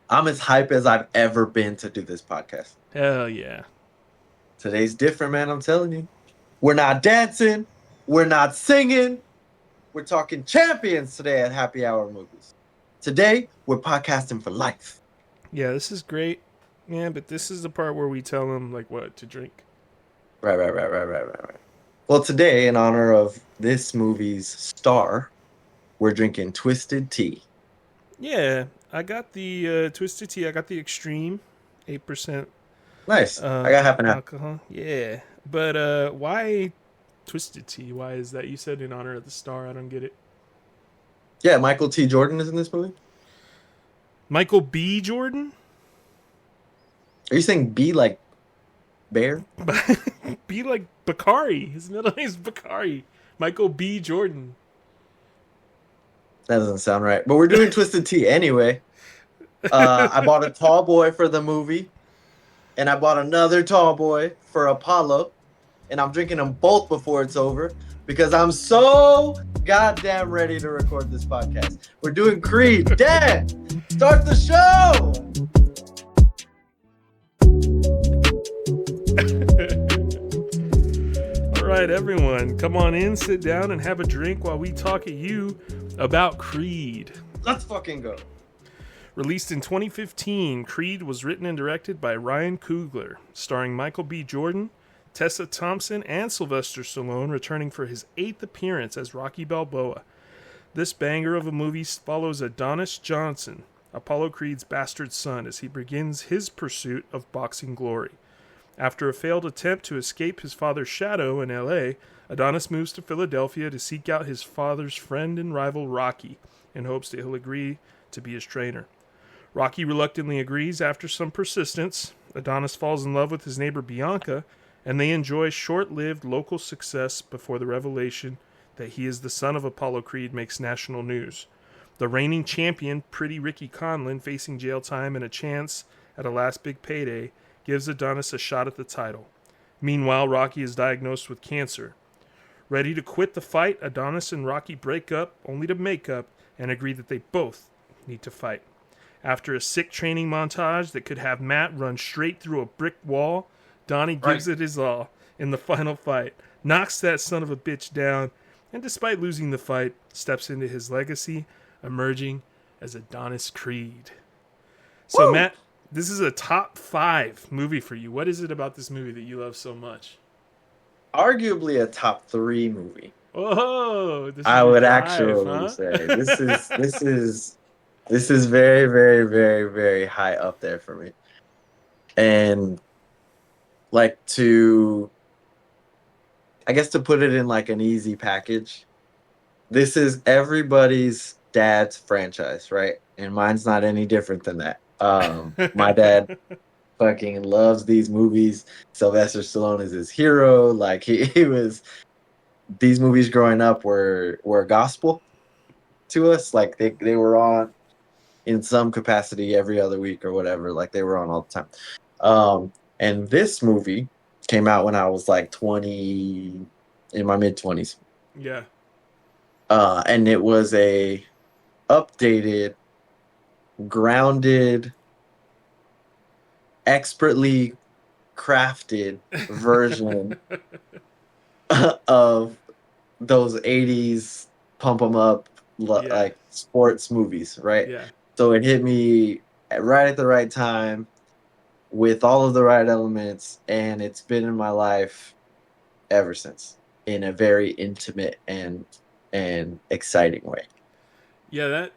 I'm as hype as I've ever been to do this podcast. Hell yeah. Today's different, man. I'm telling you. We're not dancing. We're not singing. We're talking champions today at Happy Hour Movies. Today, we're podcasting for life. Yeah, this is great. Yeah, but this is the part where we tell them, like, what to drink. Right. Well, today, in honor of this movie's star, we're drinking Twisted Tea. Yeah, I got the Twisted Tea. I got the Extreme, 8% Nice. I got half and half. alcohol. Yeah. But why Twisted Tea? Why is that? You said in honor of the star. I don't get it. Yeah, Michael T. Jordan is in this movie. Michael B. Jordan? Are you saying B like bear? B like Bakari. His middle name is Bakari. Michael B. Jordan. That doesn't sound right. But we're doing Twisted Tea anyway. I bought a tall boy for the movie, and I bought another tall boy for Apollo, and I'm drinking them both before it's over because I'm so goddamn ready to record this podcast. We're doing Creed. Dan, start the show! All right, everyone, come on in, sit down, and have a drink while we talk at you about Creed. Let's fucking go. Released in 2015, Creed was written and directed by Ryan Coogler, starring Michael B. Jordan, Tessa Thompson, and Sylvester Stallone, returning for his 8th appearance as Rocky Balboa. This banger of a movie follows Adonis Johnson, Apollo Creed's bastard son, as he begins his pursuit of boxing glory. After a failed attempt to escape his father's shadow in L.A., Adonis moves to Philadelphia to seek out his father's friend and rival Rocky, in hopes that he'll agree to be his trainer. Rocky reluctantly agrees after some persistence. Adonis falls in love with his neighbor Bianca, and they enjoy short-lived local success before the revelation that he is the son of Apollo Creed makes national news. The reigning champion, Pretty Ricky Conlon, facing jail time and a chance at a last big payday, gives Adonis a shot at the title. Meanwhile, Rocky is diagnosed with cancer. Ready to quit the fight, Adonis and Rocky break up, only to make up, and agree that they both need to fight. After a sick training montage that could have Matt run straight through a brick wall, Donnie gives it his all in the final fight, knocks that son of a bitch down, and despite losing the fight, steps into his legacy, emerging as Adonis Creed. So, Woo! Matt, this is a top 5 movie for you. What is it about this movie that you love so much? Arguably a top 3 movie. Oh, this is I your would 5, actually huh? say this is very, very, very, very high up there for me. And like I guess to put it in like an easy package, this is everybody's dad's franchise, right? And mine's not any different than that. My dad fucking loves these movies. Sylvester Stallone is his hero. Like he was. These movies growing up were gospel to us. Like they were on in some capacity every other week or whatever. Like they were on all the time. And this movie came out when I was like 20, in my mid 20s. Yeah. And it was a updated, grounded, expertly crafted version of those 80s pump 'em up like sports movies, right? Yeah. So it hit me right at the right time with all of the right elements, and it's been in my life ever since in a very intimate and exciting way. Yeah,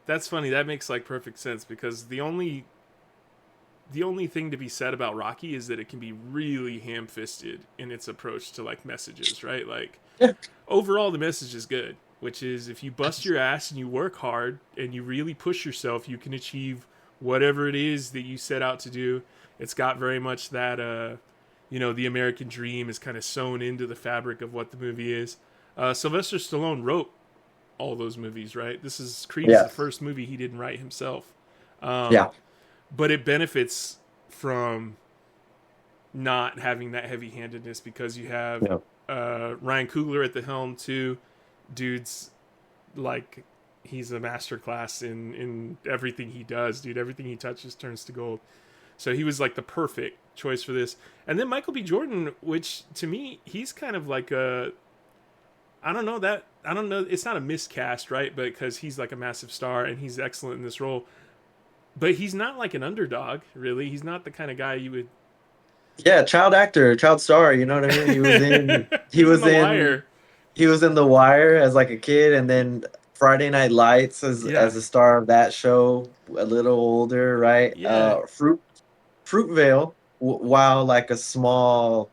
that's funny. That makes like perfect sense because the only thing to be said about Rocky is that it can be really ham-fisted in its approach to like messages, right? Like overall the message is good, which is if you bust your ass and you work hard and you really push yourself, you can achieve whatever it is that you set out to do. It's got very much that the American dream is kind of sewn into the fabric of what the movie is. Sylvester Stallone wrote all those movies, right? This is Creed is the first movie he didn't write himself. But it benefits from not having that heavy-handedness because you have Ryan Coogler at the helm too. Dude's like he's a masterclass in everything he does, dude. Everything he touches turns to gold. So he was like the perfect choice for this. And then Michael B. Jordan, which to me, he's kind of like a, I don't know, it's not a miscast, right? But because he's like a massive star and he's excellent in this role. But he's not like an underdog, really. He's not the kind of guy you would. Yeah, child actor, child star. You know what I mean? He was in. He He's in was The in. Wire. He was in The Wire as like a kid, and then Friday Night Lights Yeah, as a star of that show. A little older, right? yeah, Fruitvale, while like a small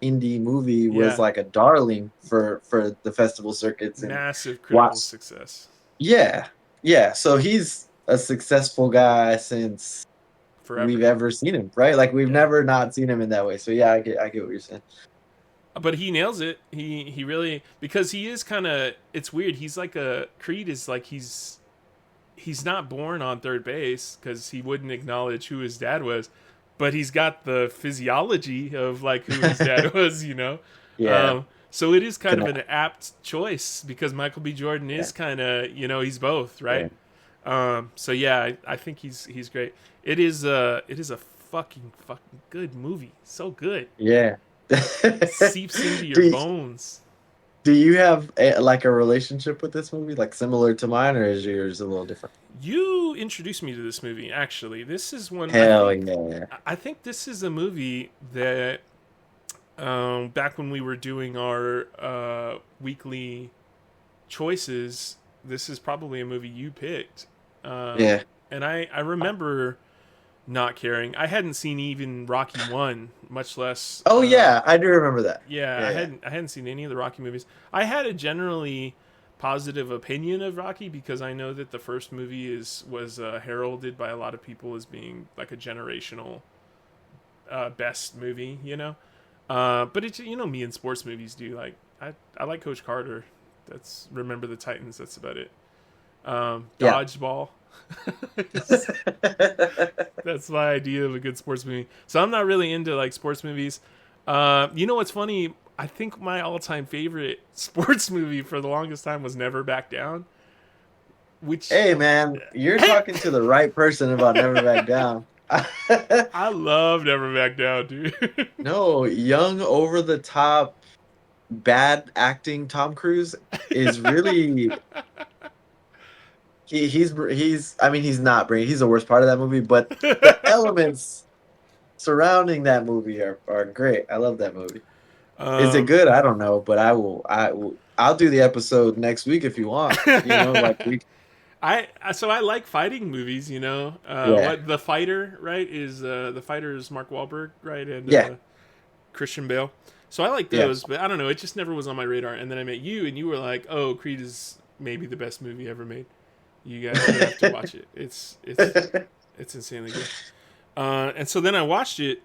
indie movie, was yeah. like a darling for the festival circuits and Massive critical watch. success Yeah, yeah. So he's a successful guy since we've forever. ever seen him, right? Like we've Yeah. never not seen him in that way. So yeah, I get what you're saying. But he nails it. He really, because he is kind of, it's weird. He's like a Creed is like he's not born on third base because he wouldn't acknowledge who his dad was, but he's got the physiology of like who his dad was, you know. Yeah, So it is kind can of I, an apt choice because Michael B. Jordan yeah, is kind of, he's both, yeah, right? So yeah, I think he's great. It is a fucking good movie. So good. yeah. Seeps into your do you, bones. do you have like a relationship with this movie, like similar to mine, or is yours a little different? You introduced me to this movie. Actually, this is one. I Hell think. yeah, I think this is a movie that, back when we were doing our weekly choices, this is probably a movie you picked. Um, yeah. and I remember not caring. I hadn't seen even Rocky One, much less. Oh yeah, I do remember that. Yeah, Yeah, I yeah, hadn't seen any of the Rocky movies. I had a generally positive opinion of Rocky because I know that the first movie was heralded by a lot of people as being like a generational best movie, But it's me and sports movies do like I like Coach Carter. That's Remember the Titans. That's about it. yeah. Dodgeball. That's my idea of a good sports movie. So I'm not really into like sports movies. You know what's funny? I think my all-time favorite sports movie for the longest time was Never Back Down. Which Hey man, you're talking to the right person about Never Back Down. I love Never Back Down, dude. No, young, over the top, bad acting Tom Cruise is really he's I mean he's not brain he's the worst part of that movie, but the elements surrounding that movie are great. I love that movie. Is it um, good? I don't know, but I'll do the episode next week if you want. Like we I like fighting movies. yeah. What The Fighter, right? The Fighter is Mark Wahlberg, right, and Yeah. Christian Bale. So I like Yeah. those, but I don't know. It just never was on my radar. And then I met you, and you were like, "Oh, Creed is maybe the best movie ever made. You guys really have to watch it. It's insanely good." And so then I watched it,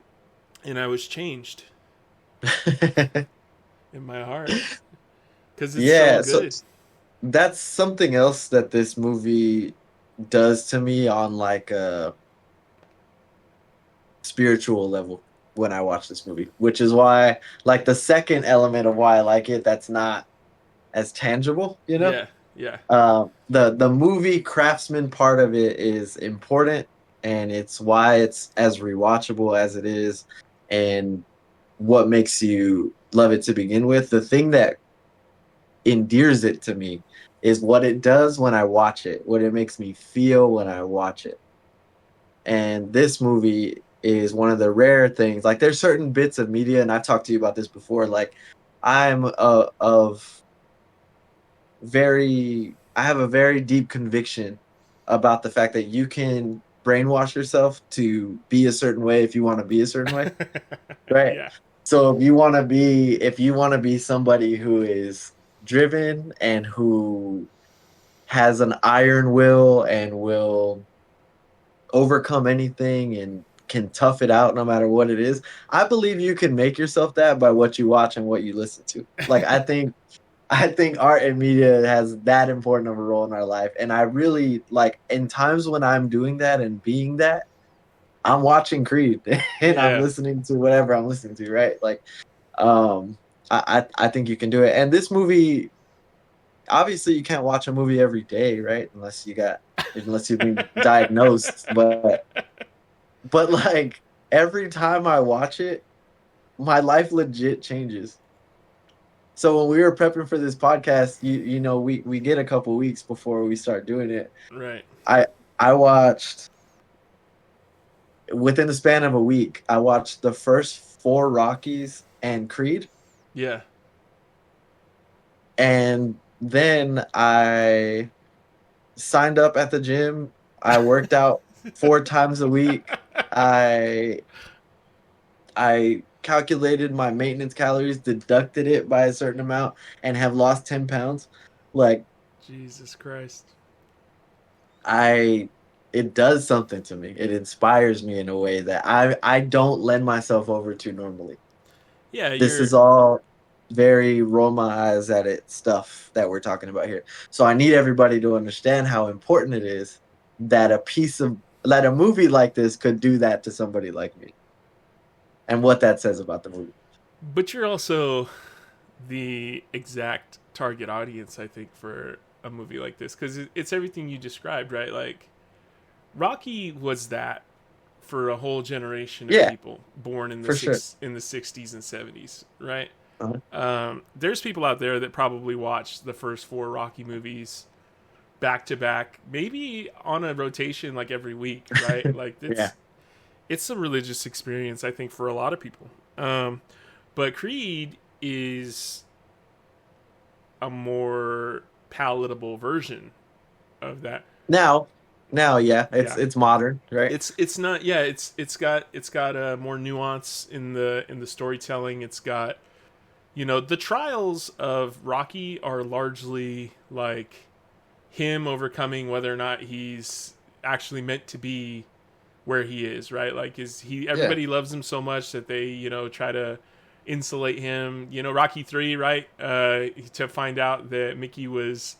and I was changed in my heart because it's so Yeah, so good. that's something else that this movie does to me on like a spiritual level when I watch this movie, which is why like the second element of why I like it that's not as tangible, you know? Yeah, yeah, The movie craftsman part of it is important, and it's why it's as rewatchable as it is, and what makes you love it to begin with. The thing that endears it to me is what it does when I watch it, what it makes me feel when I watch it. And this movie is one of the rare things. Like there's certain bits of media, and I've talked to you about this before. Like I'm of I have a very deep conviction about the fact that you can brainwash yourself to be a certain way if you want to be a certain way, right? yeah, So if you want to be somebody who is driven and who has an iron will and will overcome anything and can tough it out no matter what it is, I believe you can make yourself that by what you watch and what you listen to. Like I think art and media has that important of a role in our life. And I really like in times when I'm doing that and being that, I'm watching Creed and I'm yeah. listening to whatever I'm listening to, right? Like, I think you can do it. And this movie obviously you can't watch a movie every day, right? Unless you've been diagnosed. But like every time I watch it, my life legit changes. So when we were prepping for this podcast, you know, we get a couple weeks before we start doing it. Right. I watched within the span of a week, I watched the first four Rockies and Creed. Yeah. And then I signed up at the gym. I worked out 4 times a week. I calculated my maintenance calories, deducted it by a certain amount, and have lost 10 pounds. Like, Jesus Christ. it does something to me. It inspires me in a way that I don't lend myself over to normally. Yeah, This is all very roll my eyes at it stuff that we're talking about here. So I need everybody to understand how important it is that a movie like this could do that to somebody like me. And what that says about the movie. But you're also the exact target audience, I think, for a movie like this, because it's everything you described, right? Like, Rocky was that for a whole generation of people born in the in the 60s and 70s, right? Uh-huh. There's people out there that probably watched the first four Rocky movies back to back, maybe on a rotation like every week, right? Like, it's a religious experience, I think, for a lot of people. But Creed is a more palatable version of that. Now, it's modern, right? It's not. Yeah, it's got more nuance in the storytelling. It's got, you know, the trials of Rocky are largely like him overcoming whether or not he's actually meant to be where he is, right? Like, everybody loves him so much that they, you know, try to insulate him. You know, Rocky 3, right? To find out that Mickey was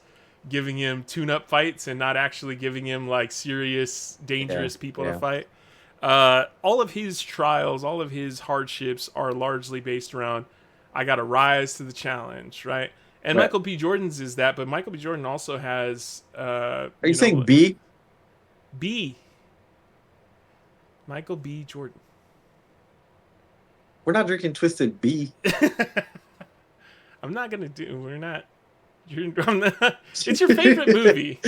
giving him tune-up fights and not actually giving him like serious, dangerous people to fight. All of his trials, all of his hardships are largely based around, I got to rise to the challenge, right? And Michael B. Jordan's is that, but Michael B. Jordan also has. Are you saying B? B. Michael B. Jordan. We're not drinking Twisted B. I'm not gonna do. We're not. I'm not. It's your favorite movie.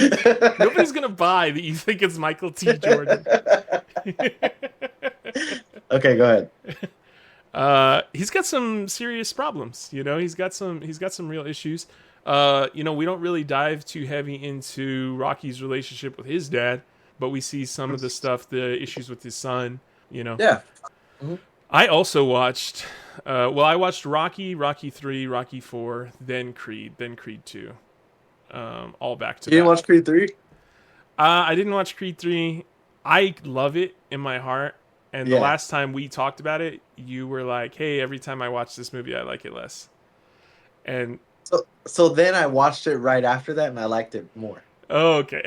Nobody's gonna buy that you think it's Michael T. Jordan. Okay, go ahead. He's got some serious problems. You know, he's got some real issues. You know, we don't really dive too heavy into Rocky's relationship with his dad, but we see some of the stuff, the issues with his son. You know. Yeah. Mm-hmm. I also watched. I watched Rocky, Rocky 3, Rocky 4, then Creed 2. All back to back. You didn't watch Creed 3? I didn't watch Creed 3. I love it in my heart. And the last time we talked about it, you were like, hey, every time I watch this movie, I like it less. And so then I watched it right after that, and I liked it more. Oh, okay.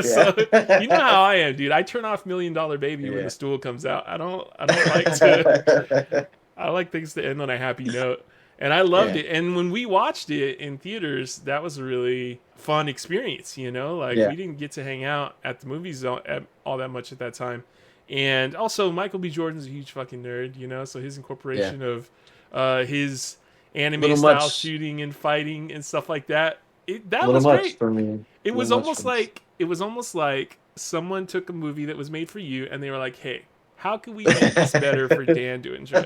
So you know how I am, dude. I turn off $1 Million Baby when the stool comes out. I don't like to. I like things to end on a happy note, and I loved it. And when we watched it in theaters, that was a really fun experience. You know, like we didn't get to hang out at the movies all that much at that time. And also, Michael B. Jordan's a huge fucking nerd. You know, so his incorporation of his anime style shooting and fighting and stuff like that. That was great for me. It was almost like someone took a movie that was made for you and they were like, "Hey, how can we make this better for Dan to enjoy?"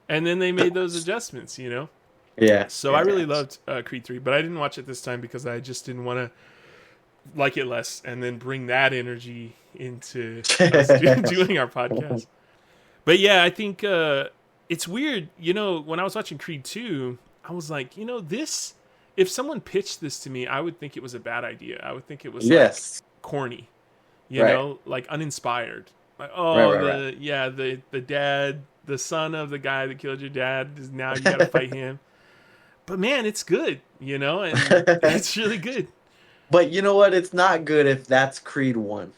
And then they made those adjustments, you know. Yeah. So I really loved Creed 3, but I didn't watch it this time because I just didn't want to like it less and then bring that energy into us doing our podcast. But yeah, I think it's weird. You know, when I was watching Creed 2, I was like, you know, this. If someone pitched this to me, I would think it was a bad idea. I would think it was like corny, you know, like uninspired. Like, the dad, the son of the guy that killed your dad is now you got to fight him. But man, it's good, you know, and it's really good. But you know what? It's not good if that's Creed 1.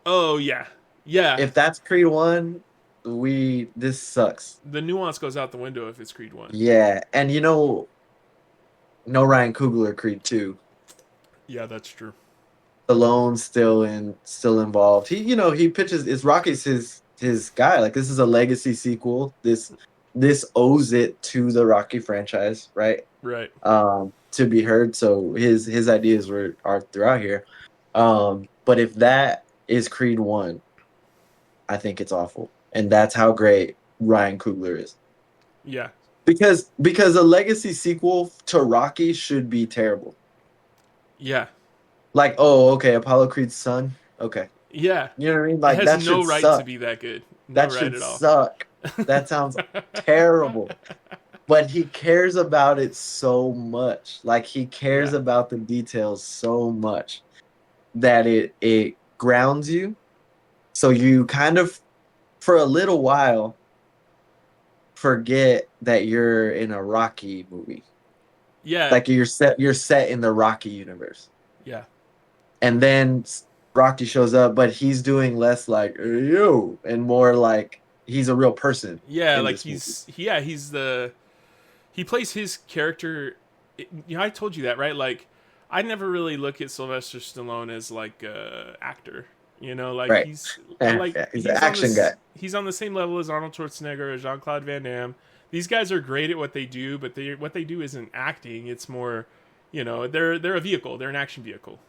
Oh yeah. If that's Creed 1, this sucks. The nuance goes out the window if it's Creed 1. Yeah, and you know. no Ryan Coogler Creed 2. Yeah, that's true. Stallone's still involved. He pitches. It's Rocky's his guy. Like this is a legacy sequel. This owes it to the Rocky franchise, right? Right. To be heard. So his ideas are throughout here. But if that is Creed 1, I think it's awful, and that's how great Ryan Coogler is. Yeah. Because a legacy sequel to Rocky should be terrible. Yeah. Like, oh, okay, Apollo Creed's son. Okay. Yeah. You know what I mean? Like it that has should no right suck. to be that good. No That right should at all. suck. That sounds terrible. But he cares about it so much. Like he cares Yeah. about the details so much that it grounds you. So you kind of, for a little while, forget that you're in a Rocky movie. Yeah. Like you're set in the Rocky universe. Yeah. And then Rocky shows up, but he's doing less like yo and more like he's a real person. Yeah, like he plays his character. I told you that, right? Like I never really look at Sylvester Stallone as like a actor. Like right. he's he's an action guy. He's on the same level as Arnold Schwarzenegger or Jean-Claude Van Damme. These guys are great at what they do, but what they do isn't acting. It's more, they're a vehicle. They're an action vehicle.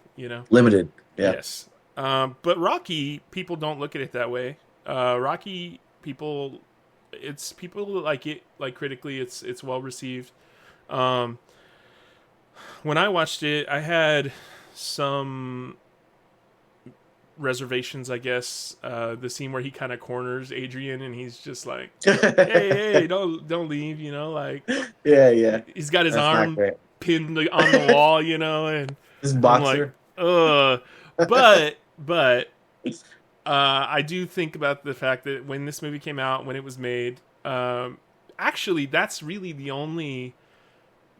Limited. Yeah. Yes. But Rocky, people don't look at it that way. Rocky people like it, like critically it's well received. When I watched it, I had some reservations, I guess. The scene where he kind of corners Adrian and he's just like, hey, don't leave, like yeah, he's got his That's arm pinned on the wall, and his boxer. I'm like, but I do think about the fact that when this movie came out, when it was made, actually that's really the only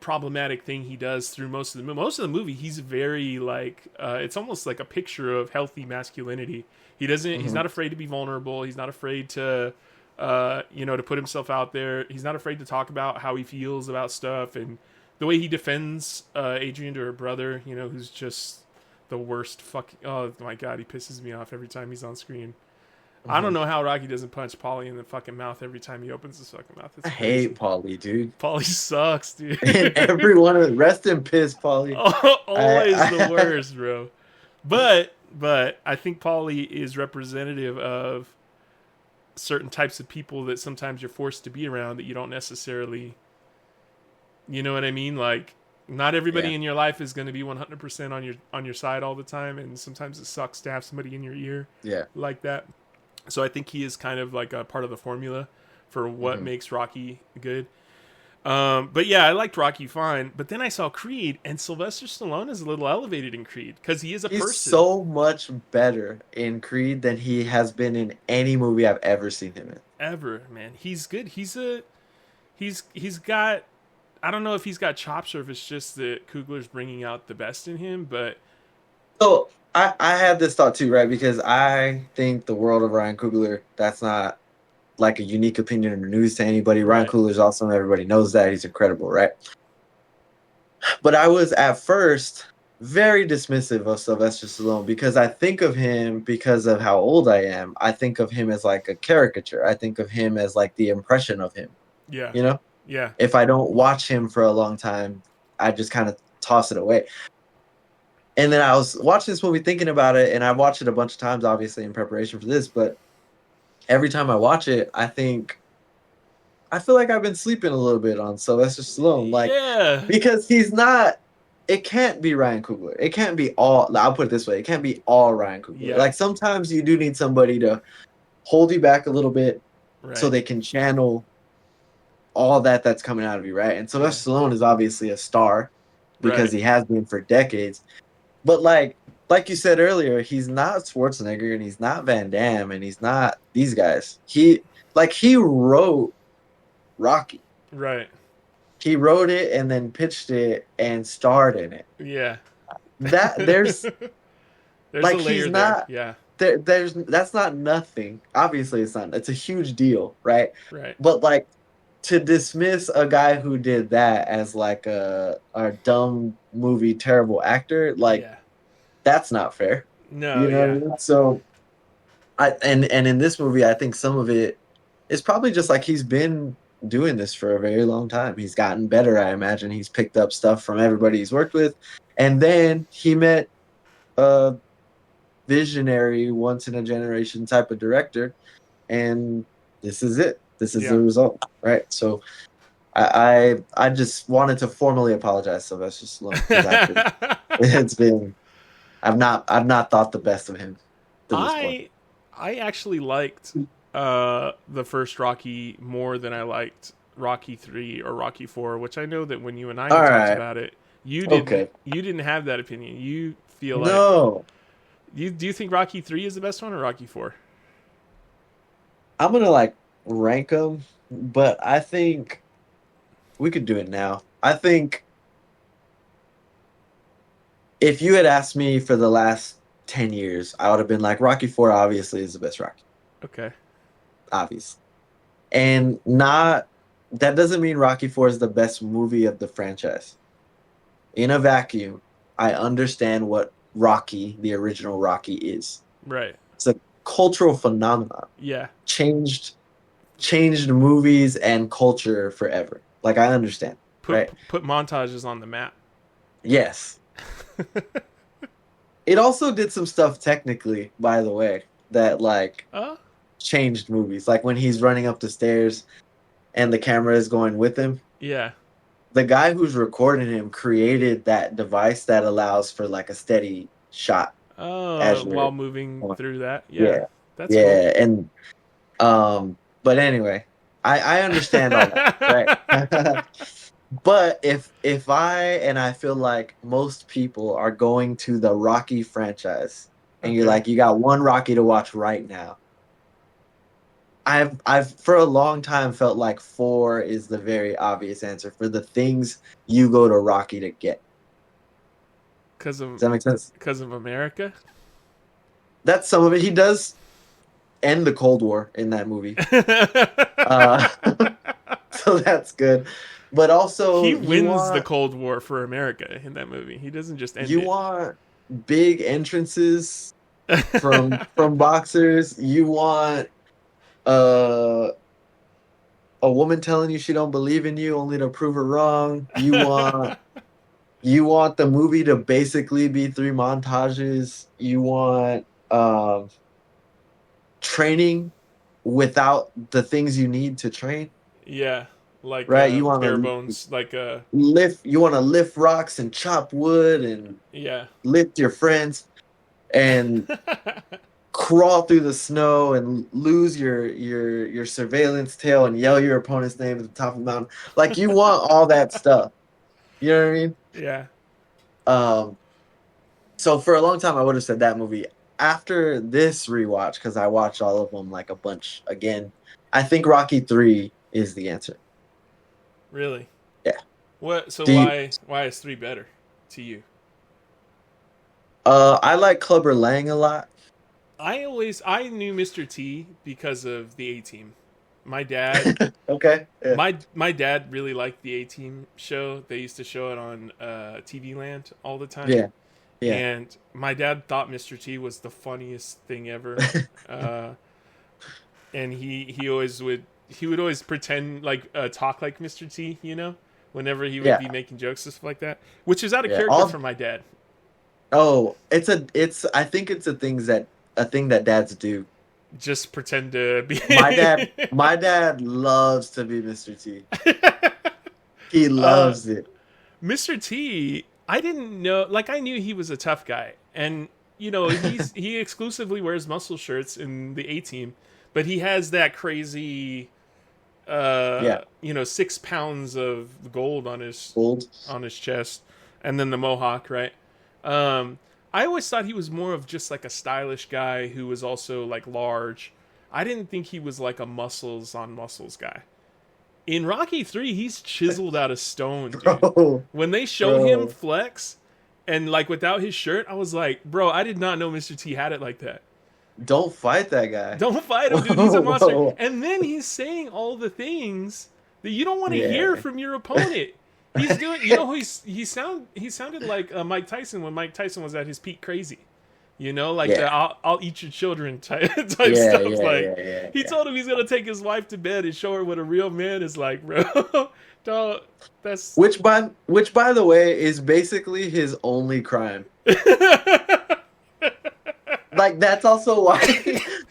problematic thing he does through most of the movie. He's very like it's almost like a picture of healthy masculinity. He doesn't he's not afraid to be vulnerable. He's not afraid to to put himself out there. He's not afraid to talk about how he feels about stuff, and the way he defends Adrian to her brother, who's just the worst fucking, oh my god, he pisses me off every time he's on screen. I don't know how Rocky doesn't punch Paulie in the fucking mouth every time he opens his fucking mouth. I hate Paulie, dude. Paulie sucks, dude. And every one of them, rest in piss, Paulie. Always the worst, bro. But I think Paulie is representative of certain types of people that sometimes you're forced to be around that you don't necessarily, you know what I mean? Like, not everybody in your life is going to be 100% on your side all the time, and sometimes it sucks to have somebody in your ear like that. So I think he is kind of like a part of the formula for what makes Rocky good. But yeah, I liked Rocky fine. But then I saw Creed, and Sylvester Stallone is a little elevated in Creed because he is a person. He's so much better in Creed than he has been in any movie I've ever seen him in. Ever, man. He's good. He's got, I don't know if he's got chops or if it's just that Coogler's bringing out the best in him, but. So I had this thought too, right? Because I think the world of Ryan Coogler, that's not like a unique opinion or news to anybody. Ryan Coogler is awesome. Everybody knows that. He's incredible, right? But I was at first very dismissive of Sylvester Stallone because I think of him, because of how old I am, I think of him as like a caricature. I think of him as like the impression of him. Yeah. Yeah. If I don't watch him for a long time, I just kind of toss it away. And then I was watching this movie thinking about it, and I watched it a bunch of times, obviously, in preparation for this. But every time I watch it, I feel like I've been sleeping a little bit on Sylvester Stallone. Like, because he's not, it can't be Ryan Coogler. It can't be all, I'll put it this way, it can't be all Ryan Coogler. Yeah. Like, sometimes you do need somebody to hold you back a little bit so they can channel all that's coming out of you, right? And Sylvester Stallone is obviously a star because he has been for decades. But like you said earlier, he's not Schwarzenegger and he's not Van Damme and he's not these guys. He wrote Rocky. Right. He wrote it and then pitched it and starred in it. Yeah. There's like, a layer he's not there. there's that's not nothing. Obviously it's not. It's a huge deal, right? Right. But like to dismiss a guy who did that as like a dumb movie terrible actor, like Yeah. that's not fair. No, You know what I yeah. mean? So and in this movie, I think some of it is probably just like he's been doing this for a very long time. He's gotten better, I imagine. He's picked up stuff from everybody he's worked with. And then he met a visionary, once in a generation type of director, and this is it. This is Yeah. the result, right? So I just wanted to formally apologize, Sylvester Stallone, because it's been I've not thought the best of him to this point. I actually liked the first Rocky more than I liked Rocky 3 or Rocky 4, which I know that when you and I All had talked right, about it, okay, you didn't have that opinion. You feel like no, you do you think Rocky 3 is the best one or Rocky 4? I'm gonna like rank them, but I think we could do it now. I think if you had asked me for the last 10 years, I would have been like Rocky Four obviously is the best Rocky, Okay. obvious, and not that doesn't mean Rocky Four is the best movie of the franchise. In a vacuum, I understand what Rocky, the original Rocky, is. Right. It's a cultural phenomenon. Yeah. Changed changed movies and culture forever. Like I understand, Put right? put montages on the map. Yes. It also did some stuff technically, by the way, that like uh changed movies. Like when he's running up the stairs and the camera is going with him. yeah. The guy who's recording him created that device that allows for like a steady shot as While you're moving going. through that. Yeah. Yeah. That's cool. Yeah. And but anyway, I understand all that, right? But if I feel like most people are going to the Rocky franchise and you're Okay. like, you got one Rocky to watch right now. I've for a long time felt like four is the very obvious answer for the things you go to Rocky to get. Cuz Does of that make sense? America. That's some of it. He does end the Cold War in that movie. Uh, so that's good. But also He wins the Cold War for America in that movie. He doesn't just end you it. want big entrances from boxers. You want uh, a woman telling you she don't believe in you only to prove her wrong. You want the movie to basically be three montages. You want training without the things you need to train, Yeah, like right? You want bare to bones, like lift. You want to lift rocks and chop wood and yeah. lift your friends and crawl through the snow and lose your surveillance tail and yell your opponent's name at the top of the mountain. Like you want all that stuff. You know what I mean? Yeah. Um, so for a long time, I would have said that movie. After this rewatch, because I watched all of them like a bunch again, I think Rocky 3 is the answer. Really? Yeah. What? So Do you, why is 3 better to you? I like Clubber Lang a lot. I knew Mr. T because of the A Team. My dad Okay. Yeah. my dad really liked the A Team show. They used to show it on TV Land all the time. Yeah. Yeah. And my dad thought Mr. T was the funniest thing ever. Uh, and he would always pretend like talk like Mr. T, whenever he would Yeah. be making jokes and stuff like that, which is out of Yeah. character for my dad. Oh, I think it's a thing that dads do. Just pretend to be My dad loves to be Mr. T. He uh, loves it. Mr. T. I didn't know, like I knew he was a tough guy, and he exclusively wears muscle shirts in the A Team, but he has that crazy Yeah. 6 pounds of gold on his Old. chest, and then the mohawk, right? Um, I always thought he was more of just like a stylish guy who was also like large. I didn't think he was like a muscles on muscles guy. In Rocky 3, he's chiseled out of stone, dude. Bro. When they show him Bro. flex and like without his shirt, I was like, bro, I did not know Mr. T had it like that. Don't fight that guy. Don't fight him, dude. He's a monster. Whoa. And then he's saying all the things that you don't want to hear Yeah. from your opponent. He's doing, you know, he sounded like Mike Tyson when Mike Tyson was at his peak crazy. You know, like the Yeah. I'll eat your children type Yeah. stuff. Yeah. Like Yeah. Yeah. he Yeah. told him he's gonna take his wife to bed and show her what a real man is like, bro. Dog, that's Which by the way is basically his only crime. Like that's also why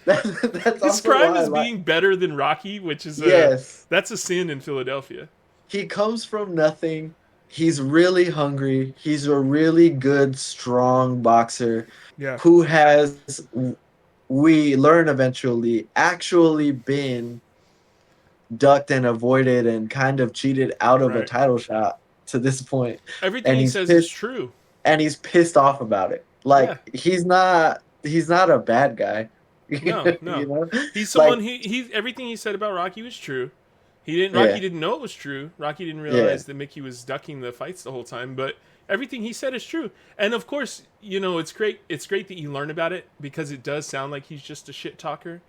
that's his also crime why is like being better than Rocky, which is yes, that's a sin in Philadelphia. he comes from nothing. He's really hungry. He's a really good strong boxer Yeah, who has, we learn eventually, actually been ducked and avoided and kind of cheated out of a right. title shot to this point. Everything And he he's says is pissed true. and he's pissed off about it. Yeah. Like he's not a bad guy. No, You no. know? He's someone Like he everything he said about Rocky was true. He didn't Rocky yeah, didn't know it was true. Rocky didn't yeah, realize that Mickey was ducking the fights the whole time, but everything he said is true. And of course, you know, it's great that you learn about it because it does sound like he's just a shit talker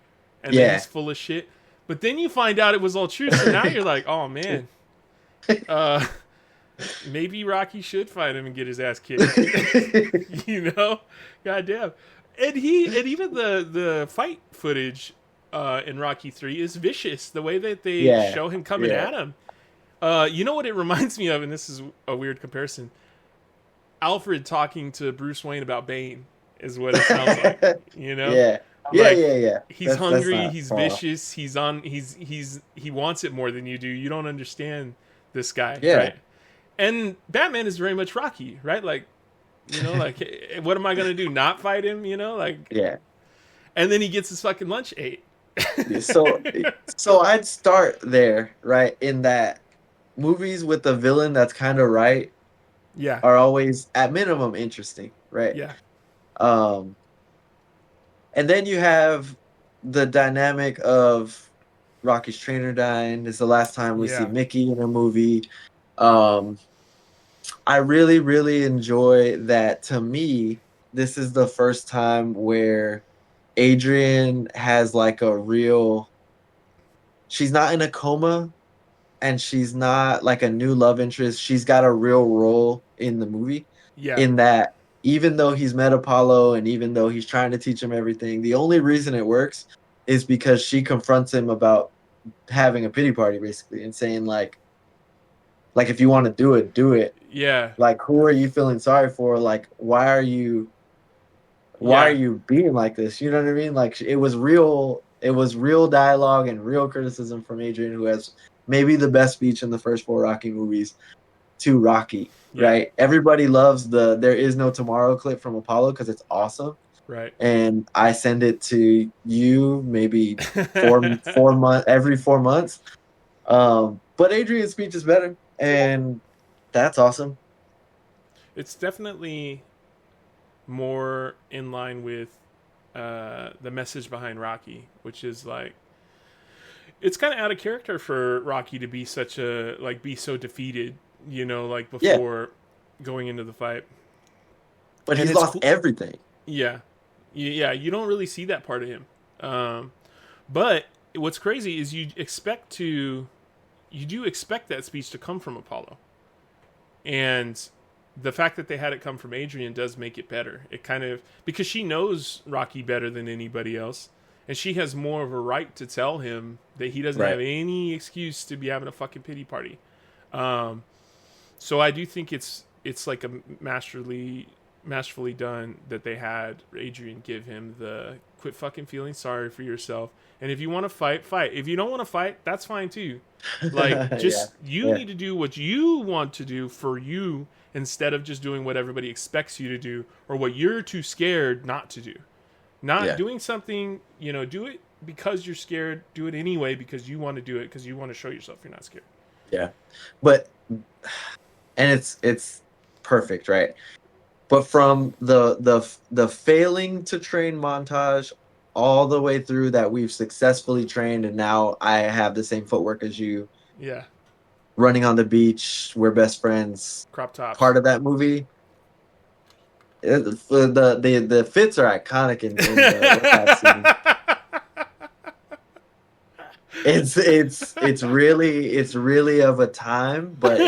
and that yeah. he's full of shit. But then you find out it was all true, so now you're like, "Oh man. Uh maybe Rocky should fight him and get his ass kicked." You know? Goddamn. And even the fight footage in Rocky 3 is vicious. The way that they Yeah, show him coming yeah. at him. You know what it reminds me of, and this is a weird comparison. Alfred talking to Bruce Wayne about Bane is what it sounds like. You know? Yeah. Yeah, Like yeah, yeah. he's That's hungry, not he's far off. vicious, he wants it more than you do. You don't understand this guy, Yeah. right? And Batman is very much Rocky, right? Like, you know, like what am I gonna do? Not fight him, you know? Like, Yeah. and then he gets his fucking lunch ate. So so I'd start there, right? In that movies with the villain that's kind of right Yeah, are always at minimum interesting, right? yeah, Um and then you have the dynamic of Rocky's trainer dying. It's the last time we see yeah, Mickey in a movie. Um I really, really enjoy that. To me, this is the first time where Adrian has like a real, she's not in a coma and she's not like a new love interest. She's got a real role in the movie, yeah, in that even though he's met Apollo and even though he's trying to teach him everything, the only reason it works is because she confronts him about having a pity party basically and saying like if you want to do it. yeah, Like who are you feeling sorry for? Like why are yeah, you being like this? You know what I mean? Like it was real dialogue and real criticism from Adrian, who has maybe the best speech in the first four Rocky movies, to Rocky, yeah, right? Everybody loves the "There Is No Tomorrow" clip from Apollo because it's awesome, right. and I send it to you maybe 4 months every 4 months. But Adrian's speech is better, and that's awesome. It's definitely more in line with the message behind Rocky, which is like it's kind of out of character for Rocky to be such a like be so defeated, you know, like Yeah, before going into the fight. but And he's it's lost cool. everything. Yeah, yeah, you don't really see that part of him. Um, but what's crazy is you do expect that speech to come from Apollo, and the fact that they had it come from Adrian does make it better. It kind of because she knows Rocky better than anybody else, and she has more of a right to tell him that he doesn't have Right. any excuse to be having a fucking pity party. Um, so I do think it's like a masterfully done that they had Adrian give him the quit fucking feeling sorry for yourself. And if you want to fight, fight. If you don't want to fight, that's fine too. Like Yeah, just you yeah, need to do what you want to do for you instead of just doing what everybody expects you to do or what you're too scared not to do. Not yeah, doing something, you know, do it because you're scared, do it anyway because you want to do it because you want to show yourself you're not scared. yeah. But and it's perfect, right? But from the failing to train montage all the way through that we've successfully trained, and now I have the same footwork as you, Yeah. running on the beach, we're best friends. Crop tops. Part of that movie, the fits are iconic in the workout scene. it's really of a time, but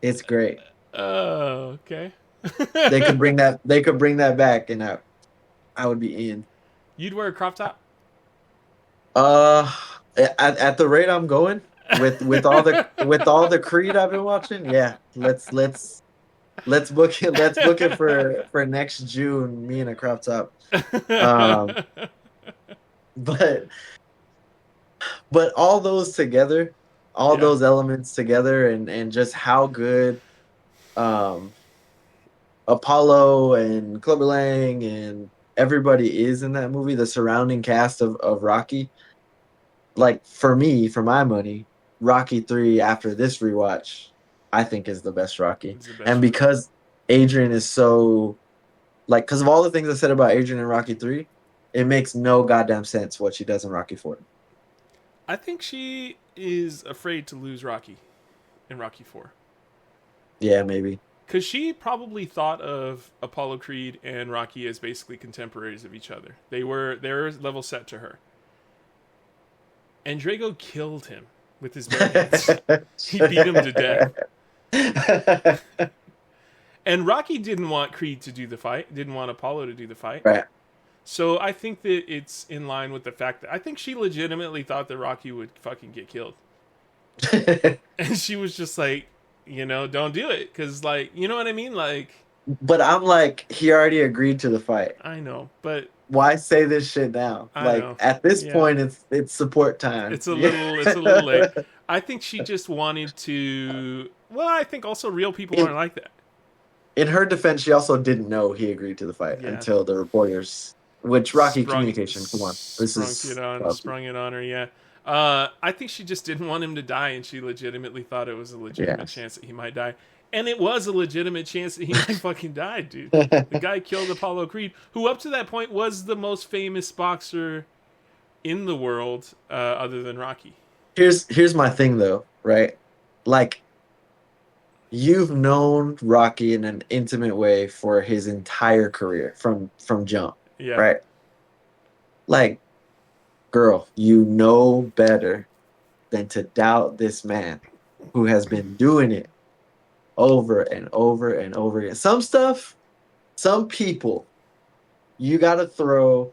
it's great. Oh, okay. They could bring that back, and I would be in. You'd wear a crop top? Uh, at the rate I'm going with all the Creed I've been watching, yeah. Let's book it. Let's book it for next June. Me in a crop top. Um, but all those together, all Yeah. those elements together, and just how good um Apollo and Clubber Lang and everybody is in that movie. The surrounding cast of Rocky. Like for me, for my money, Rocky 3 after this rewatch, I think is the best Rocky. It's the best And one. because Adrian is so like because of all the things I said about Adrian in Rocky 3, it makes no goddamn sense what she does in Rocky 4. I think she is afraid to lose Rocky in Rocky 4. Yeah, maybe. Because she probably thought of Apollo Creed and Rocky as basically contemporaries of each other. They were level set to her. And Drago killed him with his bare hands. He beat him to death. And Rocky didn't want Creed to do the fight, didn't want Apollo to do the fight. Right. So I think that it's in line with the fact that I think she legitimately thought that Rocky would fucking get killed. And she was just like, don't do it. Because, like, you know what I mean? Like, But I'm like, he already agreed to the fight. I know, but Why say this shit now? I Like know. at this Yeah. point, it's support time. it's a little late. I think she just wanted to. Well, I think also real people aren't like that. In her defense, she also didn't know he agreed to the fight Yeah. until the reporters. Which Rocky Sprung- communication? Come on, this is sprung it on her. Yeah. I think she just didn't want him to die, and she legitimately thought it was a legitimate Yes. chance that he might die. And it was a legitimate chance that he might fucking die, dude. The guy killed Apollo Creed, who up to that point was the most famous boxer in the world, other than Rocky. Here's my thing though, right? Like you've known Rocky in an intimate way for his entire career from jump, Yeah. right? Like, girl, you know better than to doubt this man who has been doing it over and over and over again. Some stuff, some people, you got to throw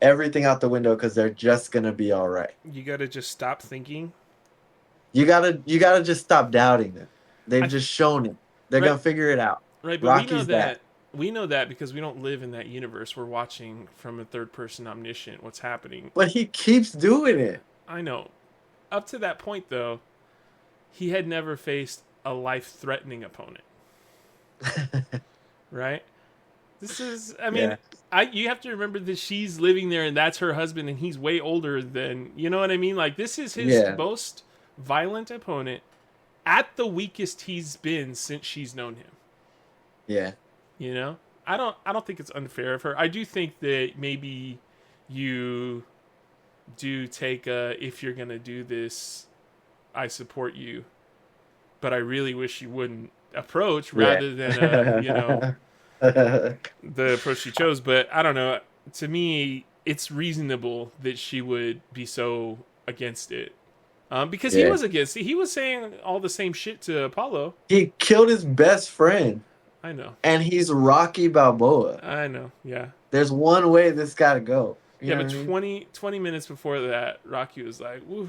everything out the window because they're just gonna be all right. You gotta just stop thinking. You gotta just stop doubting them. They've just shown it. They're Right. gonna figure it out. Right, but we know Rocky's that. We know that because we don't live in that universe. We're watching from a third person omniscient what's happening. But he keeps doing it. I know. Up to that point, though, he had never faced a life-threatening opponent. Right? This is, I mean, Yeah. you have to remember that she's living there and that's her husband and he's way older than, you know what I mean? Like, this is his Yeah. most violent opponent at the weakest he's been since she's known him. Yeah. You know? I don't think it's unfair of her. I do think that maybe you do take if you're going to do this, I support you. But I really wish you wouldn't approach rather than the approach she chose. But I don't know. To me, it's reasonable that she would be so against it. Because he was against it. He was saying all the same shit to Apollo. He killed his best friend. I know. And he's Rocky Balboa. I know. Yeah. There's one way this gotta go. You Yeah, know but what I mean? 20 minutes before that, Rocky was like, "Woo,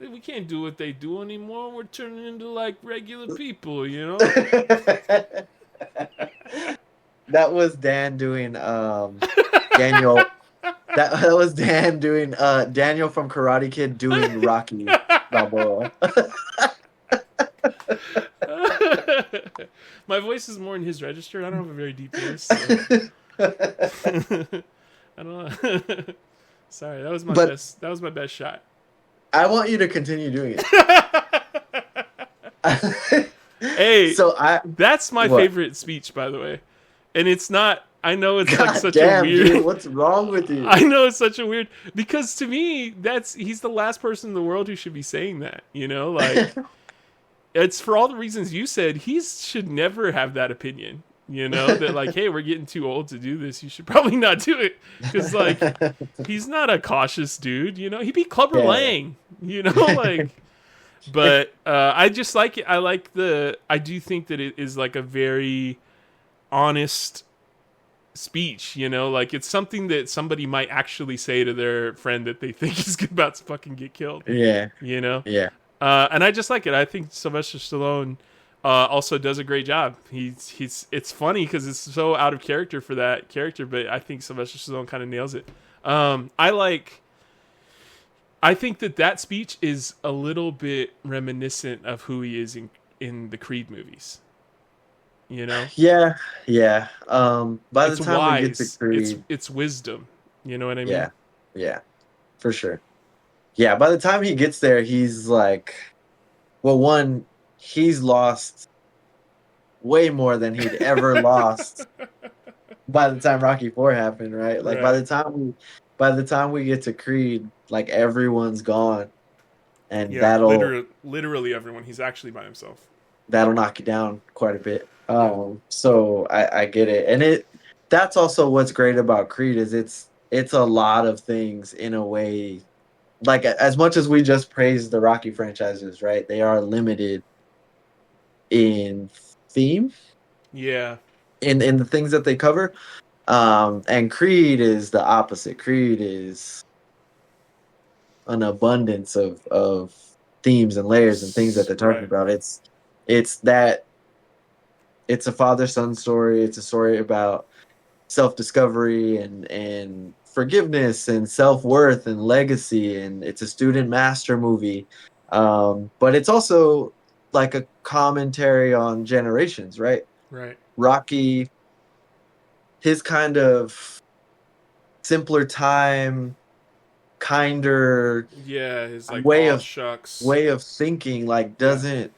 we can't do what they do anymore. We're turning into like regular people, you know?" That was Dan doing Daniel. That was Dan doing Daniel from Karate Kid doing Rocky Balboa. My voice is more in his register. I don't have a very deep voice. So. I don't know. Sorry, that was my best. That was my best shot. I want you to continue doing it. Hey, so that's my favorite speech, by the way. And it's not. I know it's like such damn, a weird. Dude, what's wrong with you? I know it's such a weird because to me, he's the last person in the world who should be saying that. You know, like it's for all the reasons you said. He should never have that opinion. That like, hey, we're getting too old to do this. You should probably not do it because like he's not a cautious dude. He beat Clubber Yeah. Lang. Like. But I just like it. I do think that it is like a very honest speech, like it's something that somebody might actually say to their friend that they think is about to fucking get killed, Yeah. you know? Yeah. And I just like it. I think Sylvester Stallone also does a great job. It's funny because it's so out of character for that character, but I think Sylvester Stallone kind of nails it. I think that speech is a little bit reminiscent of who he is in the Creed movies. Yeah. Yeah. By the It's time we get to wise. Creed, It's wisdom. You know what I mean? yeah. Yeah. For sure. Yeah, by the time he gets there, he's like, well, one, he's lost way more than he'd ever lost by the time Rocky 4 happened, right? Like Right. by the time we get to Creed, like everyone's gone, and Yeah, literally everyone. He's actually by himself. that'll knock you down quite a bit. So I get it, and that's also what's great about Creed is it's a lot of things in a way. Like as much as we just praise the Rocky franchises, right? They are limited in theme, Yeah. in the things that they cover. And Creed is the opposite. Creed is an abundance of themes and layers and things that they're talking Right. about. It's a father-son story. It's a story about self-discovery and forgiveness and self-worth and legacy, and it's a student master movie. But it's also like a commentary on generations, right? Right. Rocky, his kind of simpler time, kinder Yeah, his like way aw of shucks. thinking, like doesn't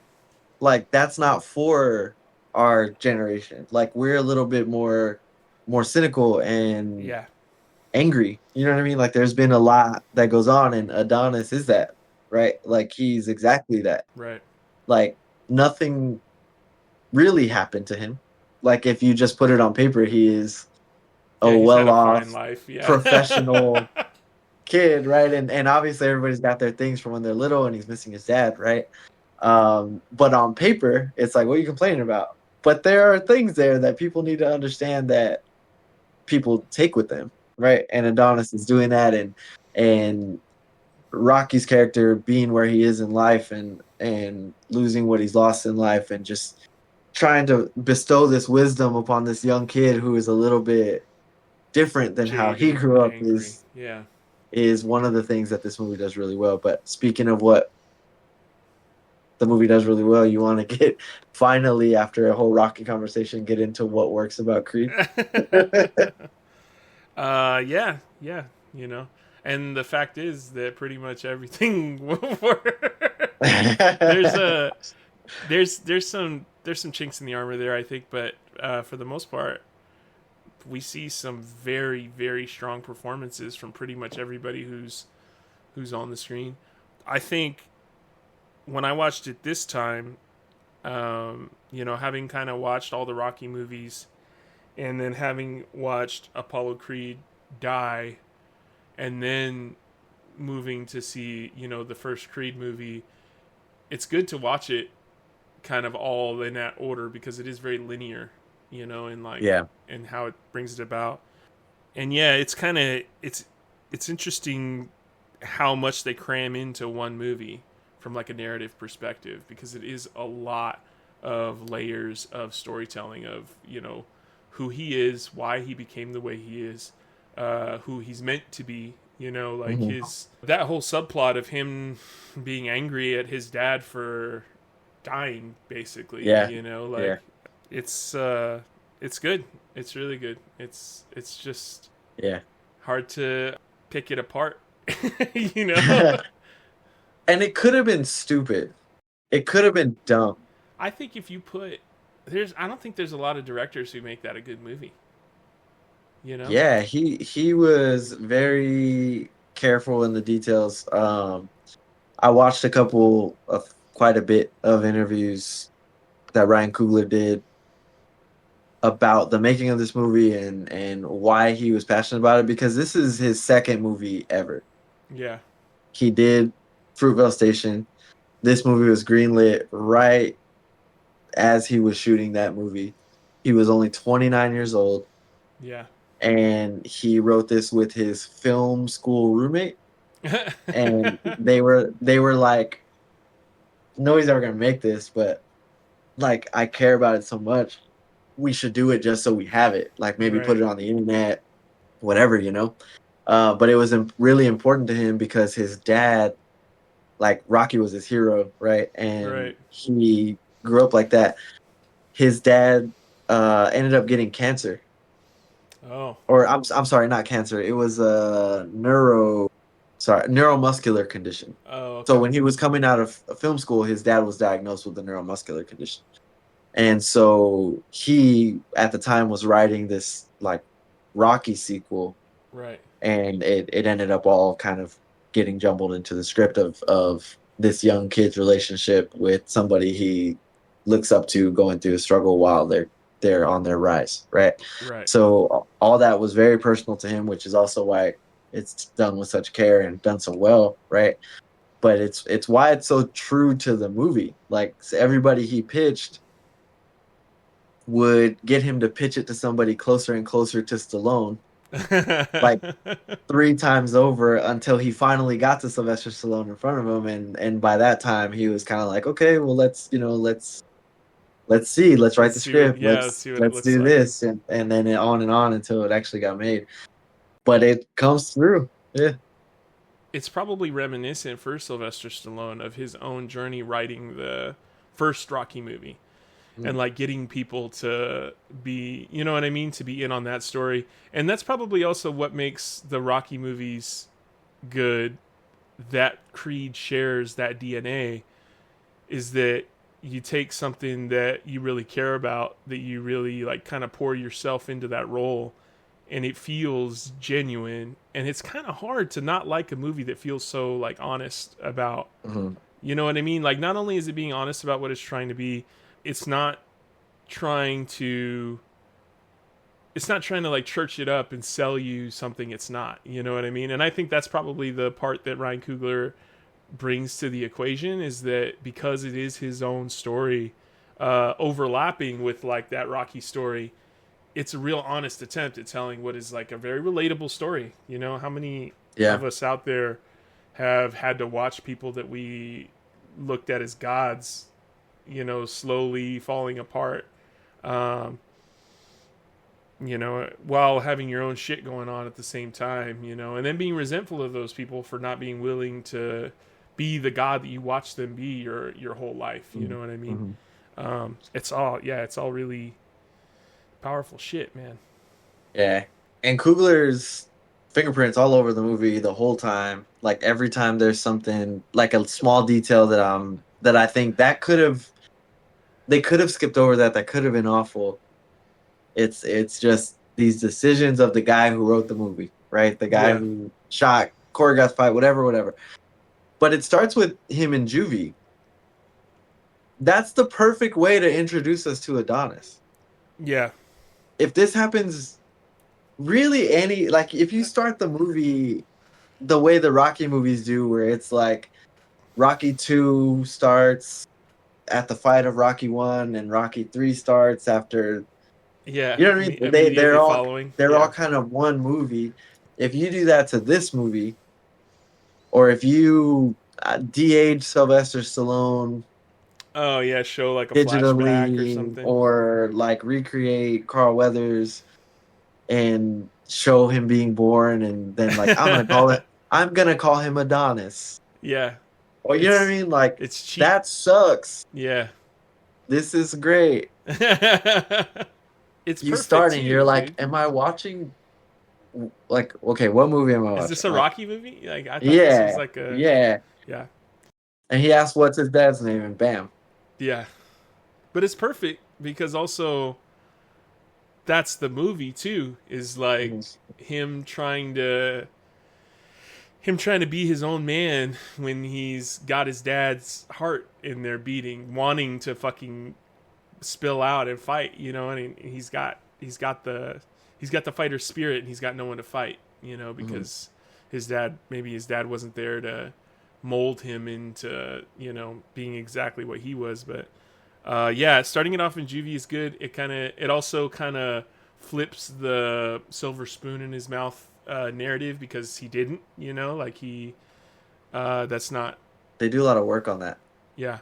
like that's not for our generation. Like we're a little bit more cynical and Yeah. angry. You know what I mean? Like there's been a lot that goes on, and Adonis is that, right? Like he's exactly that. Right. Like nothing really happened to him. Like if you just put it on paper, he is a Yeah, he's had a well-off fine life. Yeah. professional kid, right? And obviously everybody's got their things from when they're little, and he's missing his dad, right? But on paper, it's like, what are you complaining about? But there are things there that people need to understand that people take with them, right? And Adonis is doing that, and Rocky's character being where he is in life, and losing what he's lost in life, and just trying to bestow this wisdom upon this young kid who is a little bit different than how he Jaded, grew up angry. Yeah. is one of the things that this movie does really well. But speaking of what the movie does really well, you want to get finally, after a whole Rocky conversation, get into what works about Creed. Yeah, and the fact is that pretty much everything there's a there's some chinks in the armor there, I think, but for the most part, we see some very, very strong performances from pretty much everybody who's on the screen. I think when I watched it this time, having kind of watched all the Rocky movies, and then having watched Apollo Creed die, and then moving to see, the first Creed movie, it's good to watch it kind of all in that order because it is very linear, and like, Yeah. and how it brings it about. And yeah, it's kind of, it's interesting how much they cram into one movie from like a narrative perspective, because it is a lot of layers of storytelling of, who he is, why he became the way he is, who he's meant to be, like that whole subplot of him being angry at his dad for dying, basically. Yeah. Like it's good. It's really good. It's just hard to pick it apart. And it could have been stupid. It could have been dumb. I think if you put I don't think there's a lot of directors who make that a good movie. Yeah, he was very careful in the details. I watched quite a bit of interviews that Ryan Coogler did about the making of this movie and why he was passionate about it, because this is his second movie ever. Yeah. He did Fruitvale Station. This movie was greenlit right as he was shooting that movie. He was only 29 years old, Yeah. and he wrote this with his film school roommate. And they were like, nobody's ever gonna make this, but like I care about it so much, we should do it just so we have it. Like maybe put Right. it on the internet, whatever, you know. But it was really important to him because his dad, like Rocky was his hero, right? And Right. he grew up like that. His dad ended up getting cancer, Oh. or I'm sorry, not cancer. It was a neuromuscular condition. Oh, So okay. when he was coming out of film school, his dad was diagnosed with a neuromuscular condition. And so he, at the time, was writing this like Rocky sequel, Right. and it ended up all kind of getting jumbled into the script of this young kid's relationship with somebody he looks up to going through a struggle while they're on their rise, right? Right. So all that was very personal to him, which is also why it's done with such care and done so well, right? But it's why it's so true to the movie. Like everybody he pitched would get him to pitch it to somebody closer and closer to Stallone, like three times over until he finally got to Sylvester Stallone in front of him, and by that time he was kind of like, okay, well let's see, let's write Let's the see what. script, Yeah. Let's see what it let's looks do like. this, and then and on until it actually got made. But it comes through, yeah. It's probably reminiscent for Sylvester Stallone of his own journey writing the first Rocky movie, and Mm. like getting people to be, you know what I mean, to be in on that story. And that's probably also what makes the Rocky movies good, that Creed shares that DNA, is that you take something that you really care about, that you really like kind of pour yourself into that role, and it feels genuine. And it's kind of hard to not like a movie that feels so like honest about, Mhm. you know what I mean? Like not only is it being honest about what it's trying to be, it's not trying to it's not trying to like church it up and sell you something it's not. You know what I mean? And I think that's probably the part that Ryan Coogler brings to the equation, is that because it is his own story, overlapping with like that Rocky story, it's a real honest attempt at telling what is like a very relatable story. You know, how many Yeah. of us out there have had to watch people that we looked at as gods, you know, slowly falling apart, um, you know, while having your own shit going on at the same time, you know, and then being resentful of those people for not being willing to be the god that you watch them be your whole life. You know what I mean? Mm-hmm. It's all really powerful shit, man. Yeah. And Coogler's fingerprints all over the movie the whole time. Like every time there's something like a small detail that I think that they could have skipped over, that could have been awful. It's just these decisions of the guy who wrote the movie, right? The guy Yeah. who shot, choreographed fight, whatever. But it starts with him in juvie. That's the perfect way to introduce us to Adonis. Yeah. If this happens, really any, like if you start the movie the way the Rocky movies do, where it's like Rocky 2 starts at the fight of Rocky 1 and Rocky 3 starts after, Yeah. you know what I mean? Immediately following. They're all Yeah. kind of one movie. If you do that to this movie, or if you de-age Sylvester Stallone Oh yeah. Show like a flashback or digitally, something. or like recreate Carl Weathers and show him being born, and then like I'm gonna call him Adonis. Yeah. Or you know what I mean? Like It's cheap. that sucks. Yeah. This is great. It's You perfect starting, too, you're like, dude. am I watching? Like, okay, what movie am I Is watching? this a Like, Rocky movie? Like I thought this was yeah, like a yeah. yeah. And he asked, "What's his dad's name?" And bam. Yeah. But it's perfect because also that's the movie too, is like Mhm. him trying to be his own man when he's got his dad's heart in there beating, wanting to fucking spill out and fight, you know, and he's got the fighter spirit, and he's got no one to fight, you know, because his dad wasn't there to mold him into, you know, being exactly what he was. But yeah, starting it off in juvie is good. It also kind of flips the silver spoon in his mouth narrative, because he didn't, you know, like that's not. They do a lot of work on that. Yeah.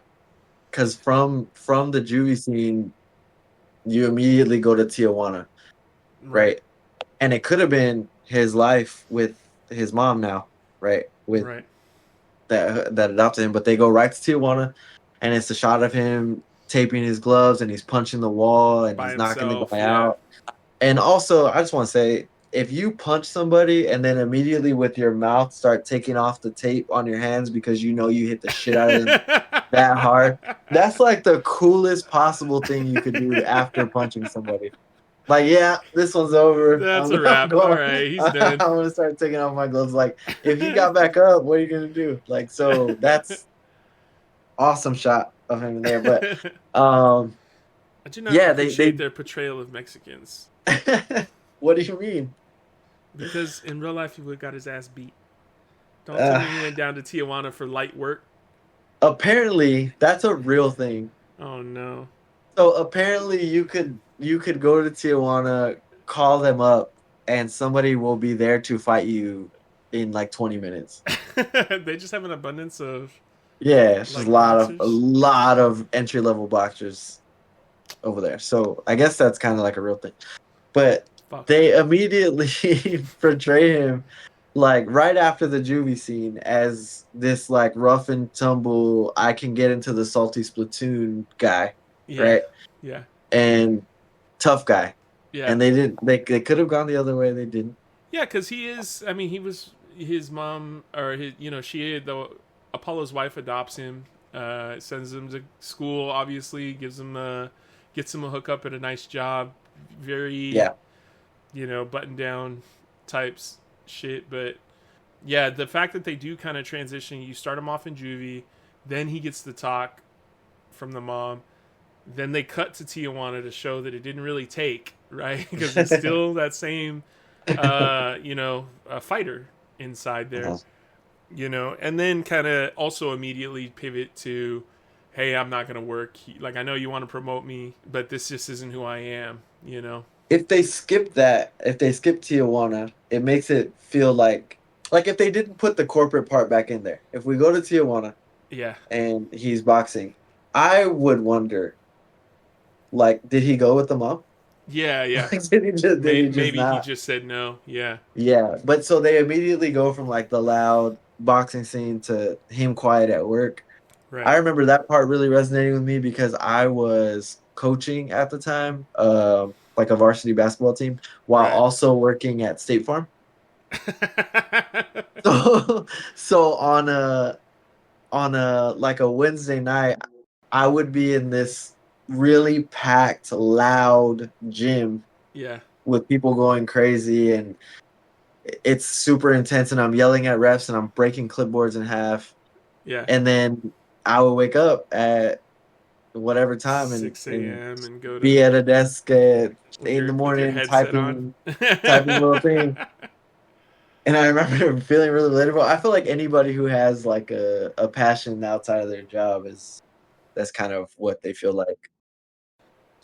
Because from the juvie scene, you immediately go to Tijuana, right? And it could have been his life with his mom now, right? With that adopted him, but they go right to Tijuana, and it's a shot of him taping his gloves, and he's punching the wall, and he's knocking the guy out. And also, I just want to say, if you punch somebody and then immediately with your mouth start taking off the tape on your hands because you know you hit the shit out of them that hard, that's like the coolest possible thing you could do after punching somebody. Like, yeah, this one's over. That's a wrap. All right, he's done. I'm gonna start taking off my gloves. Like, if you got back up, what are you gonna do? Like, so that's awesome shot of him in there. But I do not appreciate their portrayal of Mexicans. What do you mean? Because in real life, he would have got his ass beat. Don't tell me he went down to Tijuana for light work. Apparently, that's a real thing. Oh no! So apparently, you could go to Tijuana, call them up, and somebody will be there to fight you in like 20 minutes. They just have an abundance of. Yeah, it's just a lot of entry level boxers over there. So I guess that's kind of like a real thing. But they immediately portray him like right after the juvie scene as this like rough and tumble, I can get into the salty splatoon guy, right? Yeah. And tough guy. Yeah. And they could have gone the other way. They didn't. Yeah, because he was his mom, or his, you know, Apollo's wife adopts him, sends him to school, obviously, gets him a hookup at a nice job, very, you know, button down types shit. But yeah, the fact that they do kind of transition, you start him off in juvie, then he gets the talk from the mom, then they cut to Tijuana to show that it didn't really take, right? Because it's still that same, you know, fighter inside there. You know, and then kind of also immediately pivot to, hey, I'm not going to work. Like, I know you want to promote me, but this just isn't who I am, you know? If they skip Tijuana, it makes it feel like if they didn't put the corporate part back in there. If we go to Tijuana, and he's boxing, I would wonder, like, did he go with the mom? Yeah. Like, maybe he just said no. Yeah. Yeah, but so they immediately go from like the loud boxing scene to him quiet at work. Right. I remember that part really resonating with me because I was coaching at the time, like a varsity basketball team, while also working at State Farm. so on a like a Wednesday night, I would be in this really packed, loud gym. Yeah. With people going crazy, and it's super intense, and I'm yelling at refs, and I'm breaking clipboards in half. Yeah. And then I would wake up at whatever time 6 a.m. and go to be at a desk at 8 in the morning typing little thing. And I remember feeling really relatable. I feel like anybody who has like a passion outside of their job that's kind of what they feel like.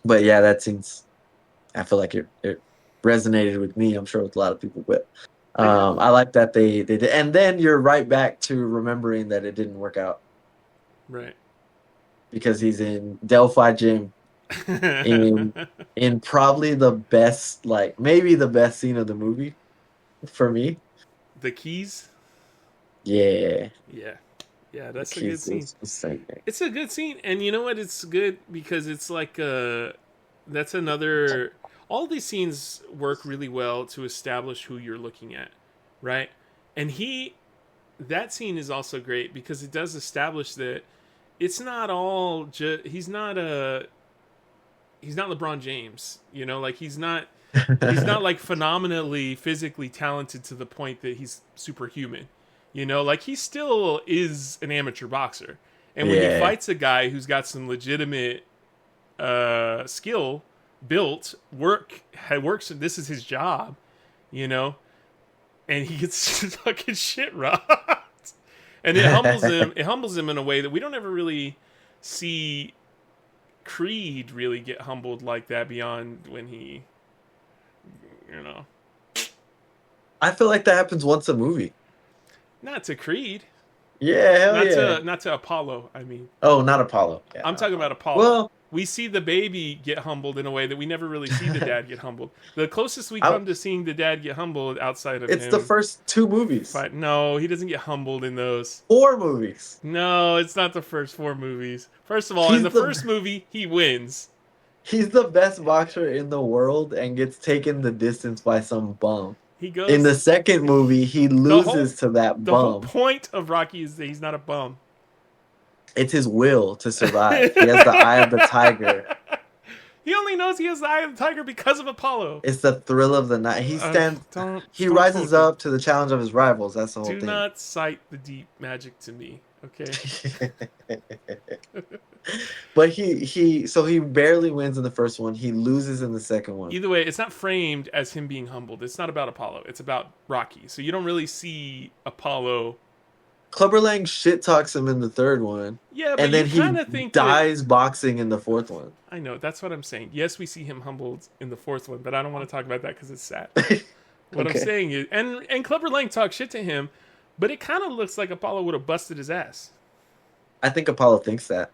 But yeah, that seems, I feel like it resonated with me. I'm sure with a lot of people, but I like that they did. And then you're right back to remembering that it didn't work out. Right. Because he's in Delphi Gym in probably the best, like maybe the best scene of the movie for me. The keys? Yeah. Yeah, that's a good scene. It's a good scene, and you know what? It's good because it's like that's another. All these scenes work really well to establish who you're looking at, right? And that scene is also great because it does establish that it's not all just. He's not LeBron James, you know, like he's not like phenomenally physically talented to the point that he's superhuman. You know, like he still is an amateur boxer. And when he fights a guy who's got some legitimate skill, works. This is his job, you know, and he gets fucking shit rocked, and it humbles him. It humbles him in a way that we don't ever really see Creed really get humbled like that beyond when he, you know, I feel like that happens once a movie. not to Creed, Yeah, hell yeah. not to Apollo. I mean, Oh, not Apollo. Yeah, I'm not talking Apollo. about Apollo. Well, We see the baby get humbled in a way that we never really see the dad get humbled. The closest we I, come to seeing the dad get humbled outside of it's the him, first two movies. no, he doesn't get humbled in those. Four movies. No, it's not the first 4 movies. First of all, in He's the the first movie, he wins. he's the best boxer in the world and gets taken the distance by some bum. He In the goes. second movie, he The whole loses to that the whole bum. point of Rocky is that he's not a bum. It's his will to survive. He has the eye of the tiger. He only knows he has the eye of the tiger because of Apollo. It's the thrill of the night. He rises up to the challenge of his rivals. That's the whole Do thing. not cite the deep magic to me, okay? But he barely wins in the first one. He loses in the second one. Either way, it's not framed as him being humbled. It's not about Apollo. It's about Rocky. So you don't really see Apollo. Clubber Lang shit talks him in the third one, Yeah, but and then you he kind of think that, dies boxing in the fourth one. I know, that's what I'm saying. Yes, we see him humbled in the fourth one, but I don't want to talk about that because it's sad. What I'm Okay. saying is, and Clubber Lang talks shit to him, but it kind of looks like Apollo would have busted his ass. I think Apollo thinks that.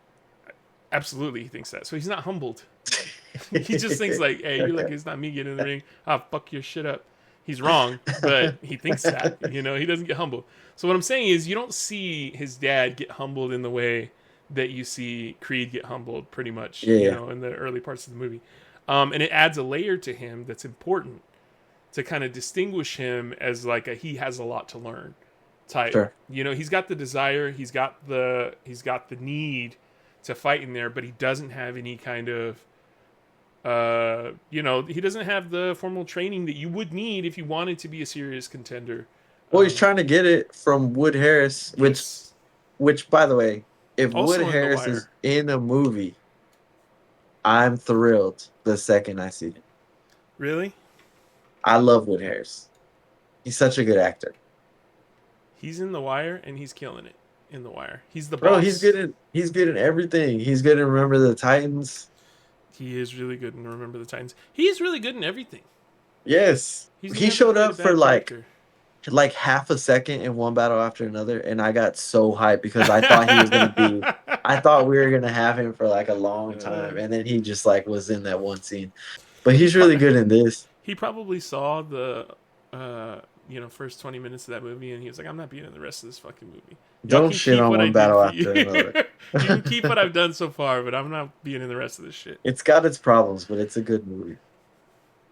Absolutely, he thinks that. So he's not humbled. He just thinks like, hey, you're lucky it's not me getting in the ring. I'll fuck your shit up. He's wrong, but he thinks that. You know, he doesn't get humbled. So what I'm saying is you don't see his dad get humbled in the way that you see Creed get humbled pretty much, Yeah, you yeah. know, in the early parts of the movie. And it adds a layer to him that's important to kind of distinguish him as like he has a lot to learn type. Sure. You know, he's got the desire, he's got the need to fight in there, but he doesn't have any kind of you know, he doesn't have the formal training that you would need if you wanted to be a serious contender. Well, he's trying to get it from Wood Harris, Yes. which by the way, if Also in Wood The Harris Wire. is in a movie, I'm thrilled the second I see it. Really? I love Wood Harris. He's such a good actor. He's in The Wire and he's killing it in The Wire. He's the boss. Bro, he's good in everything. He's good in Remember the Titans. He is really good in Remember the Titans. He's really good in everything. Yes. He's He never showed played up a bad for character. like half a second in one battle after another, and I got so hyped because I thought he was gonna be I thought we were gonna have him for like a long time, and then he just like was in that one scene. But he's really good in this. He probably saw the first 20 minutes of that movie and he was like, I'm not being in the rest of this fucking movie. Y'all Don't can shit keep on what I one did battle for after you. another. You can keep what I've done so far, but I'm not being in the rest of this shit. It's got its problems, but it's a good movie.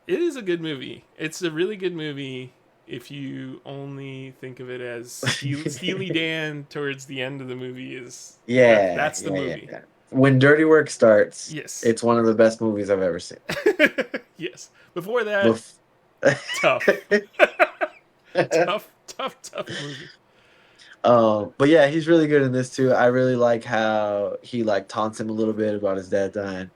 It is a good movie. It's a really good movie if you only think of it as Steely Dan towards the end of the movie is Yeah, that's the yeah, movie. yeah. When Dirty Work starts, Yes. it's one of the best movies I've ever seen. Yes. Before that, Bef- tough movie. But yeah, he's really good in this too. I really like how he like taunts him a little bit about his dad dying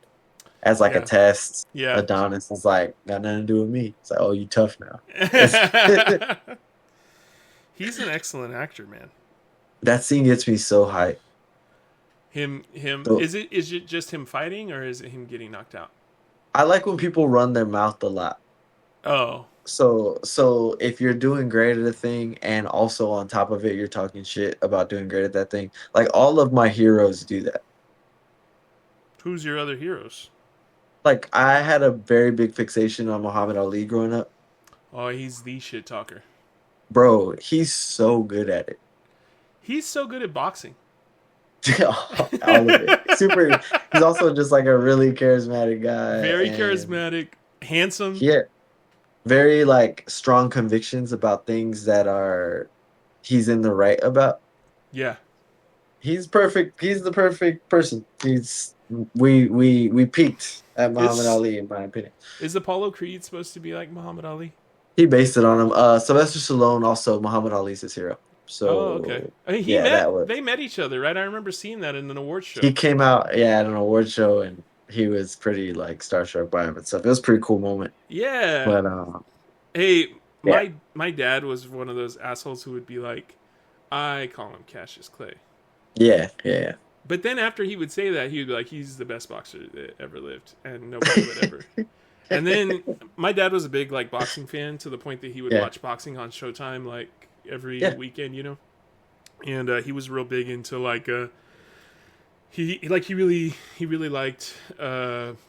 as like Yeah. a test. Yeah. Adonis is like, got nothing to do with me. It's like, oh, you tough now. He's an excellent actor, man. That scene gets me so hyped. Him. So- Is it just him fighting, or is it him getting knocked out? I like when people run their mouth a lot. Oh, So if you're doing great at a thing and also on top of it you're talking shit about doing great at that thing, like all of my heroes do that. who's your other heroes? Like I had a very big fixation on Muhammad Ali growing up. Oh, he's the shit talker. Bro, he's so good at it. He's so good at boxing. All of it. Super. He's also just like a really charismatic guy. Very and charismatic, handsome. Yeah. Very like strong convictions about things that are he's in the right about. Yeah. He's perfect. He's the perfect person. We peaked at Muhammad Is- Ali in my opinion. Is Apollo Creed supposed to be like Muhammad Ali? He based it on him. Sylvester Stallone also Muhammad Ali's his hero. So Oh, okay. I mean, that was- they met each other, right? I remember seeing that in an award show. he came out at an award show and he was pretty like starstruck by him and stuff. It was a pretty cool moment. Yeah. But Hey, yeah, my dad was one of those assholes who would be like, I call him Cassius Clay. yeah. But then after he would say that, he would be like, he's the best boxer that ever lived, and nobody would ever. And then my dad was a big like boxing fan to the point that he would Yeah, watch boxing on Showtime like every yeah, weekend, you know. And he was real big into like he really liked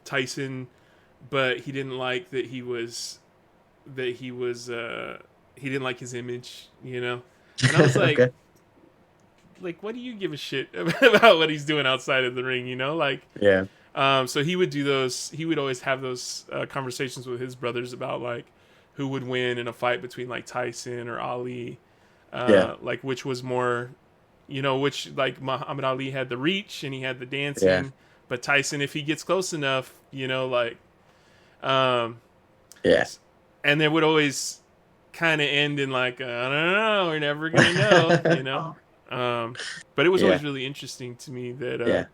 Tyson, but he didn't like that he didn't like his image, you know. And I was okay, like, what do you give a shit about what he's doing outside of the ring, you know? Like, yeah, so he would do those. He would always have those conversations with his brothers about like who would win in a fight between like Tyson or Ali, yeah, like which was more, you know, which like Muhammad Ali had the reach and he had the yeah, dancing, but Tyson, if he gets close enough, you know, like, um, yeah. and they would always kind of end in like, I don't know, we're never gonna know, you know. Um, but it was Yeah, always really interesting to me that yeah,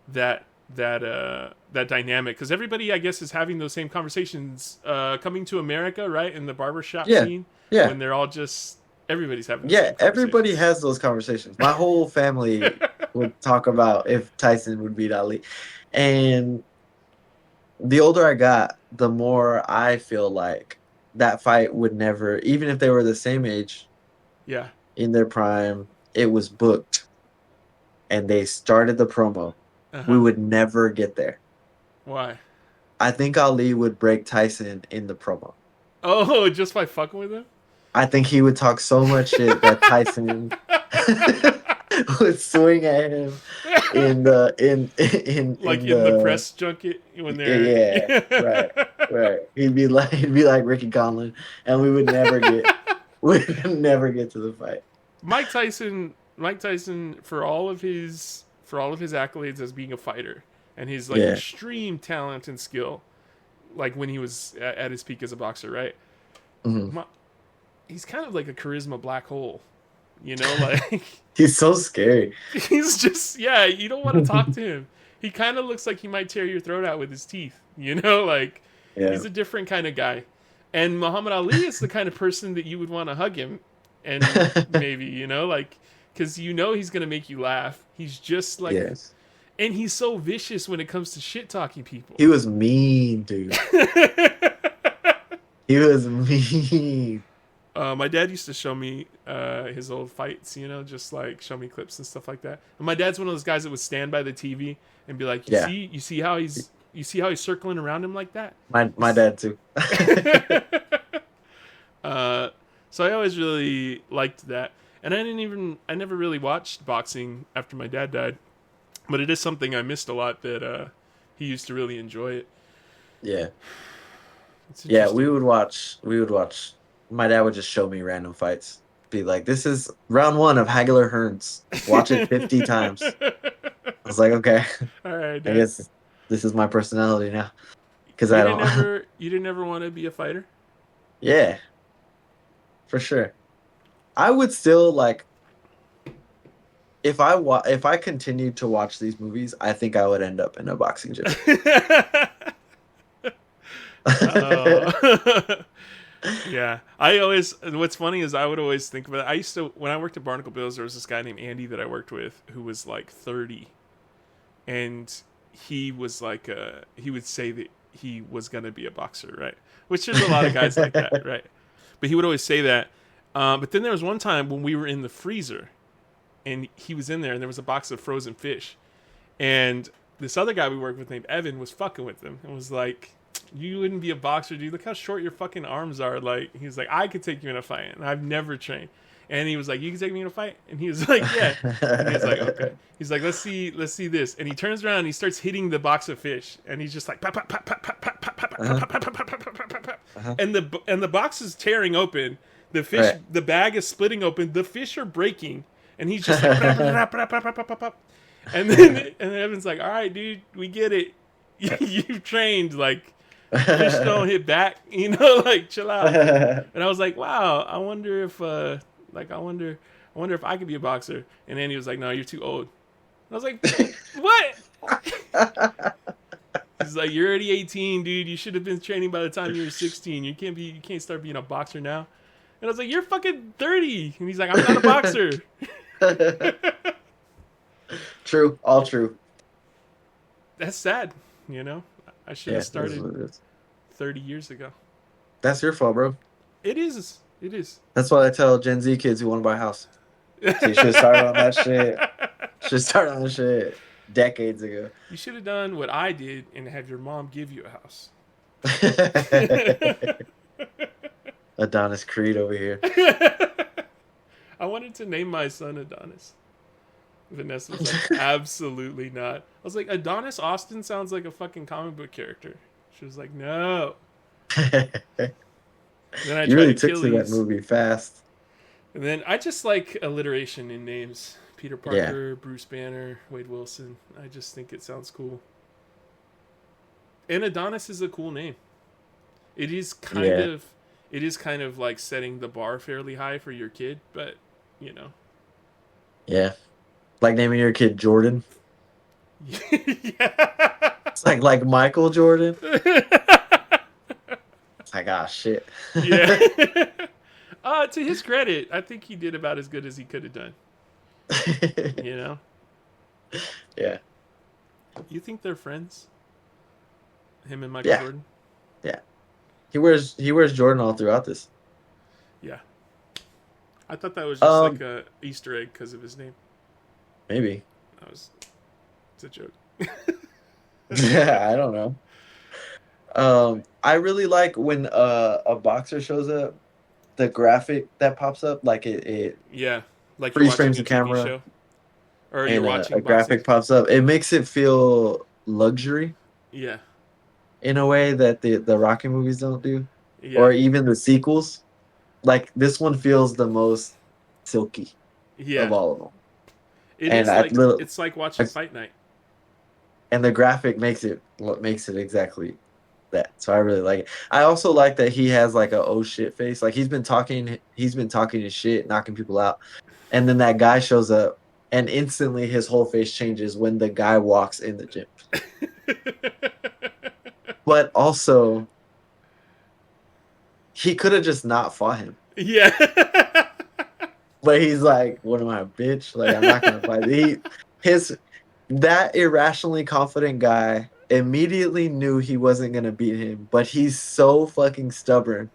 that that dynamic, because everybody I guess is having those same conversations coming to America, right, in the barbershop yeah, scene, yeah. when they're all just everybody's having the Yeah, same everybody conversations. has those conversations. My whole family would talk about if Tyson would beat Ali. And the older I got, the more I feel like that fight would never, even if they were the same age Yeah. in their prime, it was booked and they started the promo. We Uh-huh. would never get there. Why? I think Ali would break Tyson in the promo. Oh, just by fucking with him. I think he would talk so much shit that Tyson would swing at him Like in in the the press junket when they're yeah, right, right. He'd be like Ricky Conlon, and we would never get we would never get to the fight. Mike Tyson, for all of his accolades as being a fighter and his like Yeah. extreme talent and skill, like when he was at his peak as a boxer, right? Mhm. My, he's kind of like a charisma black hole, you know, like He's so scary. he's just, yeah, you don't want to talk to him. He kind of looks like he might tear your throat out with his teeth, you know, like Yeah. he's a different kind of guy. And Muhammad Ali is the kind of person that you would want to hug him and maybe, you know, like, because you know he's going to make you laugh. He's just like, Yes. and he's so vicious when it comes to shit talking people. He was mean, dude. He was mean. My dad used to show me his old fights, you know, just like show me clips and stuff like that. And my dad's one of those guys that would stand by the TV and be like, Yeah. you see how he's circling around him like that? My dad too. uh, so I always really liked that. And I never really watched boxing after my dad died, but it is something I missed a lot that he used to really enjoy it. Yeah. It's Yeah, interesting. we would watch. My dad would just show me random fights. Be like, this is round one of Hagler Hearns. Watch it 50 times. I was like, okay, All right, I Dad. guess this is my personality now. Because I don't. You didn't ever want to be a fighter? Yeah, for sure. I would still like if I continued to watch these movies, I think I would end up in a boxing gym. uh, yeah, I always. What's funny is I would always think about it. I used to when I worked at Barnacle Bills. There was this guy named Andy that I worked with who was like 30, and he was like he would say that he was gonna be a boxer, right? Which there's a lot of guys like that, right? But he would always say that. But then there was one time when we were in the freezer, and he was in there, and there was a box of frozen fish, and this other guy we worked with named Evan was fucking with him and was like, "You wouldn't be a boxer, dude. Look how short your fucking arms are." Like he was like, "I could take you in a fight, and I've never trained." And he was like, "You can take me in a fight?" And he was like, "Yeah." And he was like, "Okay." He's like, let's see this." And he turns around and he starts hitting the box of fish, and he's just like, "Pop, pop, pop, pop, pop, pop, pop, pop, Uh-huh, pop, pop, pop, pop, pop, pop, pop, pop." uh-huh. And the box is tearing open. The fish, Right. the bag is splitting open. The fish are breaking, and he's just like, "Pop, pop, pop, pop, pop, pop, pop, pop." And then Evan's like, "All right, dude, we get it. You've trained. Like, fish don't hit back. You know, like chill out." And I was like, "Wow, I wonder if like I wonder if I could be a boxer." And Andy was like, "No, you're too old." And I was like, "What?" He's like, you're already 18, dude. You should have been training by the time you were 16. You can't start being a boxer now. And I was like, you're fucking 30. And he's like, I'm not a boxer. True, all true. That's sad, you know? I should have started it is. 30 years ago. That's your fault, bro. It is. It is. That's what I tell Gen Z kids who want to buy a house. So you should start on that shit. Should start on that shit decades ago. You should have done what I did and have your mom give you a house. Adonis Creed over here. I wanted to name my son Adonis. Vanessa was like, absolutely not. I was like, Adonis Austin sounds like a fucking comic book character. She was like, no. Then I You really took to that movie fast. And then I just like alliteration in names. Peter Parker, Bruce Banner, Wade Wilson. I just think it sounds cool. And Adonis is a cool name. It is kind of like setting the bar fairly high for your kid, but you know. Yeah. Like naming your kid Jordan. Yeah. It's like Michael Jordan. It's like, ah, shit. Yeah. To his credit, I think he did about as good as he could have done. You know? Yeah. You think they're friends? Him and Michael Jordan? Yeah. He wears Jordan all throughout this. Yeah. I thought that was just like a Easter egg because of his name. Maybe. It's a joke. Yeah, I don't know. I really like when a boxer shows up, the graphic that pops up, like it yeah, like freeze frames the camera, show. Or and you're watching a graphic pops up. It makes it feel luxury. Yeah. In a way that the Rocky movies don't do, yeah. Or even the sequels. Like this one feels the most silky of all of them. It's like watching Fight Night. And the graphic makes it exactly that. So I really like it. I also like that he has like a oh shit face. Like he's been talking his shit, knocking people out. And then that guy shows up and instantly his whole face changes when the guy walks in the gym. But also he could have just not fought him. Yeah. But he's like, what am I, a bitch? Like I'm not gonna fight. That irrationally confident guy immediately knew he wasn't gonna beat him, but he's so fucking stubborn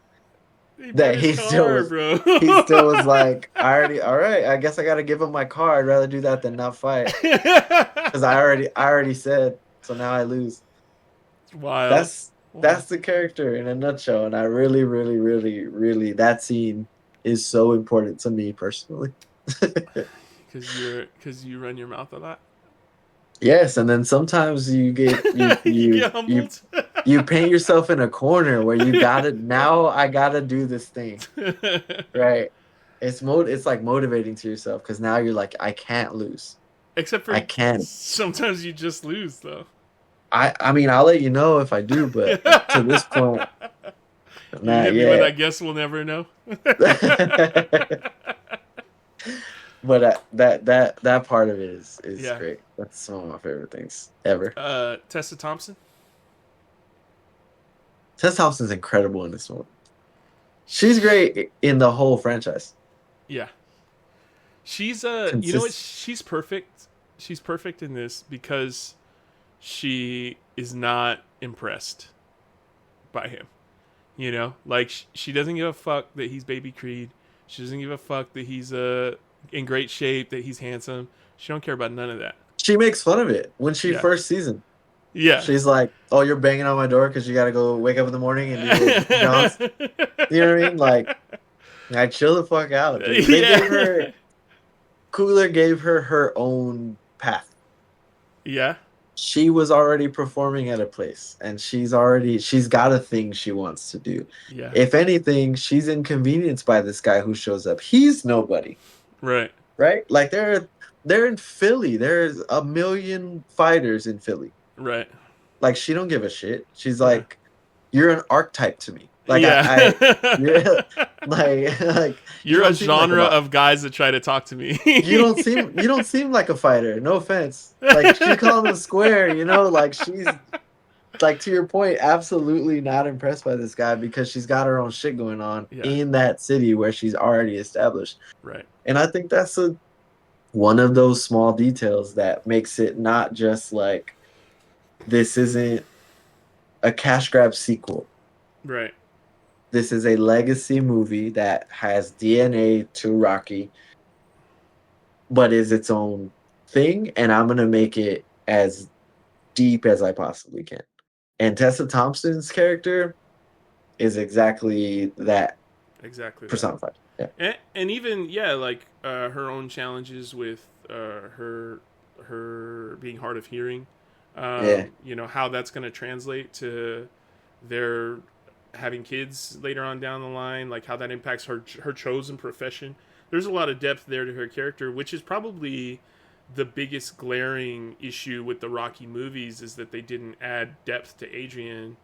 that he still was like, all right, I guess I gotta give him my car. I'd rather do that than not fight. Because I already said, so now I lose. Wow. That's the character in a nutshell, and I really, really, really, really, that scene is so important to me personally. Because you run your mouth a lot. Yes, and then sometimes you get you get humbled. You paint yourself in a corner where you I gotta do this thing, right? It's like motivating to yourself because now you're like, I can't lose. Except for I can't. Sometimes you just lose though. I mean I'll let you know if I do, but to this point, not yet. But I guess we'll never know. But that part of it is great. That's some of my favorite things ever. Tessa Thompson. Tessa Thompson's incredible in this one. She's great in the whole franchise. Yeah. She's you know what? She's perfect. She's perfect in this because she is not impressed by him. You know, like she doesn't give a fuck that he's Baby Creed. She doesn't give a fuck that he's in great shape, that he's handsome. She don't care about none of that. She makes fun of it when she first sees him. Yeah. She's like, oh, you're banging on my door because you got to go wake up in the morning and do jobs. You know what I mean? Like, I chill the fuck out. Dude. Coogler gave her own path. Yeah. She was already performing at a place and she's got a thing she wants to do. Yeah. If anything, she's inconvenienced by this guy who shows up. He's nobody. Right. Right? Like they're in Philly. There's a million fighters in Philly. Right. Like she don't give a shit. She's like, you're an archetype to me. Like you're you're a genre of guys that try to talk to me. you don't seem like a fighter. No offense. Like she calling him square, you know, like she's like to your point, absolutely not impressed by this guy because she's got her own shit going on in that city where she's already established. Right. And I think that's one of those small details that makes it not just like this isn't a cash grab sequel. Right. This is a legacy movie that has DNA to Rocky, but is its own thing, and I'm gonna make it as deep as I possibly can. And Tessa Thompson's character is exactly that. Exactly. Personified. Yeah. And even like her own challenges with her being hard of hearing. You know how that's going to translate to their having kids later on down the line, like how that impacts her chosen profession. There's a lot of depth there to her character, which is probably the biggest glaring issue with the Rocky movies is that they didn't add depth to Adrian.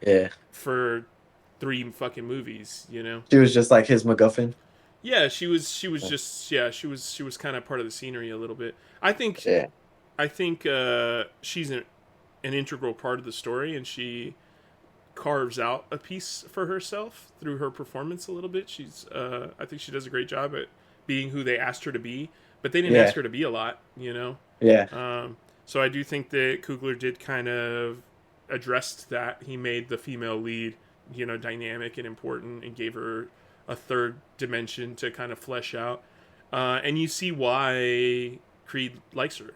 Yeah. For 3 fucking movies, you know. She was just like his MacGuffin. Yeah, she was just she was kind of part of the scenery a little bit. I think she's an integral part of the story, and she carves out a piece for herself through her performance a little bit. She's I think she does a great job at being who they asked her to be, but they didn't ask her to be a lot, you know. Yeah. So I do think that Coogler did kind of addressed that. He made the female lead, you know, dynamic and important, and gave her a third dimension to kind of flesh out. And you see why Creed likes her,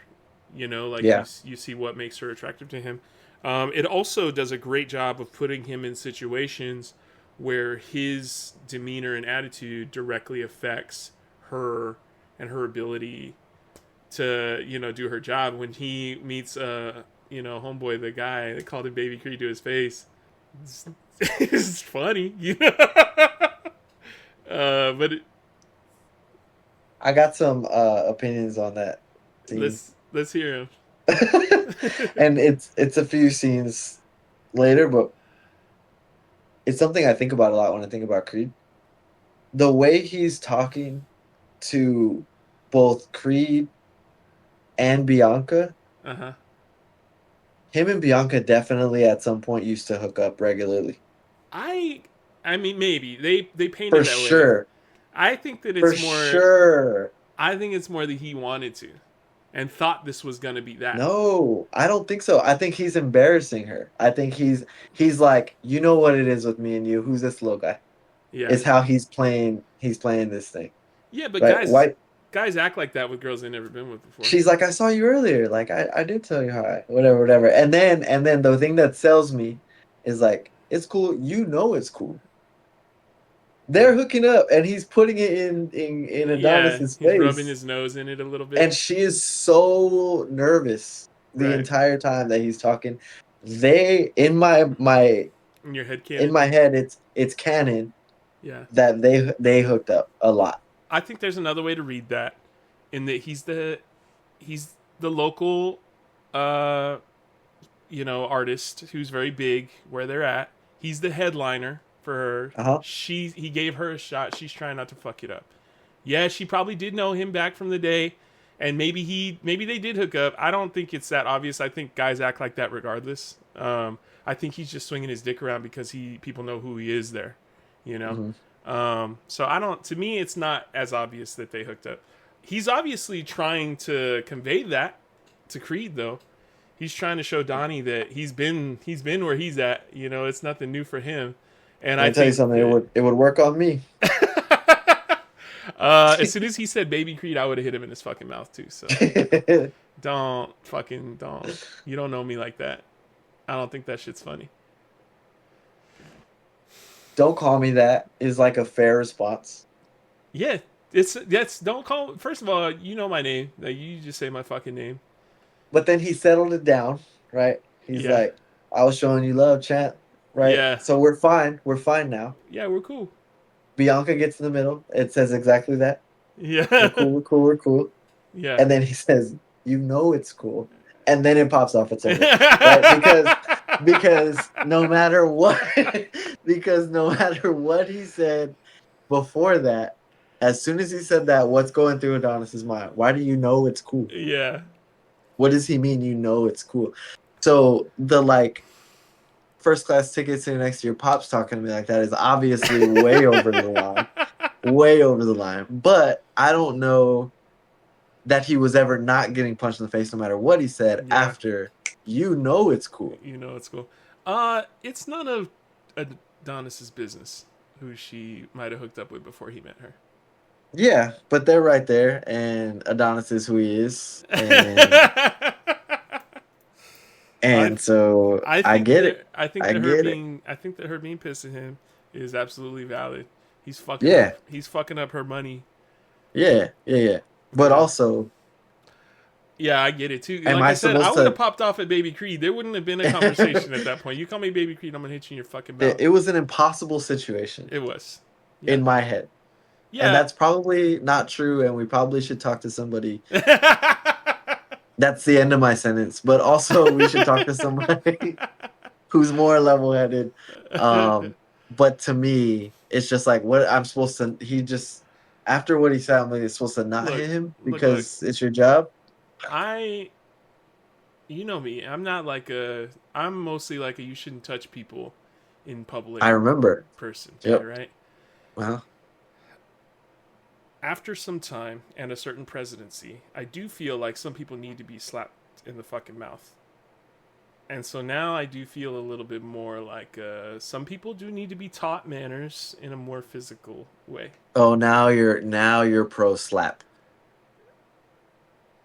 you know, like you see what makes her attractive to him. It also does a great job of putting him in situations where his demeanor and attitude directly affects her and her ability to, you know, do her job. When he meets, you know, homeboy, the guy that called him Baby Creed to his face, it's funny, you know. But I got some opinions on that scene. Let's hear him. And it's a few scenes later, but it's something I think about a lot when I think about Creed. The way he's talking to both Creed and Bianca. Uh-huh. Him and Bianca definitely at some point used to hook up regularly. I mean, maybe they painted for that sure. way. I think that it's for more. Sure. I think it's more that he wanted to, and thought this was gonna be that. No, I don't think so. I think he's embarrassing her. I think he's like, you know what it is with me and you. Who's this little guy? Yeah. It's how he's playing. He's playing this thing. Yeah, but right? guys act like that with girls they've never been with before. She's like, I saw you earlier. Like, I did tell you hi. Whatever. And then the thing that sells me is like, it's cool. You know it's cool. They're hooking up, and he's putting it in Adonis's face. He's rubbing his nose in it a little bit. And she is so nervous the entire time that he's talking. They in my in your head canon. In my head, it's canon. Yeah. That they hooked up a lot. I think there's another way to read that, in that he's the local, you know, artist who's very big where they're at. He's the headliner for her. Uh-huh. He gave her a shot. She's trying not to fuck it up. Yeah, she probably did know him back from the day, and maybe they did hook up. I don't think it's that obvious. I think guys act like that regardless. I think he's just swinging his dick around because people know who he is there, you know. Mm-hmm. So to me, it's not as obvious that they hooked up. He's obviously trying to convey that to Creed, though. He's trying to show Donnie that he's been where he's at. You know, it's nothing new for him. And I tell you something, it would work on me. As soon as he said Baby Creed, I would have hit him in his fucking mouth too. So don't. You don't know me like that. I don't think that shit's funny. Don't call me that is like a fair response. Yeah, don't call. First of all, you know my name. Like, you just say my fucking name. But then he settled it down, right? He's like, I was showing you love, chat, right? Yeah. So we're fine. We're fine now. Yeah, we're cool. Bianca gets in the middle. It says exactly that. Yeah. We're cool. Yeah. And then he says, you know it's cool. And then it pops off. It's over. Right? Because no matter what he said before that, as soon as he said that, what's going through Adonis's mind? Why do you know it's cool? Yeah. What does he mean? You know it's cool. So the first class tickets sitting next to your pops talking to me like that is obviously way over the line. Way over the line. But I don't know that he was ever not getting punched in the face no matter what he said Yeah, after. You know it's cool. you know it's cool. It's none of Adonis's business who she might have hooked up with before he met her. Yeah, but they're right there, and Adonis is who he is, and so I get it. I think I that her get it. being I think that her being pissed at him is absolutely valid. Yeah, He's fucking up her money. yeah. But also, Yeah, I get it too. am Like I I said, I supposed would have to? popped off at Baby Creed. There wouldn't have been a conversation at that point. You call me Baby Creed, I'm gonna hit you in your fucking mouth. It was an impossible situation It was. Yeah. in my head, and Yeah. that's probably not true. And we probably should talk to somebody. That's the end of my sentence. But also, we should talk to somebody who's more level-headed. But to me, it's just like what I'm supposed to. He just after what he said, I'm like, supposed to not hit him because it's your job. You know me. I'm mostly like a you shouldn't touch people in public I remember. person. Yep. Right? Well, After some time and a certain presidency, I do feel like some people need to be slapped in the fucking mouth. And so now I do feel a little bit more like some people do need to be taught manners in a more physical way. oh, now you're pro slap.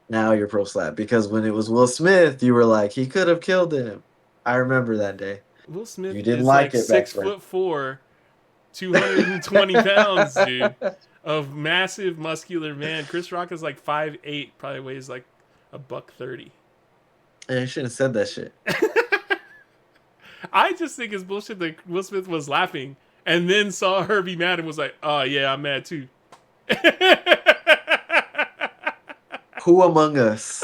Now you're pro slap because when it was Will Smith, you were like he could have killed him. I remember that day. Will Smith You didn't is like like it back 6'4", 220 pounds, dude, of massive muscular man. Chris Rock is like 5'8", probably weighs like $130. Yeah, you shouldn't have said that shit. I just think it's bullshit that Will Smith was laughing and then saw her be mad and was like, "Oh yeah, I'm mad too." Who among us?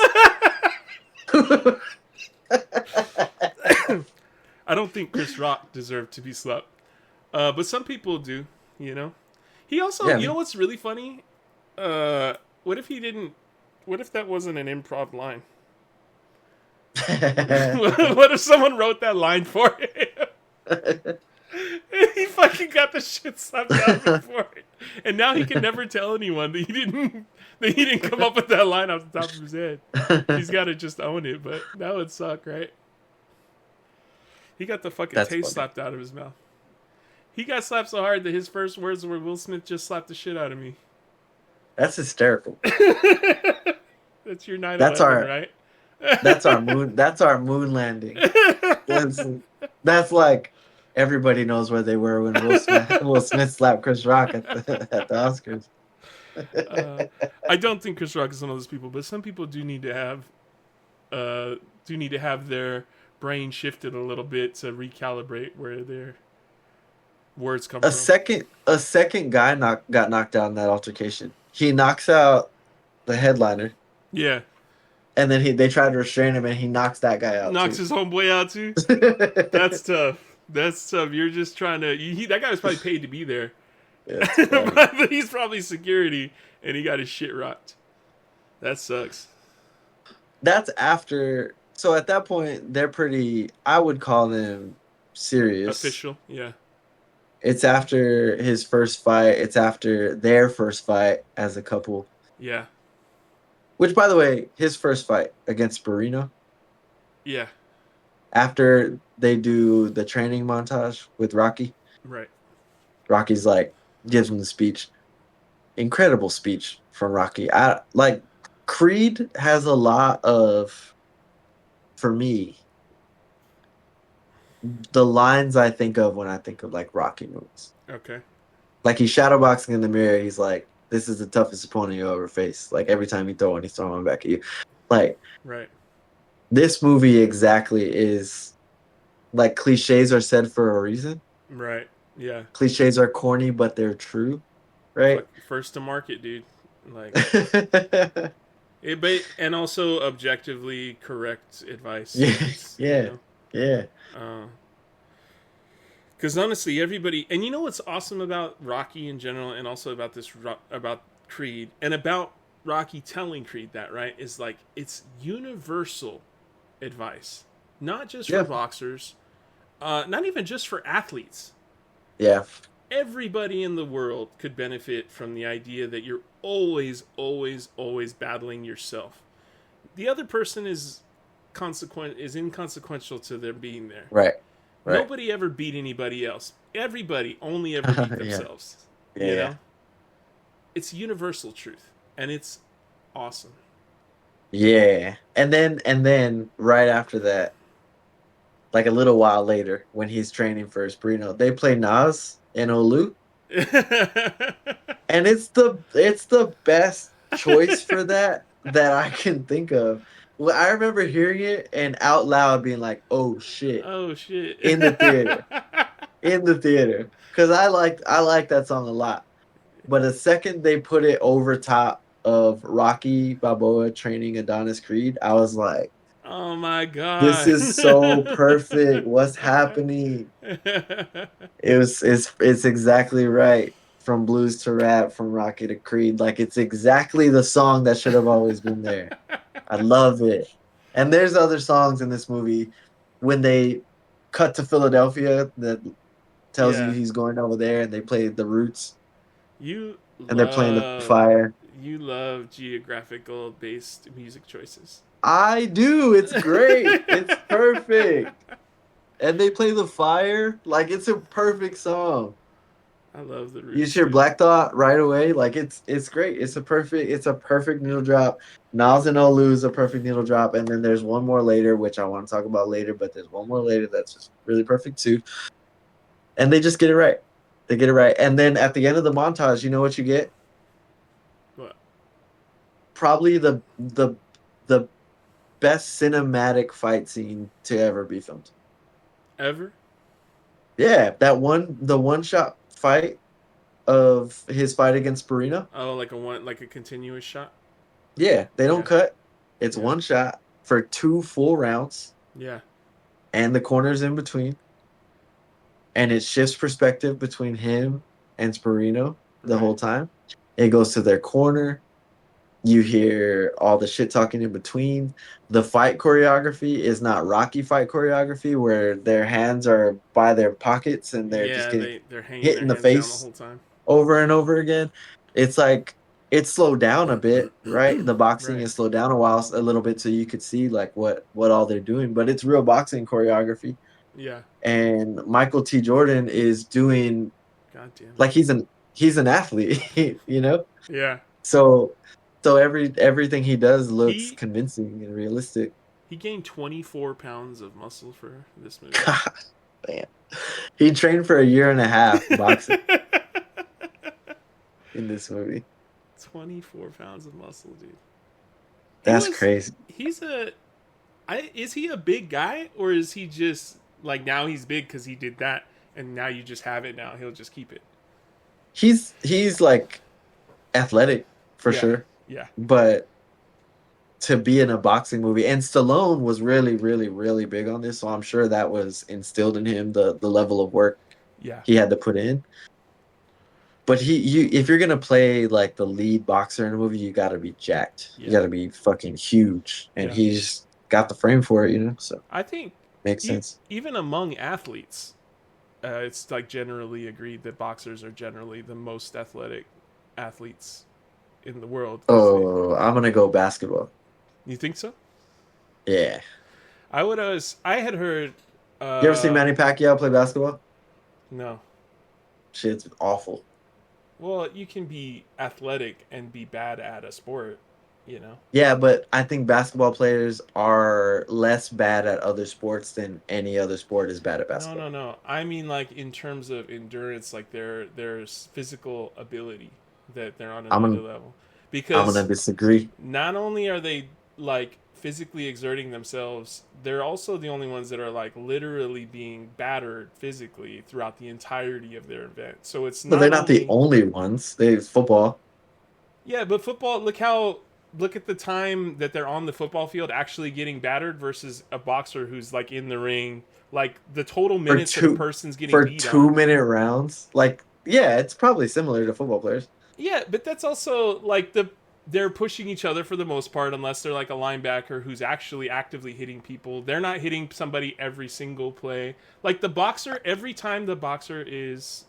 I don't think Chris Rock deserved to be slapped, but some people do. You know, he also. Yeah, You know what's really funny? What if he didn't? What if that wasn't an improv line? What if someone wrote that line for him? He fucking got the shit slapped out of him for it, and now he can never tell anyone that he didn't come up with that line off the top of his head. He's got to just own it, but that would suck, right? He got the fucking That's taste funny. slapped out of his mouth. He got slapped so hard that his first words were, "Will Smith just slapped the shit out of me." That's hysterical. That's your 9/11, That's our- right? That's our moon. That's our moon landing. That's like everybody knows where they were when Will Smith slapped Chris Rock at the Oscars. I don't think Chris Rock is one of those people, but some people do need to have their brain shifted a little bit to recalibrate where their words come from. A second guy got knocked out in that altercation. He knocks out the headliner, Yeah, and then they try to restrain him, and he knocks that guy out. knocks too. his homeboy out too. That's tough. That's tough. You're just trying to. That guy was probably paid to be there. Yeah, it's funny. But he's probably security, and he got his shit rocked. That sucks. That's after. So at that point, they're pretty. I would call them serious. Official, yeah. It's after his first fight. It's after their first fight as a couple. Yeah. Which, by the way, his first fight against Barrino. Yeah. After they do the training montage with Rocky, Right. Rocky's like gives him the speech. Incredible speech from Rocky. Creed has a lot of, for me, the lines I think of when I think of like Rocky movies. Okay. Like he's shadowboxing in the mirror. He's like, "This is the toughest opponent you'll ever face." Like every time you throw one, he's throwing one back at you. Like Right. this movie exactly is like cliches are said for a reason. Right. Yeah. Cliches are corny, but they're true, right? Like, first to market, dude. Like Yeah, and also objectively correct advice. yeah. Because honestly, everybody, and you know what's awesome about Rocky in general, and also about about Creed, and about Rocky telling Creed that, right, is like it's universal advice, not just Yeah. for boxers, Not even just for athletes. Yeah. Everybody in the world could benefit from the idea that you're always, always, always battling yourself. The other person is inconsequential to their being there. Right. Right. Nobody ever beat anybody else. Everybody only ever beat Yeah. themselves. Yeah. You Yeah. know? It's universal truth. And it's awesome. Yeah. And then right after that, like a little while later, when he's training for Espirino, they play Nas and Olu. And it's the best choice for that I can think of. Well, I remember hearing it and out loud being like, "Oh shit!" Oh shit. in the theater, in the theater, because I like that song a lot. But the second they put it over top of Rocky Balboa training Adonis Creed, I was like, Oh my "This god. is so perfect. What's happening?" It's exactly right. From blues to rap, from Rocky to Creed. Like it's exactly the song that should have always been there. I love it. And there's other songs in this movie when they cut to Philadelphia that tells you Yeah. he's going over there and they play the Roots You and they're playing the love fire. you love geographical based music choices. I do. It's great. It's perfect. And they play the fire. Like it's a perfect song. I love the You Roots hear too. Black Thought right away. Like it's great. It's a perfect needle drop. Nas and Olu is a perfect needle drop, and then there's one more later, which I want to talk about later. But there's one more later that's just really perfect too. And they just get it right. They get it right. And then at the end of the montage, you know what you get? What? Probably the best cinematic fight scene to ever be filmed. Ever? Yeah, the one shot fight of his fight against Barina. Oh, like a continuous shot? Yeah, they don't Yeah. cut. It's Yeah. one shot for 2 full rounds Yeah. and the corners in between. And it shifts perspective between him and Sparino the Right. whole time. It goes to their corner. You hear all the shit talking in between. The fight choreography is not Rocky fight choreography where their hands are by their pockets and they're just Yeah, getting they're hanging hit their in the hands down the face whole time. over and over again. It's like it's slowed down a bit, right? The boxing Right. is slowed down a little bit so you could see like what all they're doing, but it's real boxing choreography. Yeah. And Michael T. Jordan is doing God damn it. like he's an athlete, you know? Yeah. So everything he does looks He convincing and realistic. he gained 24 pounds of muscle for this movie. God, man. He trained for a year and a half boxing in this movie. 24 pounds of muscle, dude. That's was- crazy. He's is he a big guy, or is he just like now he's big because he did that and now you just have it now he'll just keep it? He's like athletic for Yeah. sure, Yeah. but to be in a boxing movie, and Stallone was really, really, really big on this, so I'm sure that was instilled in him the level of work Yeah. he had to put in. But if you're gonna play like the lead boxer in a movie, you gotta be jacked. Yeah. You gotta be fucking huge, and Yeah. he's got the frame for it, So I think makes sense. even among athletes, it's like generally agreed that boxers are generally the most athletic athletes in the world. Oh, I'm gonna go basketball. You think so? Yeah. I had heard. You ever seen Manny Pacquiao play basketball? No. Shit's awful. Well, you can be athletic and be bad at a sport, you know? Yeah, but I think basketball players are less bad at other sports than any other sport is bad at basketball. No. I mean, like, in terms of endurance, like, there's physical ability that they're on I'm another gonna, level. I'm Because gonna disagree. not only are they, like, physically exerting themselves, they're also the only ones that are, like, literally being battered physically throughout the entirety of their event. So it's But they're not the only ones. There's football. Yeah, but football, look at the time that they're on the football field actually getting battered versus a boxer who's like in the ring, like the total minutes that a person's getting for beat 2 minute rounds. Like, yeah, it's probably similar to football players. Yeah, but that's also like they're pushing each other for the most part, unless they're like a linebacker who's actually actively hitting people. They're not hitting somebody every single play. Like the boxer, every time the boxer is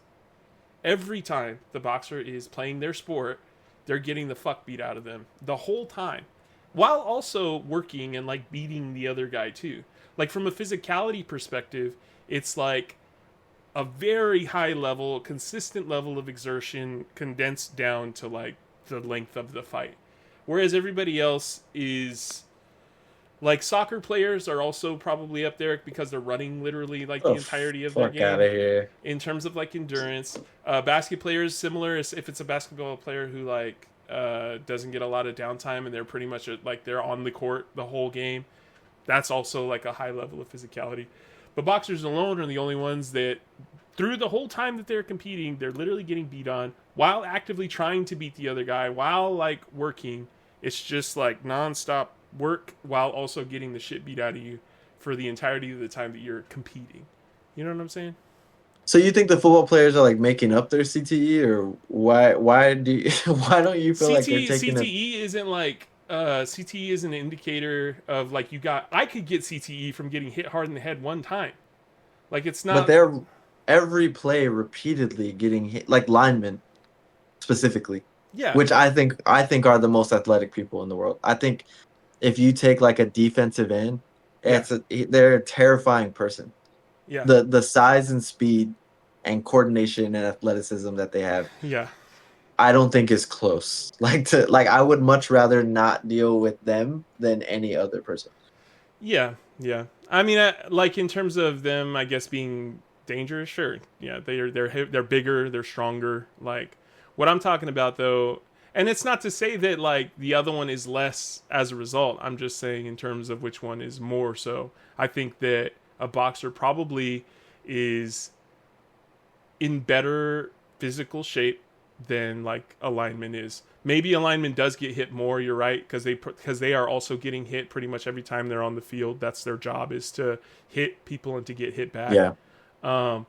playing their sport, they're getting the fuck beat out of them the whole time, while also working and like beating the other guy too. Like from a physicality perspective, it's like a very high level, consistent level of exertion condensed down to like the length of the fight. Whereas everybody else is like soccer players are also probably up there because they're running literally like the Oh, entirety of their fuck out game of here. in terms of like endurance. Basket players similar as if it's a basketball player who like doesn't get a lot of downtime and they're pretty much like they're on the court the whole game. That's also like a high level of physicality. But boxers alone are the only ones that through the whole time that they're competing, they're literally getting beat on while actively trying to beat the other guy while like working. It's just like nonstop work while also getting the shit beat out of you for the entirety of the time that you're competing. You know what I'm saying? So you think the football players are like making up their CTE, or why do you, why don't you feel like they're taking a CTE isn't like CTE is an indicator of like you got. I could get CTE from getting hit hard in the head one time. Like it's but not. they're every play repeatedly getting hit, like linemen specifically, Yeah, which I think are the most athletic people in the world. I think if you take like a defensive end, yeah, they're a terrifying person. yeah, The size and speed and coordination and athleticism that they have, yeah, I don't think is close. Like I would much rather not deal with them than any other person. yeah, yeah. I mean, like in terms of them, I guess being dangerous. Sure, yeah, they're bigger, they're stronger. Like what I'm talking about though, and it's not to say that like the other one is less as a result. I'm just saying in terms of which one is more so. I think that a boxer probably is in better physical shape than like a lineman is. Maybe a lineman does get hit more. You're right because they are also getting hit pretty much every time they're on the field. That's their job is to hit people and to get hit back. Yeah. Um,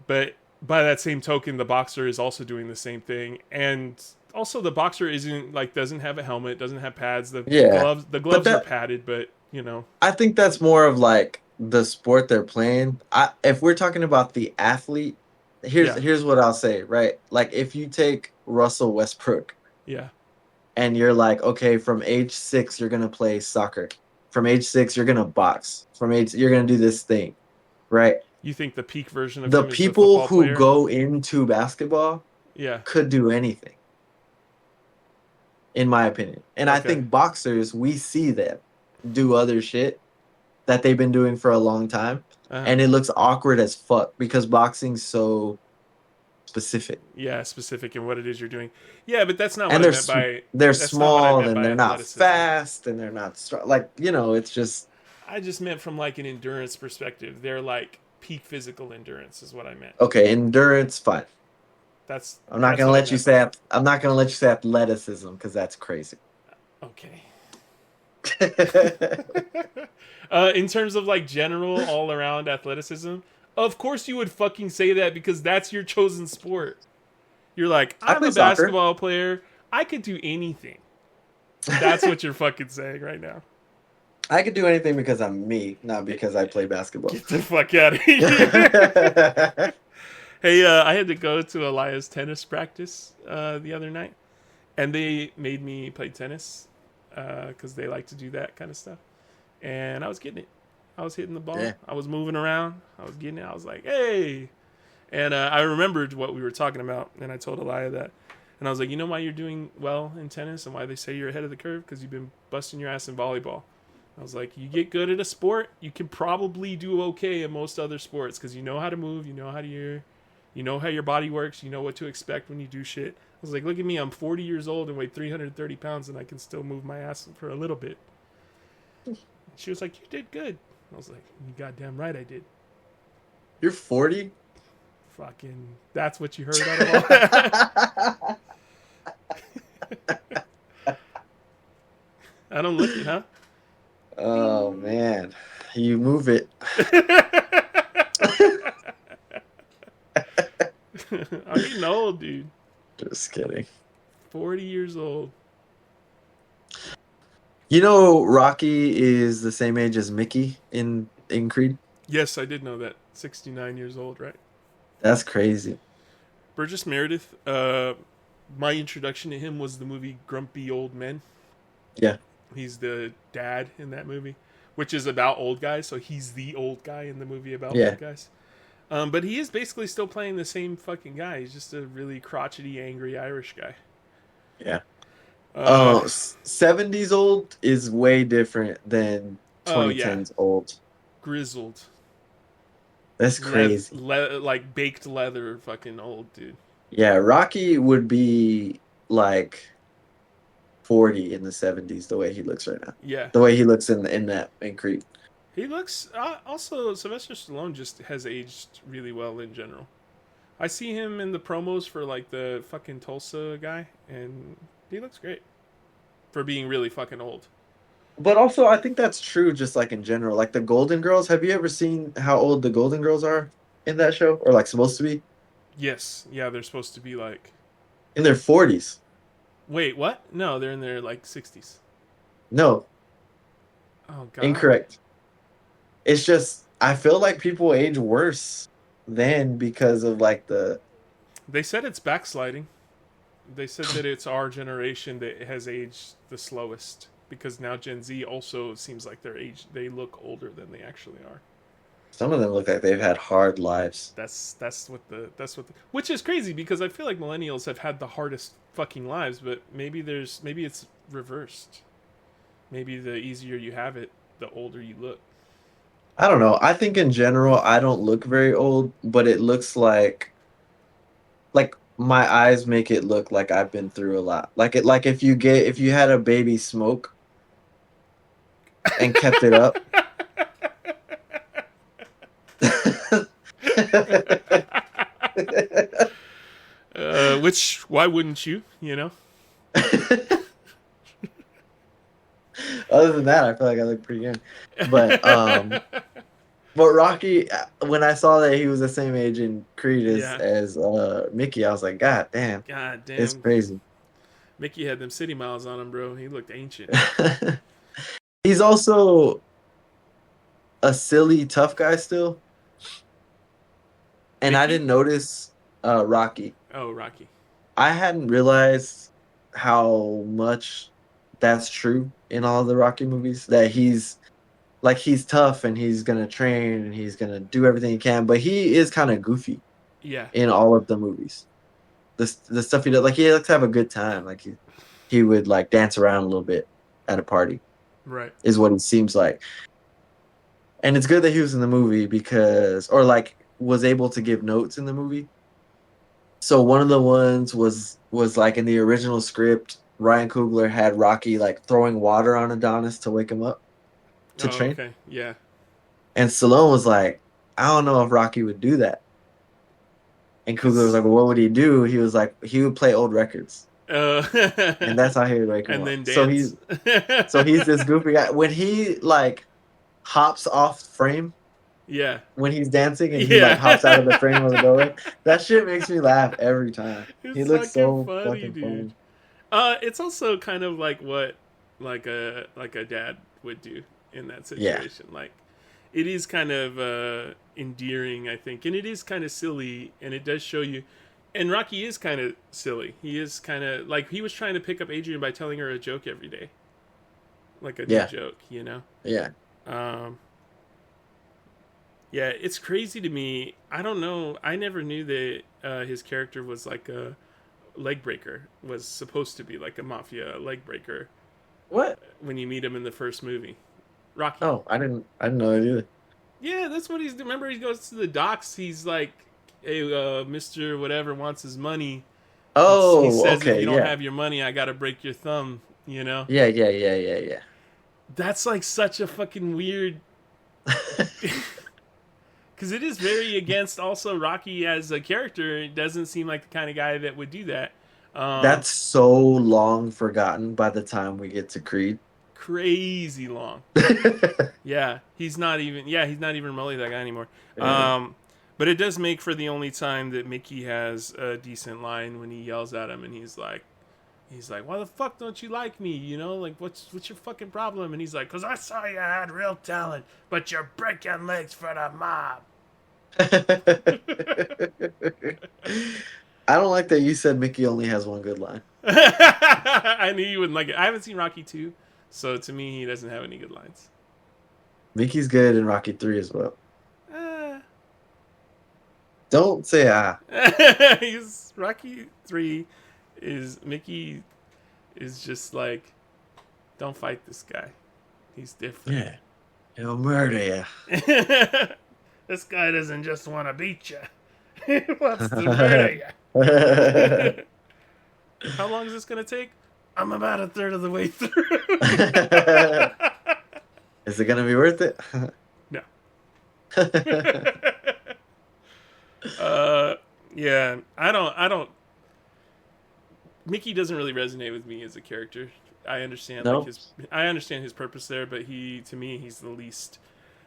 but by that same token, the boxer is also doing the same thing, and also the boxer isn't like doesn't have a helmet, doesn't have pads. The Yeah. gloves the But gloves are that padded, but you know, I think that's more of like the sport they're playing. If we're talking about the athlete, here's yeah, here's what I'll say, right? Like if you take Russell Westbrook yeah. and you're like, okay, from age 6 you're gonna play soccer. From age 6 you're gonna box. From age you're gonna do this thing, right? You think the peak version of The him is the people football who player? go into basketball Yeah. could do anything, in my opinion. And I Okay. think boxers, we see them do other shit that they've been doing for a long time, Uh-huh. and it looks awkward as fuck because boxing's so specific. Yeah, specific in what it is you're doing. Yeah, but that's not what And I meant by they're that's not what I small meant and by they're not athleticism. fast and they're not strong. Like, it's just I just meant from like an endurance perspective. They're like peak physical endurance is what I meant. okay, endurance fine. That's I'm not that's going to what I let you meant say by I'm not going to let you say athleticism cuz that's crazy. okay. In terms of like general all around athleticism, of course you would fucking say that because that's your chosen sport. You're like, I I'm play a soccer. basketball player. I could do anything. That's what you're fucking saying right now. I could do anything because I'm me, not because I play basketball. Get the fuck out of here. Hey, I had to go to Elias tennis practice the other night, and they made me play tennis because they like to do that kind of stuff. And I was getting it. I was hitting the ball. Yeah. I was moving around. I was getting it. I was like, hey. And I remembered what we were talking about, and I told Elia that. And I was like, you know why you're doing well in tennis and why they say you're ahead of the curve? Because you've been busting your ass in volleyball. I was like, you get good at a sport, you can probably do okay in most other sports because you know how to move, you know how your body works, you know what to expect when you do shit. I was like, look at me, I'm 40 years old and weigh 330 pounds and I can still move my ass for a little bit. She was like, you did good. I was like, you goddamn right I did. You're 40? Fucking, that's what you heard out of all that. I don't look it, huh? Oh man, you move it. I'm getting old, dude. Just kidding. 40 years old. You know, Rocky is the same age as Mickey in Creed. Yes, I did know that. 69 years old, right? That's crazy. Burgess Meredith. My introduction to him was the movie Grumpy Old Men. Yeah, He's the dad in that movie, which is about old guys. So he's the old guy in the movie about yeah. old guys. But he is basically still playing the same fucking guy. He's just a really crotchety, angry Irish guy. Yeah. Uh, 70s old is way different than oh yeah, 2010s old. grizzled, That's crazy. like baked leather, fucking old dude. Yeah, Rocky would be like 40 in the 70s the way he looks right now. Yeah, The way he looks in Creed. he looks. Also, Sylvester Stallone just has aged really well in general. I see him in the promos for like the fucking Tulsa guy, and he looks great for being really fucking old. But also I think that's true just like in general. Like the Golden Girls, have you ever seen how old the Golden Girls are in that show or like supposed to be? Yes, yeah, they're supposed to be like. In their 40s. Wait, what? No, they're in their like 60s. No, Oh god. incorrect. It's just I feel like people age worse then because of like the They said it's backsliding. They said that it's our generation that has aged the slowest because now Gen Z also seems like they look older than they actually are. some of them look like they've had hard lives. That's what which is crazy because I feel like millennials have had the hardest fucking lives, but maybe it's reversed. Maybe the easier you have it, the older you look. I don't know. I think in general I don't look very old, but it looks like my eyes make it look like I've been through a lot. Like if you had a baby smoke and kept it up. Which why wouldn't you? You know. Other than that, I feel like I look pretty young. But but Rocky, when I saw that he was the same age in Creed Yeah. as Mickey, I was like, God damn, God it's damn. crazy. Mickey had them city miles on him, bro. He looked ancient. He's also a silly tough guy still, and I Mickey? didn't notice Rocky. Oh, Rocky. I hadn't realized how much that's true in all of the Rocky movies. That he's tough and he's gonna train and he's gonna do everything he can, but he is kind of goofy Yeah. in all of the movies. The stuff he does, like he likes to have a good time. Like he would like dance around a little bit at a party, Right. is what he seems like. And it's good that he was in the movie because, or like was able to give notes in the movie. So one of the ones was like in the original script, Ryan Coogler had Rocky like throwing water on Adonis to wake him up to Oh, train. okay. Yeah. And Stallone was like, I don't know if Rocky would do that. And Coogler was like, well, what would he do? He was like, he would play old records. And that's how he would wake him and up. then dance. So he's this goofy guy. When he like hops off frame Yeah. when he's dancing and he like hops out of the frame of the doorway, that shit makes me laugh every time. It's He looks so fucking funny, fucking dude. funny. It's also kind of like what like a dad would do in that Yeah. situation. Like it is kind of endearing, I think, and it is kind of silly, and it does show you. And Rocky is kind of silly. He is kind of like he was trying to pick up Adrian by telling her a joke every day, like a new Yeah. joke, you know. Yeah. Yeah, it's crazy to me. I don't know. I never knew that his character was like a leg breaker. Was supposed to be like a mafia leg breaker What? when you meet him in the first movie, Rocky. Oh, I didn't know that either. Yeah, that's what he's. Remember, he goes to the docks. He's like, "Hey, Mister Whatever wants his money." Oh, He says, okay. "If you don't Yeah. have your money, I gotta break your thumb." You know, Yeah. that's like such a fucking weird. Because it is very against also Rocky as a character. It doesn't seem like the kind of guy that would do that. That's so long forgotten by the time we get to Creed. Crazy long. Yeah, he's not even remotely that guy anymore. Yeah. But it does make for the only time that Mickey has a decent line when he yells at him and he's like, he's like, why the fuck don't you like me? You know, like, what's your fucking problem? And he's like, because I saw you had real talent, but you're breaking legs for the mob. I don't like that you said Mickey only has one good line. I knew you wouldn't like it. I haven't seen Rocky 2, so to me, he doesn't have any good lines. Mickey's good in Rocky 3 as well. Uh, Don't say ah. he's Rocky 3 is Mickey is just like, don't fight this guy. He's different. Yeah. He'll murder you. This guy doesn't just want to beat you. He wants to murder you. How long is this going to take? I'm about a third of the way through. Is it gonna be worth it? No. Yeah, I don't. Mickey doesn't really resonate with me as a character. I understand No. I understand his purpose there, but to me, he's the least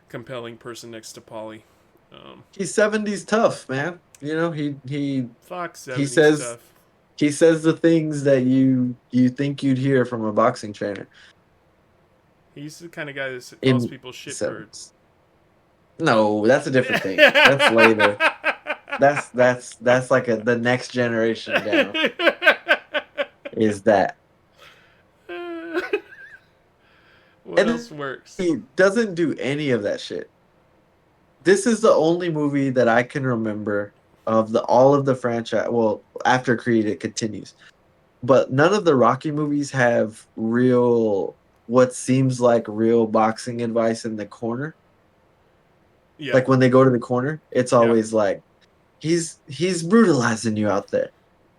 compelling person next to Polly. He's 70s tough, man. You know, he Fuck he 70s says stuff. he says the things that you think you'd hear from a boxing trainer. He's the kind of guy that In calls people shitbirds. No, that's a different thing. That's later. That's like the next generation down. Is that What and else works? he doesn't do any of that shit. This is the only movie that I can remember of all of the franchise. Well, after Creed, it continues, but none of the Rocky movies have what seems like real boxing advice in the corner. Yeah. Like when they go to the corner, it's always like he's brutalizing you out there.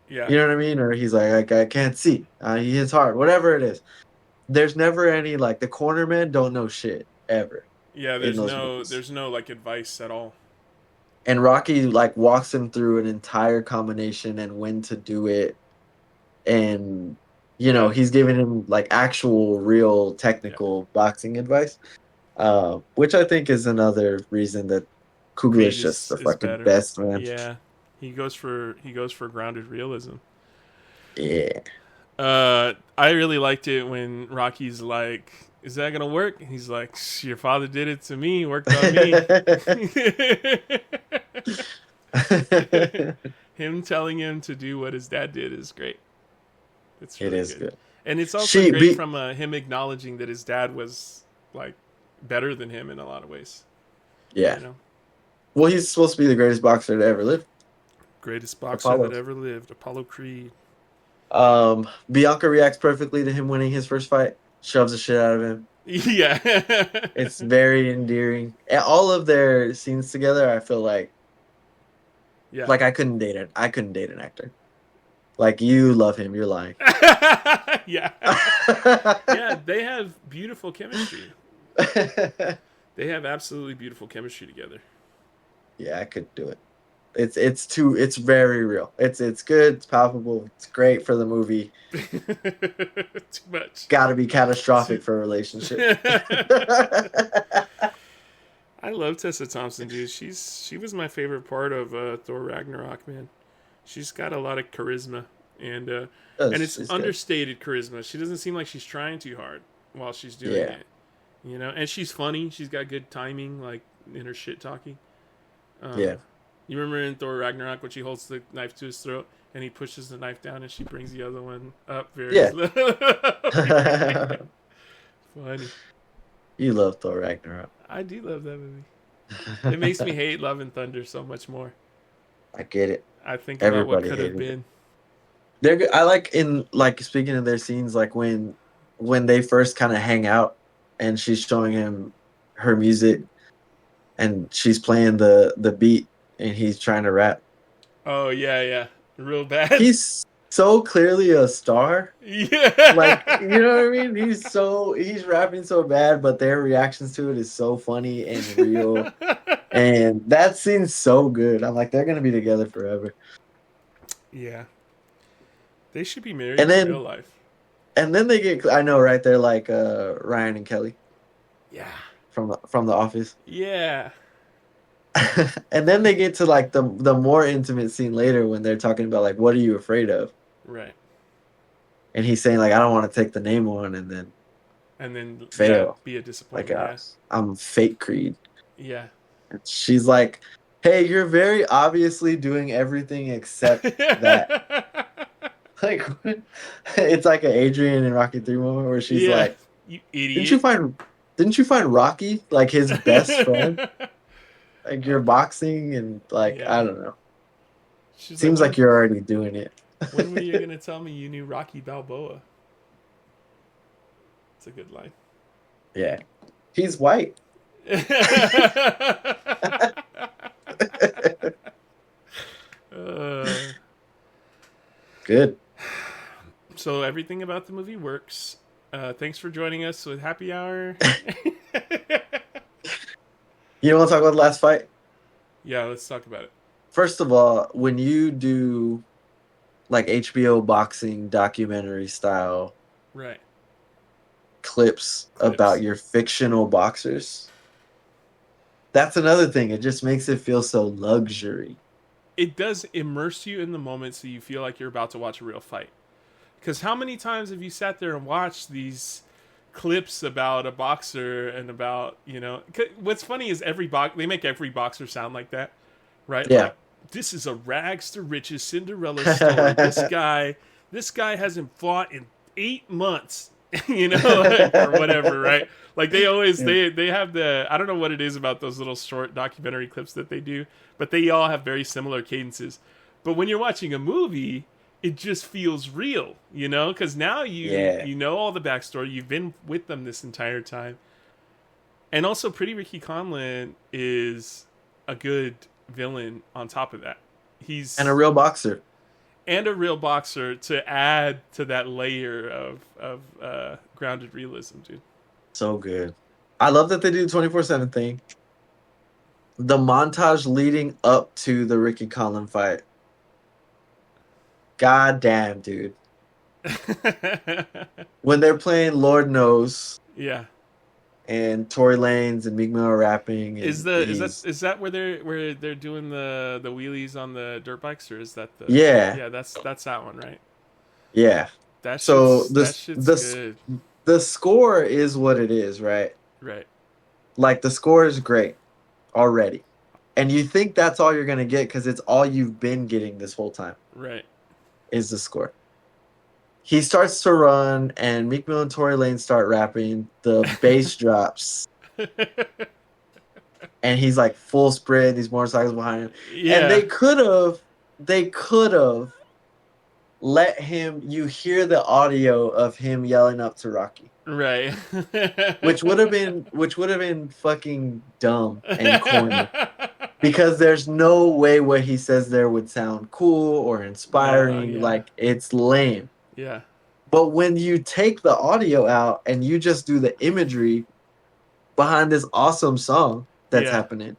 Yeah. You know what I mean? Or he's like, I can't see. He hits hard. Whatever it is. There's never any like the corner men don't know shit ever. Yeah, there's no like advice at all. And Rocky like walks him through an entire combination and when to do it, and he's giving him like actual real technical boxing advice, which I think is another reison that Coogler is just the fucking better. best, man. Yeah, he goes for grounded realism. Yeah. I really liked it when Rocky's like, is that gonna work? And he's like, your father did it to me, worked on me. Him telling him to do what his dad did is great. It's really good. And it's also great from him acknowledging that his dad was like better than him in a lot of ways. Yeah. Well, he's supposed to be the greatest boxer to ever live. Greatest boxer that ever lived, Apollo Creed. Bianca reacts perfectly to him winning his first fight. Shoves the shit out of him. Yeah. It's very endearing. And all of their scenes together, I feel like like I couldn't date an actor. Like, you love him, you're lying. Yeah. Yeah, they have beautiful chemistry. They have absolutely beautiful chemistry together. Yeah, I could do it. It's very real. It's good, it's palpable, it's great for the movie. Too much. Gotta be catastrophic for a relationship. I love Tessa Thompson, dude. She was my favorite part of Thor Ragnarok, man. She's got a lot of charisma, and it's understated charisma. She doesn't seem like she's trying too hard while she's doing it. And she's funny. She's got good timing, like in her shit talking. You remember in Thor Ragnarok when she holds the knife to his throat and he pushes the knife down and she brings the other one up very slow. Funny. You love Thor Ragnarok. I do love that movie. It makes me hate Love and Thunder so much more. I get it. I think about what could have been. They're good. I like speaking of their scenes, like when they first kind of hang out and she's showing him her music and she's playing the beat and he's trying to rap. Oh yeah, real bad. He's so clearly a star. Yeah, like, you know what I mean. He's rapping so bad, but their reactions to it is so funny and real. And that scene's so good. I'm like, they're gonna be together forever. Yeah, they should be married in real life. And then they get, I know, right? They're like Ryan and Kelly. Yeah. From The Office. Yeah. And then they get to like the more intimate scene later when they're talking about like, what are you afraid of? Right. and he's saying like, I don't want to take the name on, and then And then fail. be a Like, disappointment. I'm fake Creed. Yeah. And she's like, hey, you're very obviously doing everything except that. Like, it's like an Adrian in Rocky 3 moment where she's Yeah. like, You didn't you idiot. find Rocky like his best friend? Like, you're boxing and like, Yeah. I don't know. She's Seems like, like you're already doing it. when were you gonna tell me you knew Rocky Balboa? It's a good line. Yeah. He's white. uh, Good. so everything about the movie works. Thanks for joining us with Happy Hour. You want to talk about the last fight? Yeah, let's talk about it. First of all, when you do like HBO boxing documentary style Right. clips about your fictional boxers, that's another thing. It just makes it feel so luxury. It does immerse you in the moment so you feel like you're about to watch a real fight. Because how many times have you sat there and watched these clips about a boxer and about, what's funny is they make every boxer sound like that, right? Yeah. Like, this is a rags to riches Cinderella story. This guy hasn't fought in 8 months, or whatever, right? Like they always they have I don't know what it is about those little short documentary clips that they do, but they all have very similar cadences. But when you're watching a movie, it just feels real, because now you know all the backstory. You've been with them this entire time, and also Pretty Ricky Conlan is a good villain. On top of that, he's and a real boxer. To add to that layer of grounded realism, dude. So good. I love that they do the 24/7 thing. The montage leading up to the Ricky Conlan fight. God damn, dude. When they're playing Lord Knows. Yeah. And Tory Lanez and Meek Mill are rapping. And is that where they're doing the wheelies on the dirt bikes, or is that the yeah that's that one, right? Yeah. That shit's good. The score is what it is, right? Right. Like the score is great already, and you think that's all you're gonna get because it's all you've been getting this whole time. Right. Is the score. He starts to run, and Meek Mill and Tory Lanez start rapping. The bass drops, and he's like full sprint. These motorcycles behind him, and they could have let him. You hear the audio of him yelling up to Rocky, right? which would have been fucking dumb and corny. Because there's no way what he says there would sound cool or inspiring. Like, it's lame. Yeah. But when you take the audio out and you just do the imagery behind this awesome song that's happening,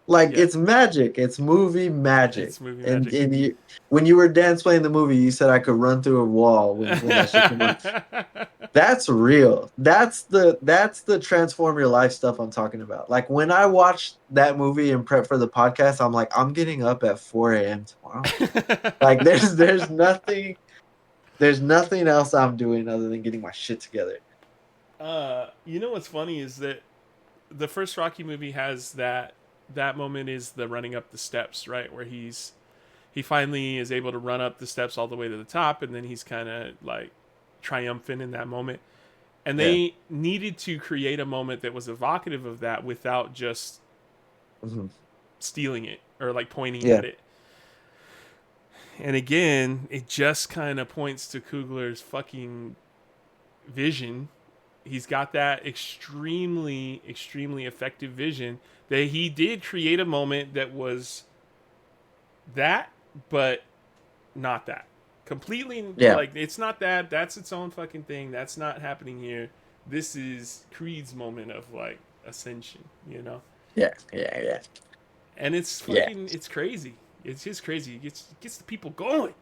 like, it's magic. It's movie magic. It's movie magic. And when you were dance playing the movie, you said I could run through a wall when that shit came out. That's real. That's the transform your life stuff I'm talking about. Like, when I watched that movie and prep for the podcast, I'm like, I'm getting up at 4 a.m. tomorrow. Like, there's nothing else I'm doing other than getting my shit together. What's funny is that the first Rocky movie has that moment is the running up the steps, right? Where he finally is able to run up the steps all the way to the top, and then he's kind of like triumphant in that moment. And they needed to create a moment that was evocative of that without just stealing it or like pointing at it. And again, it just kind of points to Coogler's fucking vision. He's got that extremely, extremely effective vision that he did create a moment that was that, but not that. Completely, like, it's not that. That's its own fucking thing. That's not happening here. This is Creed's moment of, like, ascension, Yeah. And it's fucking, it's crazy. It's just crazy. It gets the people going.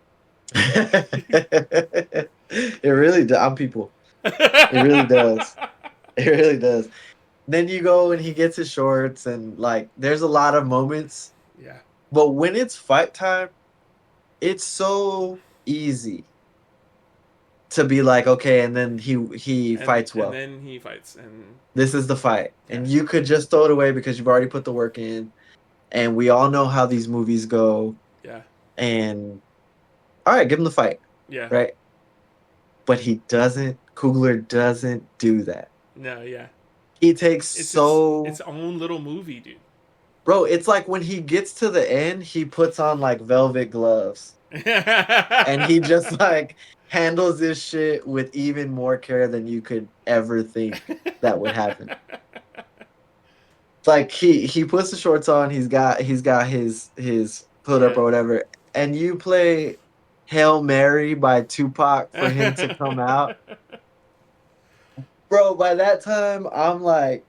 It really does. I'm people. It really does. It really does. Then you go and he gets his shorts and like there's a lot of moments. Yeah. But when it's fight time, it's so easy. to be like, okay, and then he fights and well. then he fights, and This is the fight, yeah, and you could just throw it away because you've already put the work in, and we all know how these movies go. yeah, And all right, give him the fight, yeah. right? But he doesn't. Kugler doesn't do that. No, yeah. He takes Its so, own little movie, dude. bro. It's like when he gets to the end, he puts on like velvet gloves, and he just like handles this shit with even more care than you could ever think that would happen. It's like he puts the shorts on, he's got his hood up Yeah. or whatever, and you play Hail Mary by Tupac for him to come out. Bro, by that time I'm like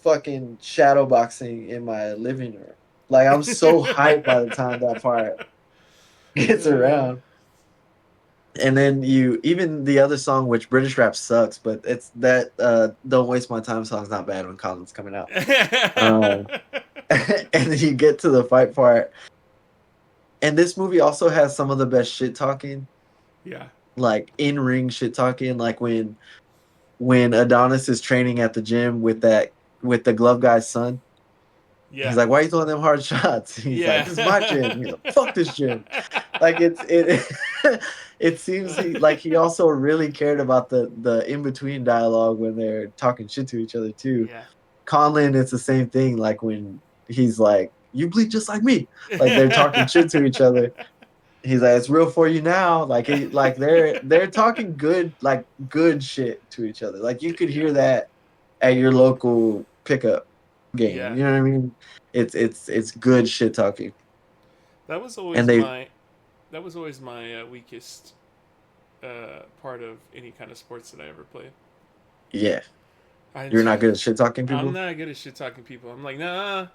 fucking shadowboxing in my living room. Like I'm so hyped by the time that part gets around. And then you even the other song, which British rap sucks, but it's that Don't Waste My Time song's not bad when Colin's coming out. Um, and then you get to the fight part. And this movie also has some of the best shit talking, Yeah. like in ring shit talking, like when Adonis is training at the gym with the glove guy's son. Yeah. He's like, "Why are you throwing them hard shots?" He's like, "This is my gym." He's like, "Fuck this gym." Like it seems like he also really cared about the in between dialogue when they're talking shit to each other too. Yeah. Conlon, it's the same thing. Like when he's like, "You bleed just like me," like they're talking shit to each other. He's like, "It's real for you now." Like they're talking good, like good shit to each other. Like you could hear that at your local pickup game. Yeah. You know what I mean? It's good shit talking. That was always And they my weakest part of any kind of sports that I ever played. yeah, I you're not good at shit talking I'm people. not good at shit talking people. I'm like, nah,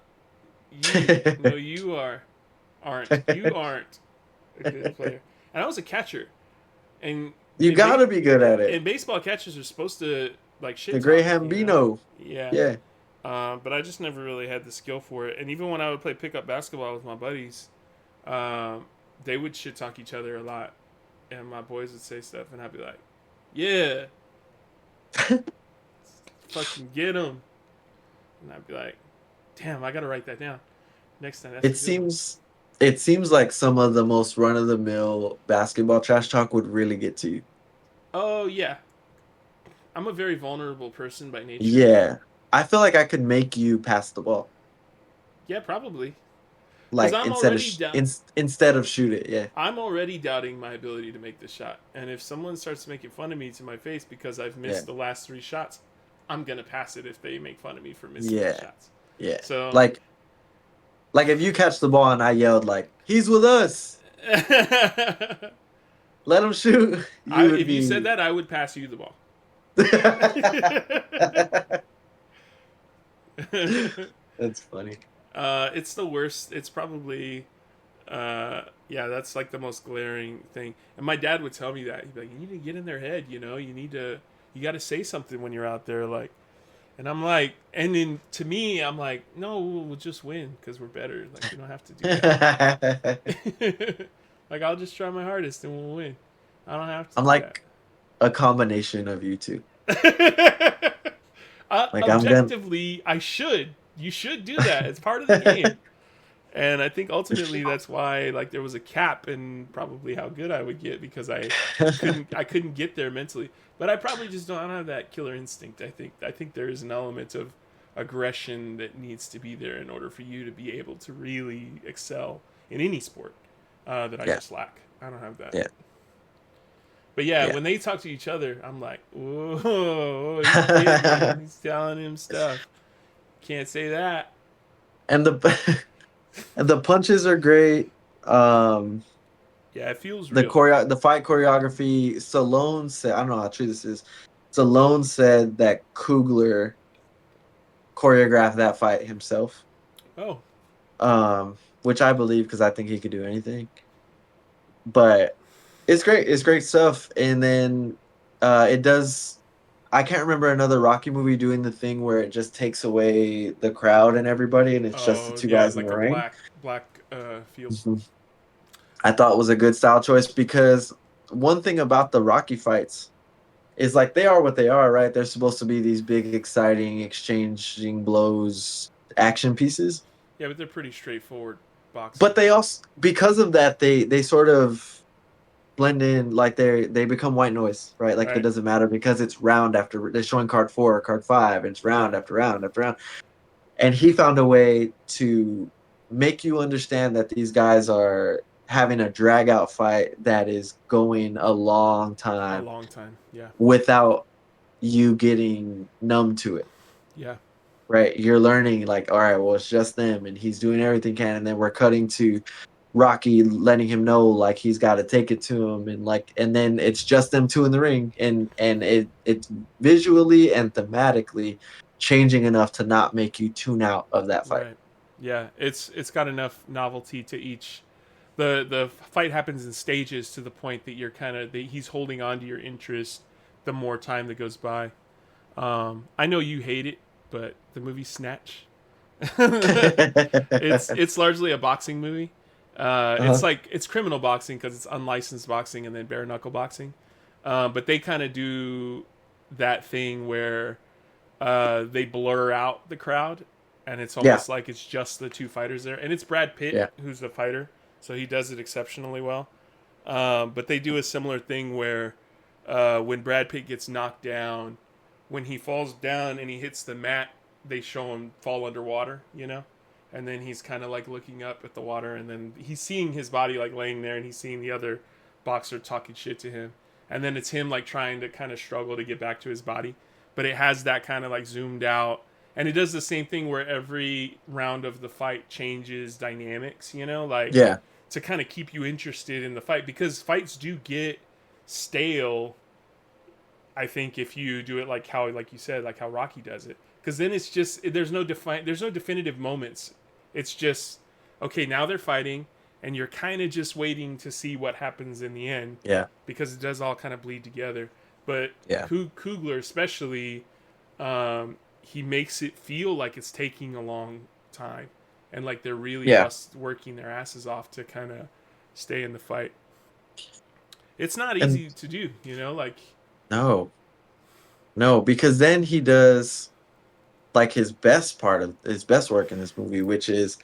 you no, you aren't a good player. And I was a catcher, and You in, gotta be good at it. in baseball, catchers are supposed to like shit The talk. Graham Bino. Yeah. Yeah. But I just never really had the skill for it. And even when I would play pickup basketball with my buddies, they would shit talk each other a lot, and my boys would say stuff, and I'd be like, "Yeah, fucking get them," and I'd be like, "Damn, I gotta write that down next time." That's a It good one. seems it seems like some of the most run of the mill basketball trash talk would really get to you. Oh yeah, I'm a very vulnerable person by nature. Yeah. I feel like I could make you pass the ball. Yeah, probably because Like instead of shoot it, yeah. I'm already doubting my ability to make the shot. And if someone starts making fun of me to my face because I've Yeah. missed the last 3 shots, I'm gonna pass it if they make fun of me for missing those Yeah. shots. Yeah. So Like if you catch the ball and I yelled like, "He's with us. Let him shoot." You would if you said be that, I would pass you the ball. That's funny. It's the worst. It's probably, yeah, that's like the most glaring thing. And my dad would tell me that. He'd be like, "You need to get in their head, you know. You got to say something when you're out there." Like, and I'm like, and then to me, I'm like, "No, we'll just win because we're better. Like, you don't have to do that. Like, I'll just try my hardest and we'll win. I don't have to I'm do that." like a combination of you two. Like I'm gonna Objectively, I should. You should do that. It's part of the game. And I think ultimately that's why like there was a cap in probably how good I would get because I couldn't get there mentally. But I probably just don't have that killer instinct. I think there is an element of aggression that needs to be there in order for you to be able to really excel in any sport that I Yeah. just lack. I don't have that. Yeah. But yeah, Yeah. when they talk to each other, I'm like, whoa, he's telling him stuff. Can't say that. And the and the punches are great. Yeah, it feels The real. the fight choreography. Stallone said, I don't know how true this is. Stallone said that Coogler choreographed that fight himself. Oh, Which I believe because I think he could do anything. But it's great. It's great stuff. And then it does. I can't remember another Rocky movie doing the thing where it just takes away the crowd and everybody, and it's just the two yeah, guys in like the a ring. black field. Mhm. I thought it was a good style choice because one thing about the Rocky fights is like they are what they are, right? They're supposed to be these big, exciting, exchanging blows action pieces. Yeah, but they're pretty straightforward boxing. But they also, because of that, they sort of blend in, like they become white noise, right? Like it Right. doesn't matter because it's round after they're showing card four or card five, and it's round Yeah. after round after round. And he found a way to make you understand that these guys are having a drag out fight that is going a long A time long time. Yeah. without you getting numb to it, Yeah. right? You're learning like, all right, well, it's just them, and he's doing everything he can, and then we're cutting to Rocky letting him know like he's got to take it to him, and like, and then it's just them two in the ring, and it's visually and thematically changing enough to not make you tune out of that fight. Right. Yeah. It's got enough novelty to each. The fight happens in stages to the point that you're kind of he's holding on to your interest the more time that goes by. I know you hate it, but the movie Snatch, it's largely a boxing movie. It's Uh-huh. like it's criminal boxing because it's unlicensed boxing and then bare knuckle boxing. But they kind of do that thing where they blur out the crowd, and it's Yeah, almost like it's just the two fighters there. And it's Brad Pitt yeah, who's the fighter, so he does it exceptionally well. But they do a similar thing where when Brad Pitt gets knocked down, when he falls down and he hits the mat, they show him fall underwater, you know? And then he's kind of like looking up at the water, and then he's seeing his body like laying there, and he's seeing the other boxer talking shit to him. And then it's him like trying to kind of struggle to get back to his body. But it has that kind of like zoomed out. And it does the same thing where every round of the fight changes dynamics, you know? Like yeah, to kind of keep you interested in the fight because fights do get stale. I think if you do it like how, like you said, like how Rocky does it, because then it's just there's no definitive moments. It's just okay. Now they're fighting, and you're kind of just waiting to see what happens in the end yeah, because it does all kind of bleed together. But yeah, Kugler especially, he makes it feel like it's taking a long time, and like they're really yeah. working their asses off to kind of stay in the fight. It's not And easy to do, you know. Like no, no, because then he does like his best part of his best work in this movie, which is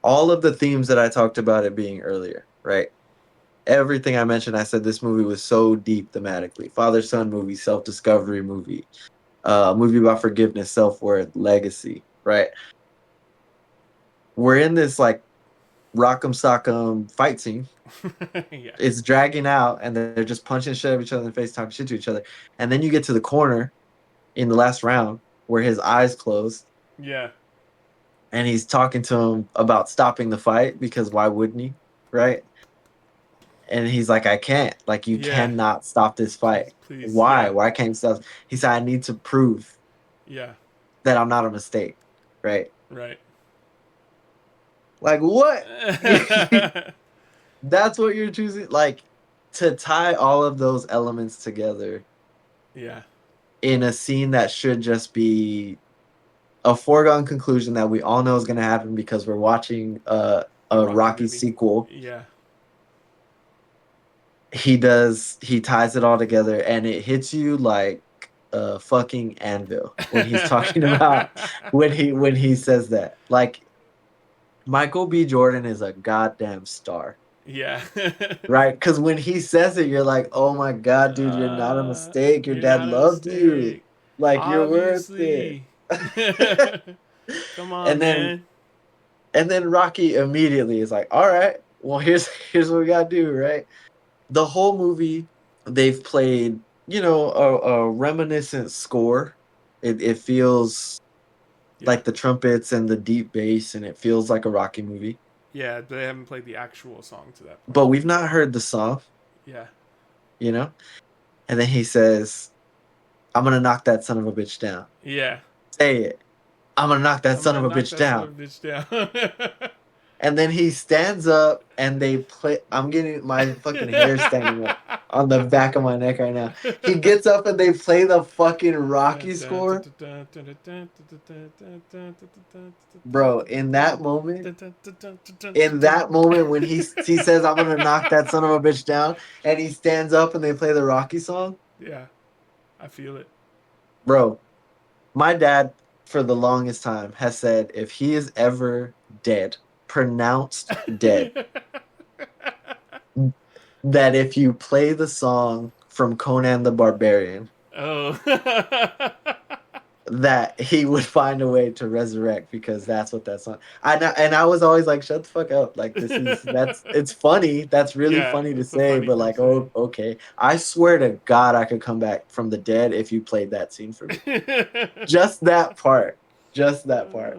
all of the themes that I talked about it being earlier, right? Everything I mentioned, I said this movie was so deep thematically. Father son movie, self discovery movie, movie about forgiveness, self worth, legacy, right? We're in this like rock'em sock'em fight scene. yeah, It's dragging out, and they're just punching shit at each other in the face, talking shit to each other. And then you get to the corner in the last round where his eyes close, yeah, and he's talking to him about stopping the fight because why wouldn't he, right? And he's like, I can't. Like, you yeah. cannot stop this fight. Please, Why? yeah, Why can't you stop? He said, I need to prove yeah, that I'm not a mistake, right? right. Like, what? That's what you're choosing? Like, to tie all of those elements together yeah, in a scene that should just be a foregone conclusion that we all know is going to happen because we're watching a a Rocky Rocky movie. sequel. Yeah, He ties it all together, and it hits you like a fucking anvil when he's talking about when he says that. Like, Michael B. Jordan is a goddamn star, yeah. right? Because when he says it, you're like, oh my god, dude, you're not a mistake. Your You're dad not a loved you. mistake, Like, you're worth it. obviously. Come on, and then man. and then Rocky immediately is like, all right, well, here's what we gotta do, right? The whole movie, they've played, a reminiscent score. It feels Yeah, like the trumpets and the deep bass, and it feels like a Rocky movie. yeah. They haven't played the actual song to that point. But we've not heard the song, Yeah, you know? And then he says, I'm gonna knock that son of a bitch down. yeah. Say it. I'm gonna knock that I'm son gonna of a knock bitch that son down. of a bitch down. And then he stands up and they play. I'm getting my fucking hair standing up on the back of my neck right now. He gets up and they play the fucking Rocky score. Bro, in that moment when he says, I'm gonna knock that son of a bitch down, and he stands up and they play the Rocky song. Yeah, I feel it. Bro, my dad, for the longest time, has said if he is ever dead, pronounced dead, that if you play the song from Conan the Barbarian, Oh. that he would find a way to resurrect because that's what that song. I was always like, shut the fuck up. Like it's funny. That's really Yeah, funny to it's a say, funny but thing like, to say. oh, okay. I swear to God, I could come back from the dead if you played that scene for me. Just that part. Just that part.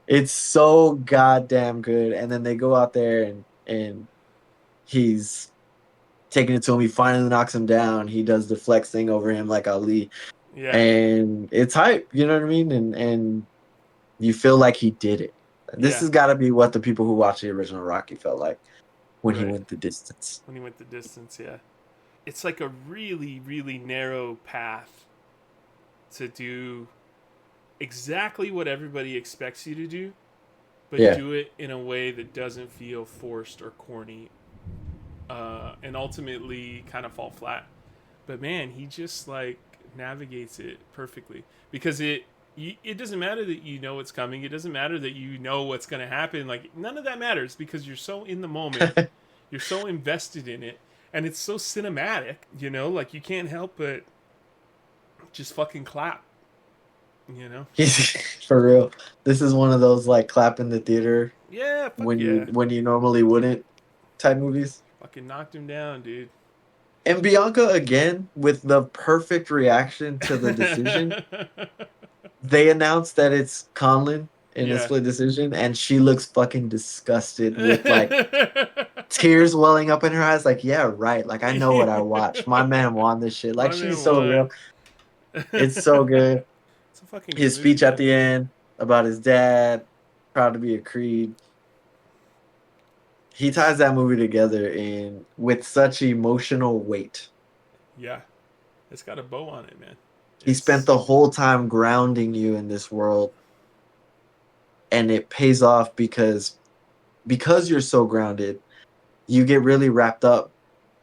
It's so goddamn good. And then they go out there and he's taking it to him. He finally knocks him down. He does the flex thing over him like Ali. Yeah. And it's hype, you know what I mean? And you feel like he did it. This Yeah. has got to be what the people who watched the original Rocky felt like when he Right. went the distance. When he went the distance, yeah. It's like a really, really narrow path to do exactly what everybody expects you to do, but Yeah. do it in a way that doesn't feel forced or corny, and ultimately kind of fall flat. But man, he just like navigates it perfectly because it doesn't matter that you know it's coming. It doesn't matter that you know what's going to happen. Like none of that matters because you're so in the moment. You're so invested in it, and it's so cinematic. You know, like you can't help but just fucking clap. You know. For real. This is one of those like clap in the theater Yeah, fuck when yeah. you normally wouldn't type movies. Fucking knocked him down, dude. And Bianca again with the perfect reaction to the decision. They announced that it's Conlon in a Yeah. split decision, and she looks fucking disgusted with like tears welling up in her eyes. Like, yeah, right. Like, I know what I watched. My man won this shit. Like, My she's man so won. real. It's so good. It's a fucking His good movie, speech at man. the end about his dad, proud to be a Creed. He ties that movie together in with such emotional weight. Yeah. It's got a bow on it, man. He spent the whole time grounding you in this world, and it pays off because you're so grounded, you get really wrapped up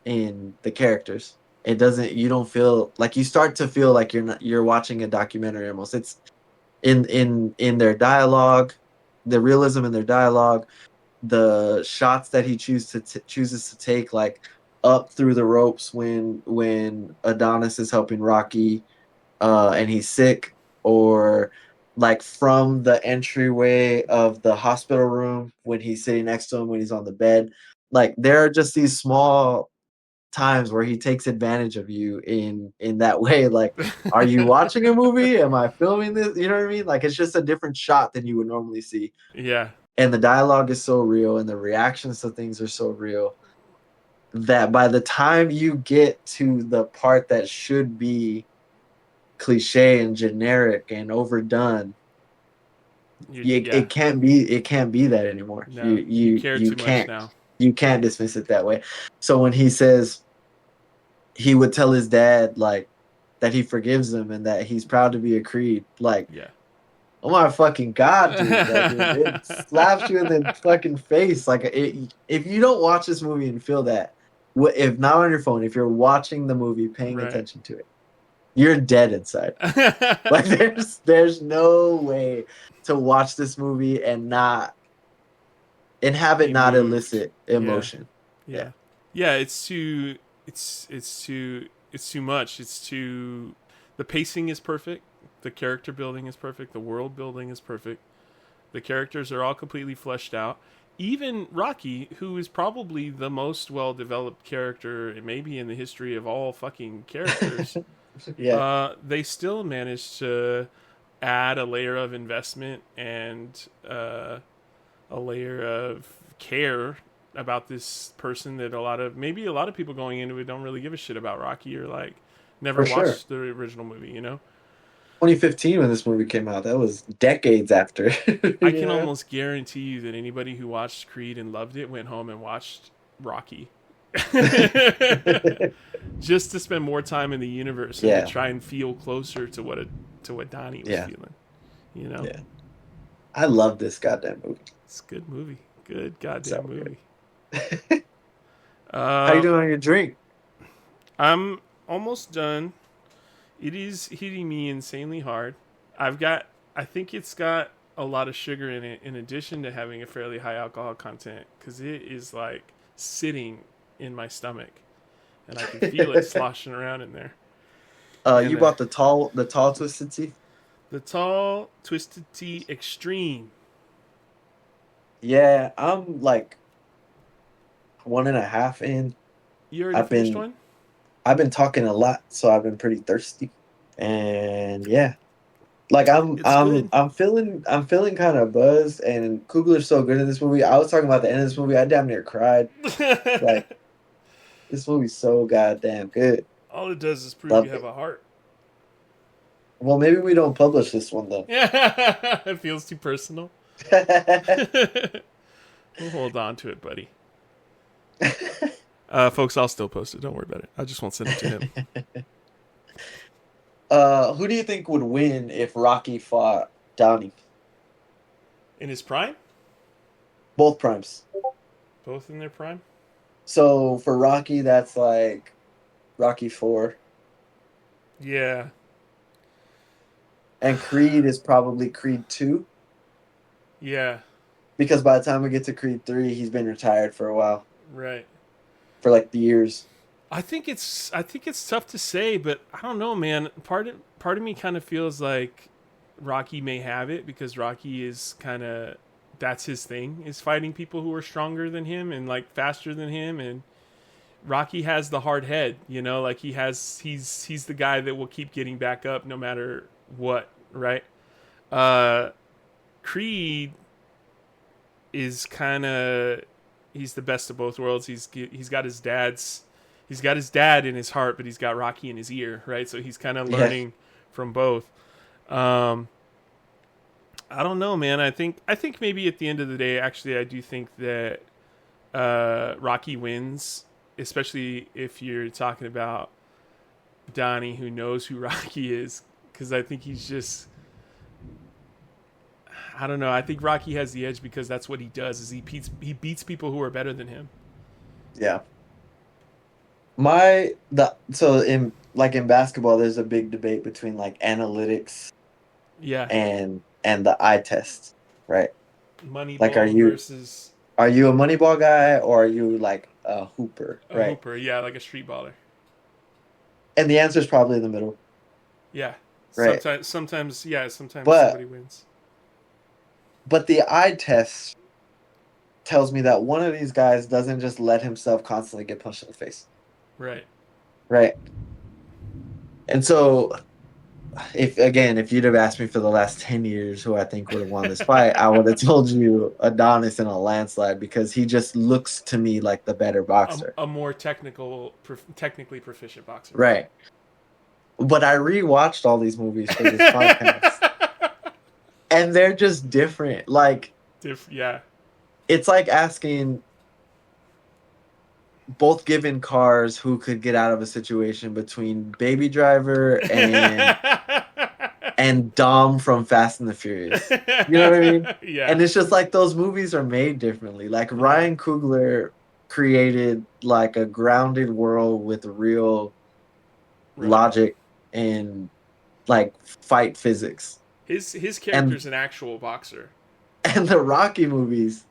in the characters. It doesn't you don't feel like you start to feel like you're watching a documentary almost. It's in their dialogue, the realism in their dialogue, the shots that he chooses to take like up through the ropes when Adonis is helping Rocky and he's sick, or like from the entryway of the hospital room when he's sitting next to him when he's on the bed. Like there are just these small times where he takes advantage of you in that way. Like, are you watching a movie? Am I filming this? You know what I mean? Like it's just a different shot than you would normally see. Yeah. And the dialogue is so real and the reactions to things are so real that by the time you get to the part that should be cliche and generic and overdone, it can't be that anymore. No, you care too much now. You can't dismiss it that way. So when he says he would tell his dad like that he forgives him and that he's proud to be a Creed, like, yeah. Oh my fucking God, dude. Like, it slaps you in the fucking face. Like, if you don't watch this movie and feel that, if not on your phone, if you're watching the movie, paying attention to it, you're dead inside. Like, there's no way to watch this movie and have it not elicit emotion. Yeah. It's too much. The pacing is perfect. The character building is perfect. The world building is perfect. The characters are all completely fleshed out. Even Rocky, who is probably the most well-developed character, maybe in the history of all fucking characters, they still managed to add a layer of investment and a layer of care about this person that a lot of people going into it don't really give a shit about Rocky or like never watched the original movie, you know? 2015 when this movie came out. That was decades after. I You can know? almost guarantee you that anybody who watched Creed and loved it went home and watched Rocky. Just to spend more time in the universe and to Yeah, try and feel closer to what Donnie was yeah, feeling. You know, yeah. I love this goddamn movie. it's a good movie. Good So goddamn movie. good. How you Uh, doing on your drink? I'm almost done. It is hitting me insanely hard. I've got, I think it's got a lot of sugar in it, in addition to having a fairly high alcohol content, because it is like sitting in my stomach, and I can feel it sloshing around in there. And You bought the tall twisted tea? the tall twisted tea extreme. Yeah, I'm like 1.5 in. You already I've finished been one? I've been talking a lot, so I've been pretty thirsty. And yeah, like I'm It's I'm good. I'm feeling I'm feeling kind of buzzed. And Coogler's so good in this movie. I was talking about the end of this movie. I damn near cried. Like this movie's so goddamn good. All it does is prove you Loved have it. a heart. Well, maybe we don't publish this one then. Yeah, it feels too personal. We'll hold on to it, buddy. Folks, I'll still post it. Don't worry about it. I just won't send it to him. Who do you think would win if Rocky fought Donnie? In his prime? Both primes. Both in their prime? So for Rocky, that's like Rocky 4. Yeah. And Creed is probably Creed 2. Yeah. Because by the time we get to Creed 3, he's been retired for a while. Right. For like the years. I think it's tough to say, but I don't know, man. Part of me kind of feels like Rocky may have it because Rocky is kind of that's his thing is fighting people who are stronger than him and like faster than him, and Rocky has the hard head, like he's the guy that will keep getting back up no matter what, right? Uh Creed is kind of he's the best of both worlds. He's got his dad in his heart, but he's got Rocky in his ear, right? So he's kind of Yeah. learning from both. Um, I don't know, man. I think maybe at the end of the day, actually, I do think that Rocky wins, especially if you're talking about Donnie, who knows who Rocky is, because I think he's just I don't know. I think Rocky has the edge because that's what he does. Is he beats people who are better than him. Yeah. So in basketball, there's a big debate between like analytics Yeah, and the eye test, right? Like, are Moneyball you versus are you a Moneyball guy or are you like a hooper, a right? hooper. Yeah, like a street baller. And the answer is probably in the middle, Yeah. right? Sometimes But somebody wins. but the eye test tells me that one of these guys doesn't just let himself constantly get punched in the face, Right. right? And so if you'd have asked me for the last 10 years who I think would have won this fight, I would have told you Adonis in a landslide because he just looks to me like the better boxer. A more technically proficient boxer. Right. But I rewatched all these movies for this podcast and they're just different. Like, Yeah. it's like asking both given cars who could get out of a situation between Baby Driver and Dom from Fast and the Furious. You know what I mean? Yeah. And it's just like those movies are made differently. Like Ryan Coogler created like a grounded world with real Right. logic and like fight physics. His character's an actual boxer. And the Rocky movies,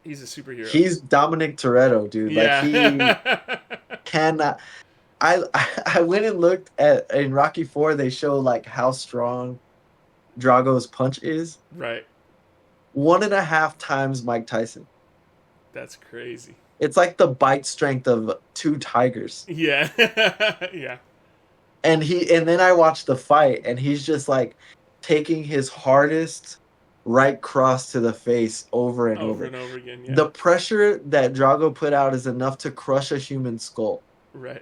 He's a superhero. he's Dominic Toretto, dude. Like yeah. he cannot. I went and looked at in Rocky 4. They show like how strong Drago's punch is. Right. 1.5 times Mike Tyson. That's crazy. It's like the bite strength of 2 tigers. Yeah. Yeah. And then I watched the fight, and he's just like taking his hardest right cross to the face over and Over over. and over again. Yeah. The pressure that Drago put out is enough to crush a human skull. Right.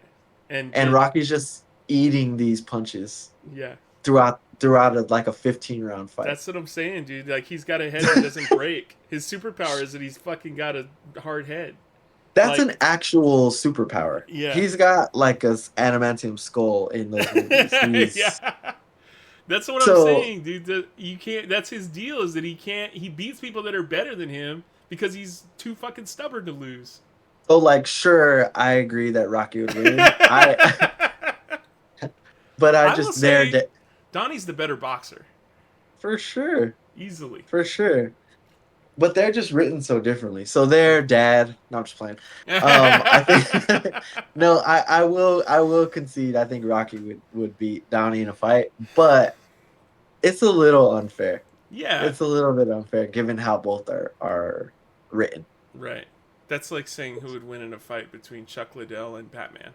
And Rocky's just eating these punches Yeah. throughout throughout like a 15-round fight. That's what I'm saying, dude. Like, he's got a head that doesn't break. His superpower is that he's fucking got a hard head. That's Like, an actual superpower. yeah. He's got like a adamantium skull in those movies. He's Yeah. That's what I'm so saying, dude. You can't. That's his deal. Is that he can't. He beats people that are better than him because he's too fucking stubborn to lose. so like sure, I agree that Rocky would win. I but I I will just there say, Donnie's the better boxer, for sure, easily. for sure. But they're just written so differently. So their dad, no, I'm just playing. I think no, I will concede. I think Rocky would beat Downey in a fight, but it's a little unfair. Yeah, It's a little bit unfair given how both are written. right. That's like saying who would win in a fight between Chuck Liddell and Batman.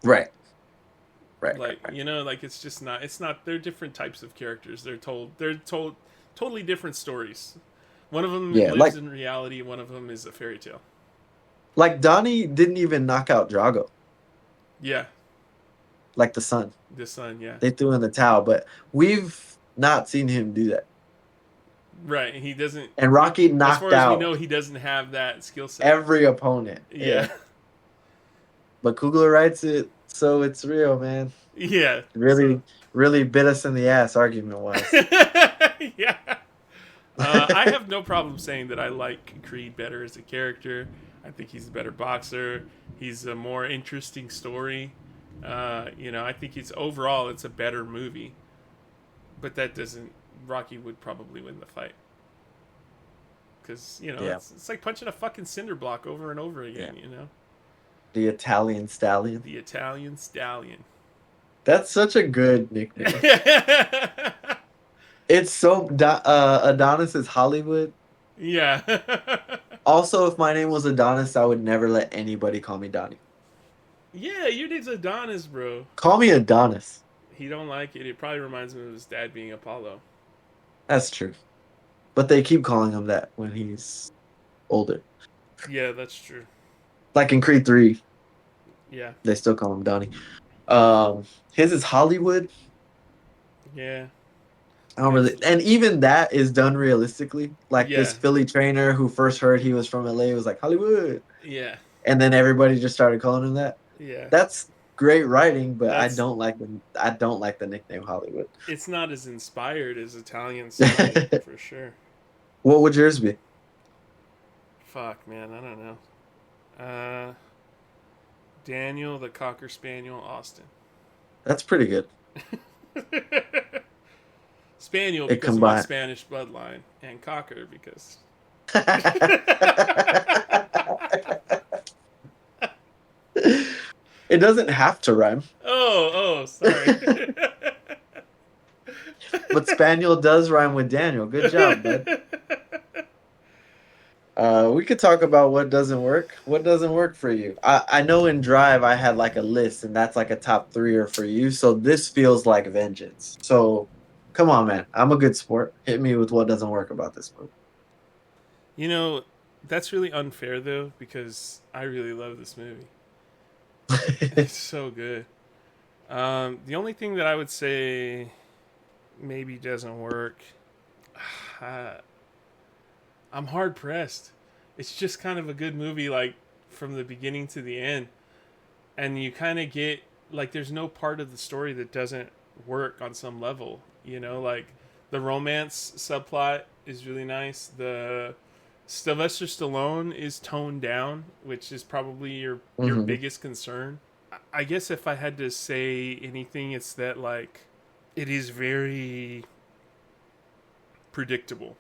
Right. Right. Right. Like, Right. like it's just not. It's not. They're different types of characters. They're told totally different stories. One of them Yeah, lives in reality. One of them is a fairy tale. like Donnie didn't even knock out Drago, Yeah, like the son. the son. Yeah, They threw in the towel, but we've not seen him do that. right. He doesn't. And Rocky As knocked far as we out know, he doesn't have that skill set. every opponent. Yeah, But Kugler writes it, so it's real, man. yeah. Really, really bit us in the ass argument wise. Yeah. I have no problem saying that I like Creed better as a character. I think he's a better boxer. He's a more interesting story. I think it's overall it's a better movie. But that doesn't. Rocky would probably win the fight because Yeah. it's like punching a fucking cinder block over and over again. Yeah. The Italian Stallion. The Italian Stallion. That's such a good nickname. It's so Adonis is Hollywood. Yeah. Also, if my name was Adonis, I would never let anybody call me Donnie. Yeah, your name's Adonis, bro. Call me Adonis. He don't like it. It probably reminds him of his dad being Apollo. That's true. But they keep calling him that when he's older. Yeah, that's true. Like in Creed 3, Yeah. they still call him Donnie. His is Hollywood. Yeah. I don't really, and even that is done realistically. Like this Yeah. Philly trainer who first heard he was from LA was like Hollywood, Yeah. and then everybody just started calling him that. Yeah. That's great writing, but That's- I don't like the nickname Hollywood. It's not as inspired as Italian Stallion, for sure. What would yours be? Fuck, man. I don't know. Daniel the Cocker Spaniel Austin. That's pretty good. Spaniel It because of my combined. Spanish bloodline, and Cocker because. It doesn't have to rhyme, Oh, sorry. but Spaniel does rhyme with Daniel. Good job, bud. We could talk about what doesn't work. What doesn't work for you? I know in Drive I had like a list, and that's like a top 3 for you. So this feels like vengeance. So come on, man. I'm a good sport. Hit me with what doesn't work about this movie. That's really unfair though because I really love this movie. It's so good. The only thing that I would say maybe doesn't work. I'm hard pressed. It's just kind of a good movie, like from the beginning to the end, and you kind of get like there's no part of the story that doesn't work on some level. Like the romance subplot is really nice. The Sylvester Stallone is toned down, which is probably your Mhm. biggest concern. I guess if I had to say anything, it's that like it is very predictable.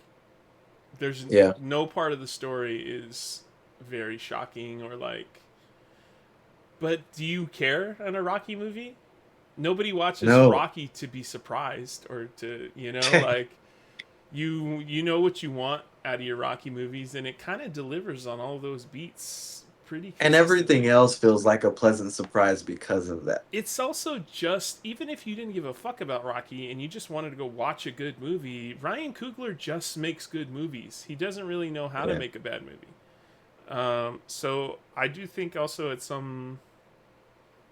There's Yeah. no part of the story is very shocking or like. But do you care in a Rocky movie? Nobody watches No. Rocky to be surprised or to like you know what you want out of your Rocky movies, and it kind of delivers on all those beats pretty. And consistently. everything else feels like a pleasant surprise because of that. It's also just, even if you didn't give a fuck about Rocky and you just wanted to go watch a good movie, Ryan Coogler just makes good movies. He doesn't really know how to Yeah. make a bad movie. So I do think also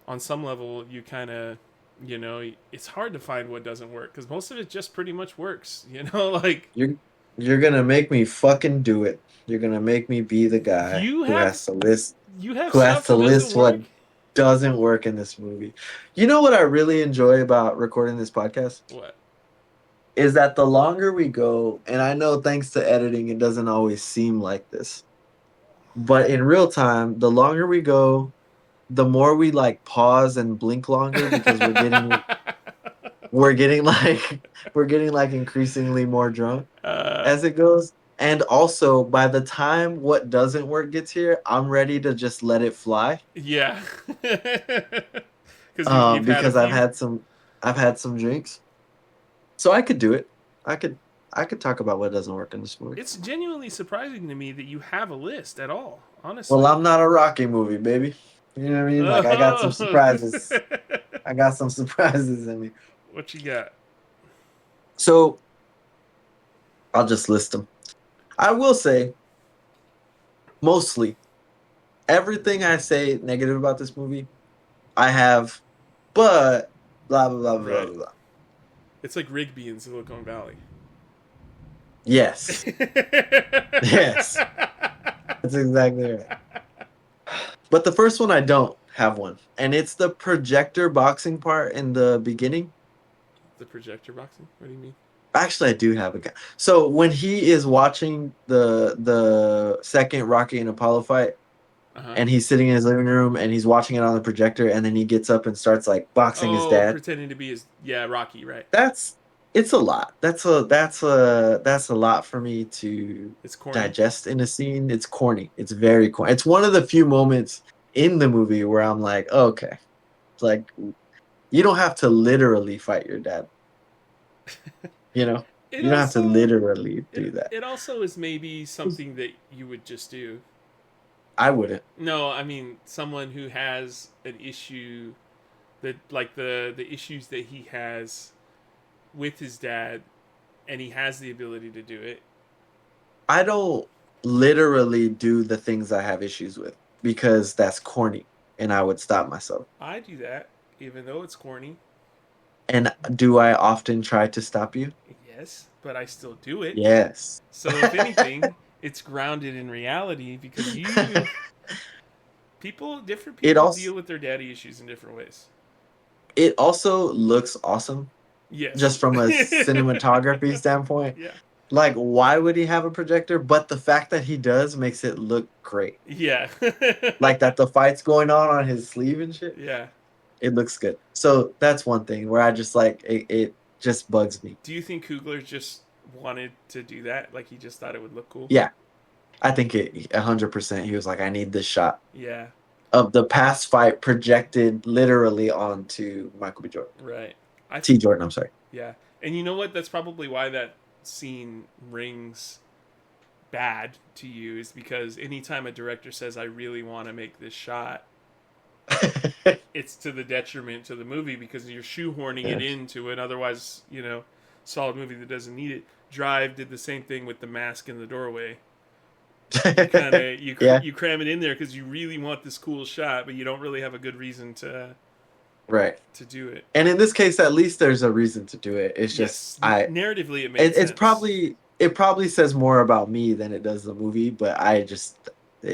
on some level, you kind of You know, it's hard to find what doesn't work because most of it just pretty much works. You know, like You're gonna make me fucking do it. You're gonna make me be the guy you who have has to list you have who has stuff to that doesn't list what work. doesn't work in this movie. You know what I really enjoy about recording this podcast What? is that the longer we go, and I know thanks to editing, it doesn't always seem like this, but in real time, the longer we go, the more we like pause and blink longer because we're getting like we're getting like increasingly more drunk uh, as it goes. And also, by the time what doesn't work gets here, I'm ready to just let it fly. yeah, because you've had a Because few. I've had some drinks, so I could do it. I could, I could talk about what doesn't work in this movie. It's genuinely surprising to me that you have a list at all. Well, Honestly. I'm not a Rocky movie, baby. You know what I mean? Like I got some Oh. surprises. I got some surprises in me. What you got? So I'll just list them. I will say, mostly everything I say negative about this movie, I have, but blah blah blah blah Right. blah. Blah. It's like Rigby in Silicon Valley. Yes, yes, that's exactly right. But the first one, I don't have one, and it's the projector boxing part in the beginning. The projector boxing? What do you mean? Actually, I do have a guy. So when he is watching the second Rocky and Apollo fight, Uh-huh. and he's sitting in his living room and he's watching it on the projector, and then he gets up and starts like boxing his Oh, dad. pretending to be his Rocky, right? It's a lot. That's a lot for me to It's corny. digest in a scene. It's corny. It's very corny. It's one of the few moments in the movie where I'm like, oh, okay, it's like you don't have to literally fight your dad. You know, It you don't have to also literally do that. it also is maybe something that you would just do. I wouldn't. No, I mean someone who has an issue that like the issues that he has with his dad and he has the ability to do it. I don't literally do the things I have issues with because that's corny, and I would stop myself. I do that even though it's corny. And do I often try to stop you? Yes, but I still do it. Yes. So if anything, it's grounded in reality because different It people also deal with their daddy issues in different ways. it also looks awesome Yes. just from a cinematography standpoint. Yeah. Like, why would he have a projector? But the fact that he does makes it look great. Yeah. Like that the fight's going on his sleeve and shit. Yeah. It looks good. So that's one thing where I just like it just bugs me. Do you think Kugler just wanted to do that? Like he just thought it would look cool? Yeah. I think 100%. He was like, I need this shot Yeah. of the past fight projected literally onto Michael B. Jordan. Right. T. Jordan, I'm sorry. Yeah. And you know what? That's probably why that scene rings bad to you is because anytime a director says, I really want to make this shot, it's to the detriment to the movie because you're shoehorning it into an otherwise, solid movie that doesn't need it. Drive did the same thing with the mask in the doorway. You cram it in there because you really want this cool shot, but you don't really have a good reason to do it. And in this case, at least there's a reason to do it. It's just narratively it makes sense. It probably says more about me than it does the movie, but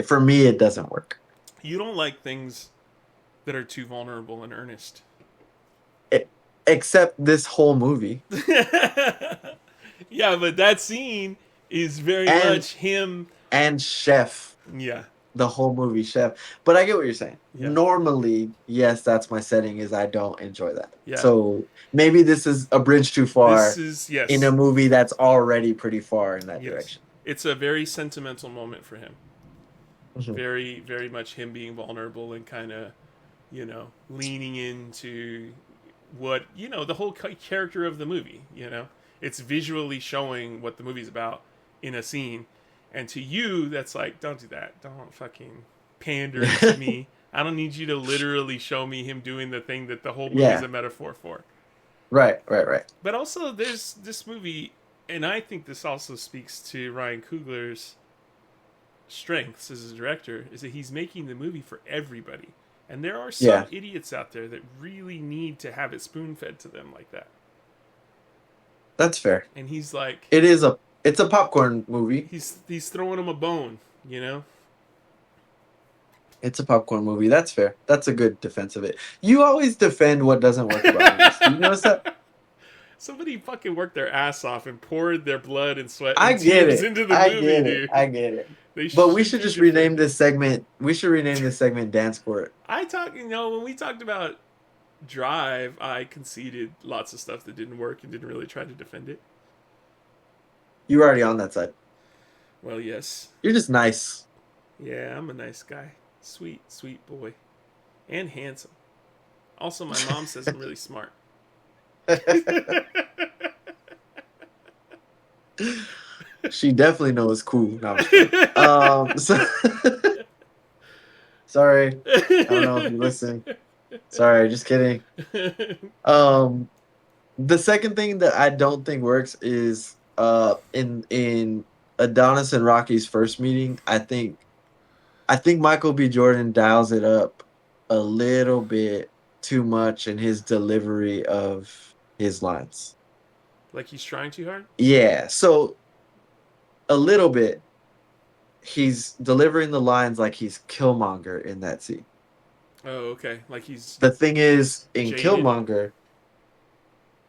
for me it doesn't work. You don't like things that are too vulnerable and earnest. Except this whole movie. Yeah, but that scene is very much him and Chef. Yeah. The whole movie, Chef. But I get what you're saying. Yeah. Normally, yes, that's my setting is I don't enjoy that. Yeah. So maybe this is a bridge too far in a movie that's already pretty far in that direction. It's a very sentimental moment for him. Mm-hmm. Very, very much him being vulnerable and kind of, leaning into what, the whole character of the movie, It's visually showing what the movie's about in a scene. And to you, that's like, don't do that. Don't fucking pander to me. I don't need you to literally show me him doing the thing that the whole movie is a metaphor for. Right. But also, there's this movie, and I think this also speaks to Ryan Coogler's strengths as a director, is that he's making the movie for everybody. And there are some Yeah, idiots out there that really need to have it spoon fed to them like that. that's fair. And he's like, It's a popcorn movie. he's throwing them a bone, you know. It's a popcorn movie. That's fair. That's a good defense of it. You always defend what doesn't work about movies. Do you notice that? Somebody fucking worked their ass off and poured their blood and sweat I and get tears it. into the I movie, get it. dude. I get it. They But we should should be just defended. rename this segment. We should rename this segment Dance Court. When we talked about Drive, I conceded lots of stuff that didn't work and didn't really try to defend it. You're already on that side. Well, yes. You're just nice. Yeah, I'm a nice guy. Sweet, sweet boy. And handsome. Also, my mom says I'm really smart. She definitely knows cool. No, so, sorry. I don't know if you listen. Sorry, just kidding. The second thing that I don't think works is in Adonis and Rocky's first meeting. I think Michael B. Jordan dials it up a little bit too much in his delivery of his lines. Like he's trying too hard? Yeah, so a little bit. He's delivering the lines like he's Killmonger in that scene. Oh, okay. Like he's The thing is, in jaded. Killmonger,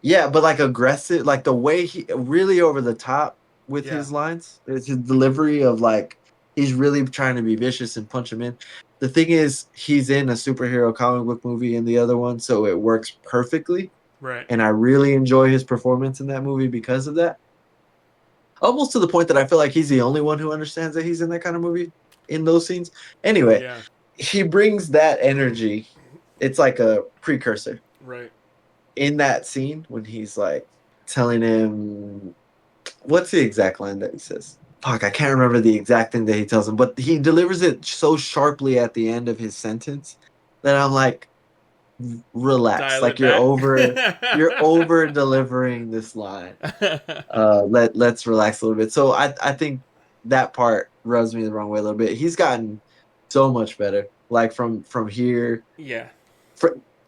yeah, but like aggressive, like the way he really over the top with Yeah. his lines. It's his delivery of like he's really trying to be vicious and punch him in. The thing is, he's in a superhero comic book movie in the other one, so it works perfectly. right. And I really enjoy his performance in that movie because of that. Almost to the point that I feel like he's the only one who understands that he's in that kind of movie in those scenes. Anyway, Yeah. he brings that energy. It's like a precursor Right. in that scene when he's like telling him, what's the exact line that he says? Fuck, I can't remember the exact thing that he tells him, but he delivers it so sharply at the end of his sentence that I'm like, relax. Dial Like it back. you're over delivering this line. Let's relax a little bit. So I think that part rubs me the wrong way a little bit. He's gotten so much better. Like from here, Yeah.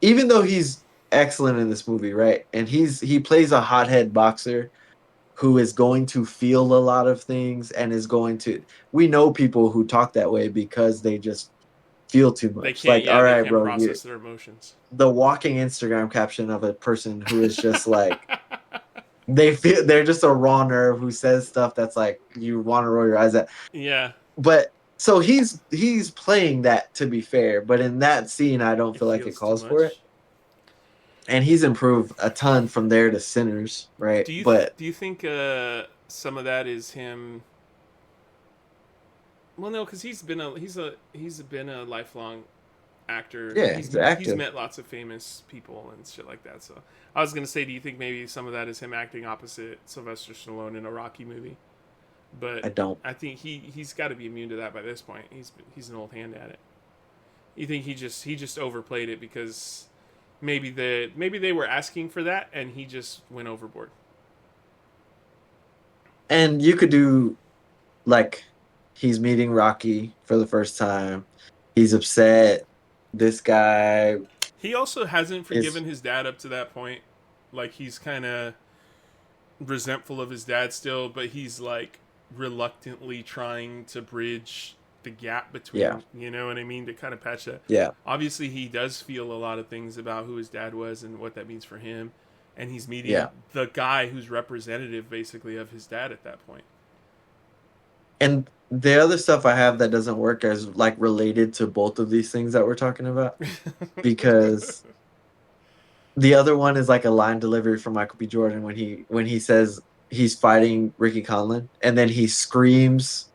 even though he's excellent in this movie, right? And he plays a hothead boxer who is going to feel a lot of things and is going to. We know people who talk that way because they just feel too much. They can't, Like, yeah, all they right, can't bro, process their emotions. the walking Instagram caption of a person who is just like they're just a raw nerve who says stuff that's like you want to roll your eyes at. Yeah. But so he's playing that, to be fair, but in that scene I don't feel like it feels calls too for much. it. And he's improved a ton from there to Sinners, right? Do you think some of that is him? Well, no, because he's been a lifelong actor. Yeah, he's he's active. He's met lots of famous people and shit like that. So I was gonna say, do you think maybe some of that is him acting opposite Sylvester Stallone in a Rocky movie? But I don't. I think he's got to be immune to that by this point. He's an old hand at it. You think he just overplayed it because maybe they were asking for that and he just went overboard. And you could do like he's meeting Rocky for the first time. He's upset. This guy. He also hasn't forgiven his dad up to that point. Like he's kind of resentful of his dad still, but he's like reluctantly trying to bridge the gap between, you know what I mean, to kind of patch that. Yeah. Obviously, he does feel a lot of things about who his dad was and what that means for him, and he's meeting the guy who's representative, basically, of his dad at that point. And the other stuff I have that doesn't work is like related to both of these things that we're talking about, because the other one is like a line delivery from Michael B. Jordan when he says he's fighting Ricky Conlan, and then he screams,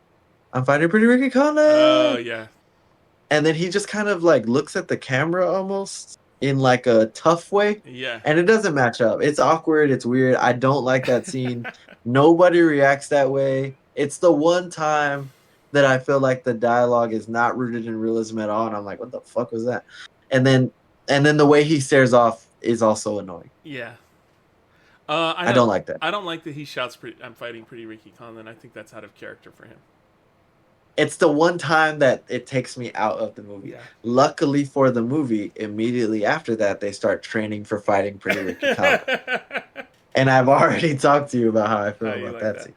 "I'm fighting pretty Ricky Conlan!" Oh yeah. And then he just kind of like looks at the camera almost in like a tough way. Yeah. And it doesn't match up. It's awkward. It's weird. I don't like that scene. Nobody reacts that way. It's the one time that I feel like the dialogue is not rooted in realism at all. And I'm like, what the fuck was that? And then the way he stares off is also annoying. Yeah. I don't like that. I don't like that he shouts, "I'm fighting pretty Ricky Conlan." I think that's out of character for him. It's the one time that it takes me out of the movie. Yeah. Luckily for the movie, immediately after that, they start training for fighting Pretty Ricky Kong. And I've already talked to you about how I How feel you about like that that? scene.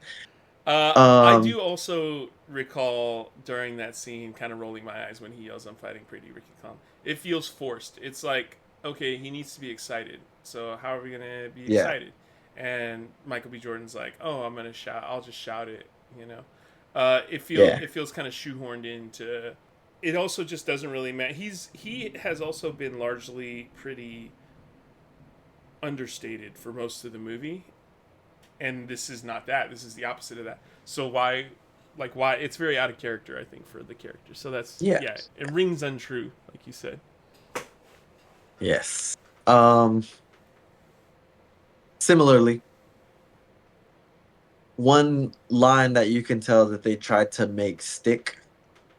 I Um, do also recall during that scene kind of rolling my eyes when he yells, "I'm fighting Pretty Ricky Kong." It feels forced. It's like, okay, he needs to be excited. So how are we gonna be yeah, excited? And Michael B. Jordan's like, "Oh, I'm gonna shout. I'll just shout it." You know, yeah, it feels kind of shoehorned into. It also just doesn't really matter. He has also been largely pretty understated for most of the movie, and this is not that. This is the opposite of that. So why it's very out of character, I think, for the character. So that's yeah, yeah, it rings untrue, like you said. yes. Similarly, one line that you can tell that they tried to make stick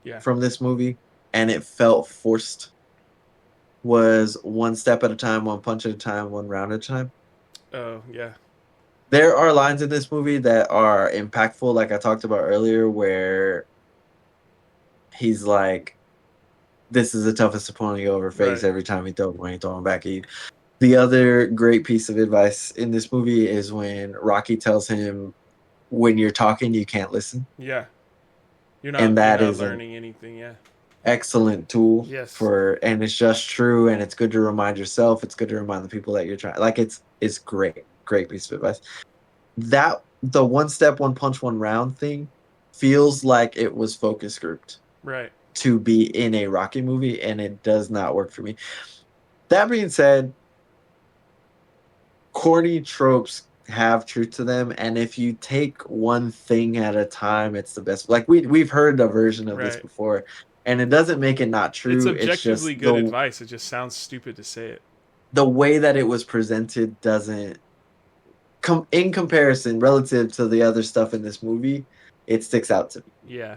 Yeah. from this movie, and it felt forced, was one step at a time, one punch at a time, one round at a time. Oh yeah. There are lines in this movie that are impactful, like I talked about earlier, where he's like, "This is the toughest opponent you ever face. Right. Every time he throw when he throw him back at you." The other great piece of advice in this movie is when Rocky tells him, "When you're talking, you can't listen," Yeah. and You're that not is an learning anything. Yeah. excellent tool Yes. for, and it's just true, and it's good to remind yourself. It's good to remind the people that you're trying. Like it's great piece of advice. That the one step, one punch, one round thing feels like it was focus grouped Right. to be in a Rocky movie, and it does not work for me. That being said, corny tropes have truth to them, and if you take one thing at a time, it's the best. Like we've heard a version of this Right. before, and it doesn't make it not It's true. It's objectively just good advice. It just sounds stupid to say it. the way that it was presented doesn't come in comparison relative to the other stuff in this movie. It sticks out to me, Yeah.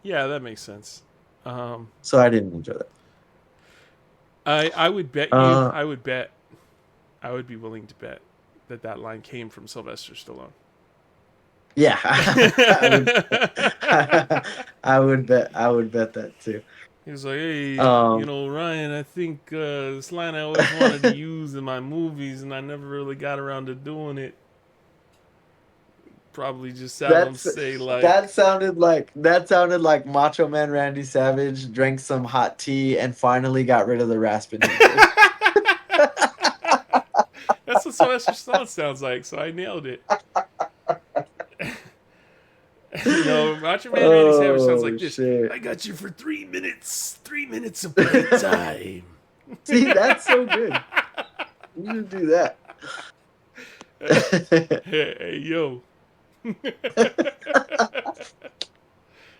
Yeah, that makes sense. Um, so I didn't enjoy that. I would bet you. Uh, I would be willing to bet that that line came from Sylvester Stallone. yeah, I would, I would bet that too. He was like, "Hey, Um, Ryan, I think this line I always wanted to use in my movies, and I never really got around to doing it." Probably just have him That's say like, that sounded like Macho Man Randy Savage drank some hot tea and finally got rid of the rasp in his voice. "That's what Sylvester Stallone sounds like." So I nailed it. Macho Man Randy Savage sounds like Oh this. shit! "I got you for 3 minutes. 3 minutes of play time." See, that's so good. You should do that. Hey, yo.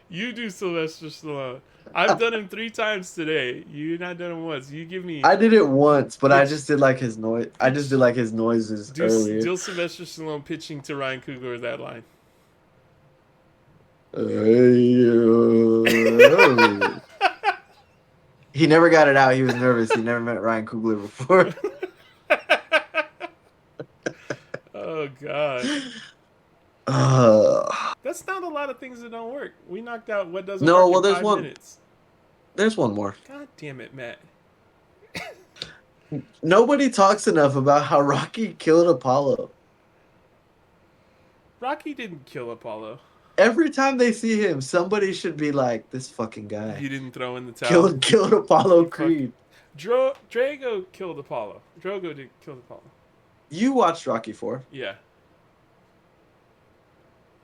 You do Sylvester Stallone. I've done him 3 times today. You're not done him once. You give me I did it once, but I pitch, just did like his noise. I just did like his noises earlier. do Sylvester Stallone pitching to Ryan Coogler that line. He never got it out. He was nervous. He never met Ryan Coogler before. Oh God. Uh, That's not a lot of things that don't work. We knocked out what doesn't no, work well, in there's 5 minutes. there's one more. God damn it, Matt. Nobody talks enough about how Rocky killed Apollo. Rocky didn't kill Apollo. Every time they see him, somebody should be like, "This fucking guy He didn't throw in the towel. killed Apollo Creed." Drago killed Apollo. Drogo did kill Apollo. You watched Rocky 4. Yeah.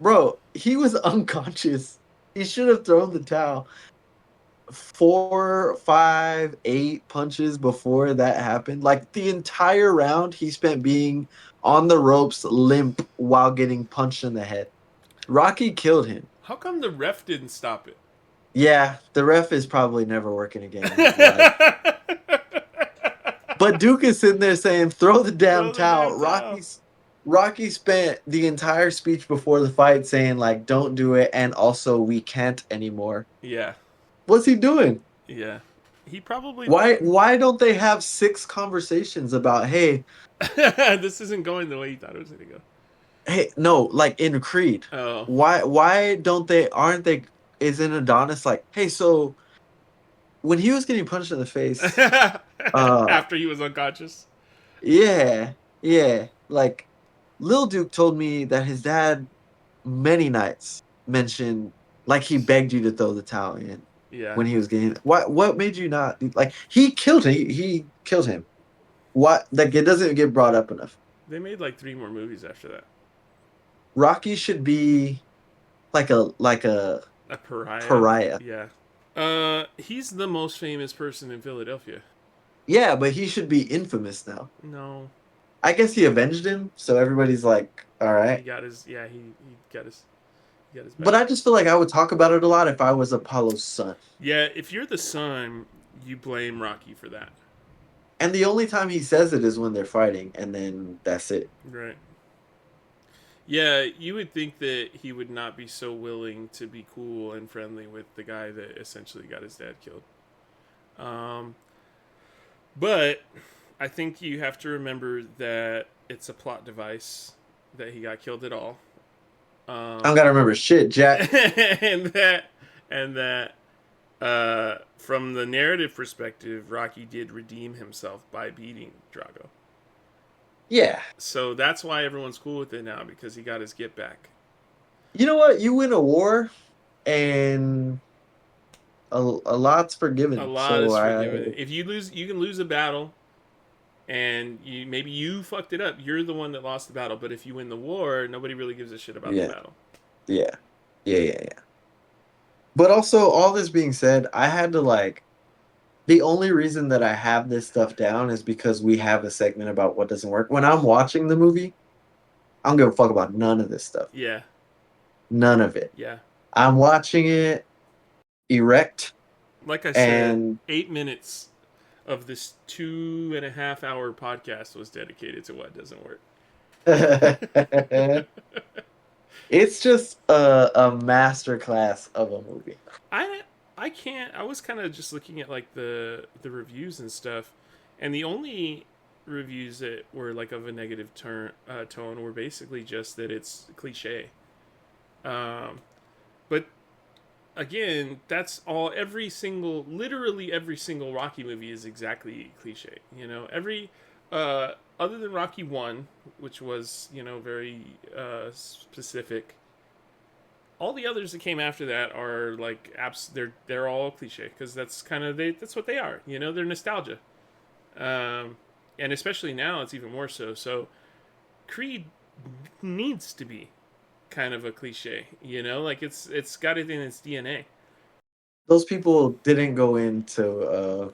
Bro, he was unconscious. He should have thrown the towel. 4, 5, 8 punches before that happened. Like the entire round he spent being on the ropes limp while getting punched in the head. Rocky killed him. How come the ref didn't stop it? Yeah, the ref is probably never working again in his life. But Duke is sitting there saying, "Throw the damn towel." Rocky spent the entire speech before the fight saying, like, "Don't do it," and also, "We can't anymore." Yeah. What's he doing? Yeah. He probably Why don't they have 6 conversations about, hey, this isn't going the way you thought it was gonna go. no, like in Creed. Oh. Why don't they aren't they isn't Adonis like, hey, so when he was getting punched in the face, uh, After he was unconscious. yeah, yeah, like Lil Duke told me that his dad many nights mentioned like he begged you to throw the towel in Yeah. when he was getting. What made you not like he killed him? He killed him. What like it doesn't get brought up enough. They made like 3 more movies after that. Rocky should be like a A pariah. pariah. Yeah. He's the most famous person in Philadelphia. Yeah, but he should be infamous now. No. I guess he avenged him, so everybody's like, all He right. got his he got his But back. I just feel like I would talk about it a lot if I was Apollo's son. Yeah, if you're the son, you blame Rocky for that. And the only time he says it is when they're fighting, and then that's it. Right. Yeah, you would think that he would not be so willing to be cool and friendly with the guy that essentially got his dad killed. Um, but I think you have to remember that it's a plot device that he got killed at all. I don't Um, gotta remember shit, Jack. and that from the narrative perspective, Rocky did redeem himself by beating Drago. Yeah. So that's why everyone's cool with it now because he got his get back. You know what? You win a war, and a lot's A forgiven. lot So is I, forgiven. If you lose, you can lose a battle, and you maybe you fucked it up. You're the one that lost the battle. But if you win the war, nobody really gives a shit about the yeah, battle. yeah, yeah. But also, all this being said, I had to like the only reason that I have this stuff down is because we have a segment about what doesn't work. When I'm watching the movie, I don't give a fuck about none of this stuff. Yeah, None of it. yeah. I'm watching it erect Like I said, and 8 minutes of this 2.5 hour podcast was dedicated to what doesn't work. it's just a master class of a movie. I I can't. I was kind of just looking at like the reviews and stuff, and the only reviews that were like of a negative tone were basically just that it's cliche. Um, but again, that's all. Literally every single Rocky movie is exactly cliche. You know, every other than Rocky One, which was very specific. All the others that came after that are like apps. They're all cliche because that's kind of that's what they are. You know, they're nostalgia, um, and especially now it's even more so. So Creed needs to be kind of a cliche. You know, like it's got it in its DNA. Those people didn't go into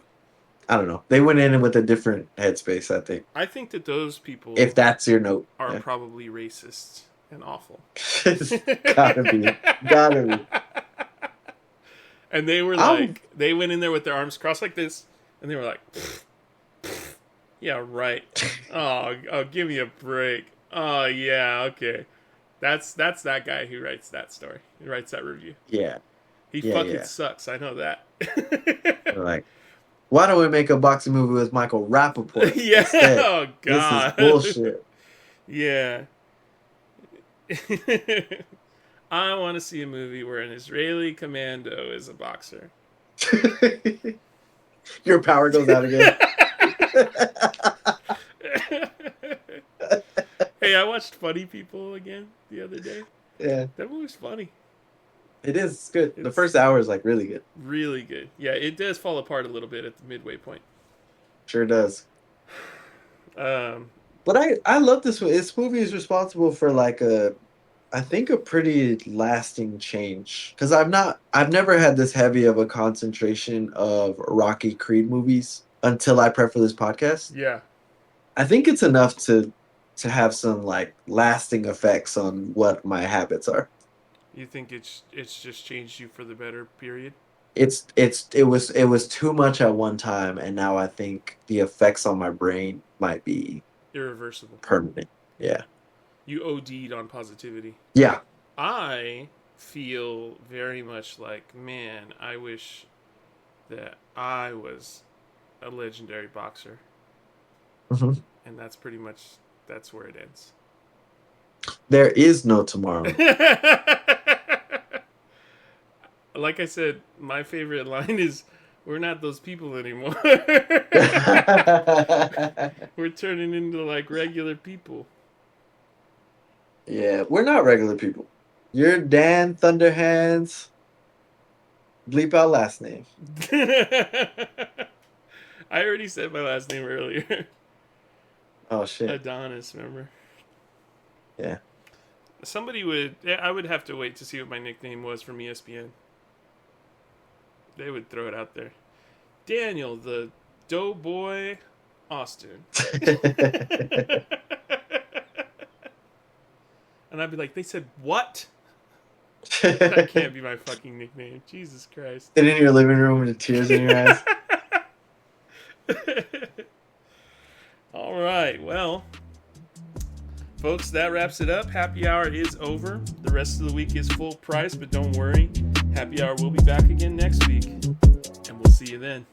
I don't know. They went in with a different headspace, I think. I think that those people If that's your note. are Yeah. probably racist and awful. It's gotta be. Gotta be. And they were I'm like, they went in there with their arms crossed like this, and they were like, yeah, right. Oh, give me a break. Oh, yeah, okay. That's that guy who writes that story. He writes that review. yeah. He Yeah, fucking yeah. sucks. I know that. They're like, why don't we make a boxing movie with Michael Rappaport Yeah. instead? Oh This is God. bullshit. Yeah. I want to see a movie where an Israeli commando is a boxer. Your power goes out again. Hey, I watched Funny People again the other day. Yeah, That movie's funny. it is. It's good. The It's first hour is like really good. really good. Yeah, it does fall apart a little bit at the midway point. Sure does. Um, But I love this movie. This movie is responsible for like I think a pretty lasting change because I've never had this heavy of a concentration of Rocky Creed movies until I prep for this podcast. yeah. I think it's enough to have some like lasting effects on what my habits are. You think it's just changed you for the better period? It was too much at one time, and now I think the effects on my brain might be Irreversible. permanent. Yeah. You OD'd on positivity. Yeah. I feel very much like, man, I wish that I was a legendary boxer. hmm And that's where it ends. There is no tomorrow. Like I said, my favorite line is, "We're not those people anymore. We're turning into like regular people." Yeah, we're not regular people. You're Dan Thunderhands. Bleep out last name. I already said my last name earlier. Oh shit. Adonis, remember? Yeah. I would have to wait to see what my nickname was from ESPN. They would throw it out there. Daniel, the Doughboy Austin. And I'd be like, they said what? That can't be my fucking nickname. Jesus Christ. Sitting in your living room with the tears in your eyes. All right, well, folks, that wraps it up. Happy Hour is over. The rest of the week is full price, but don't worry. Happy Hour will be back again next week, and we'll see you then.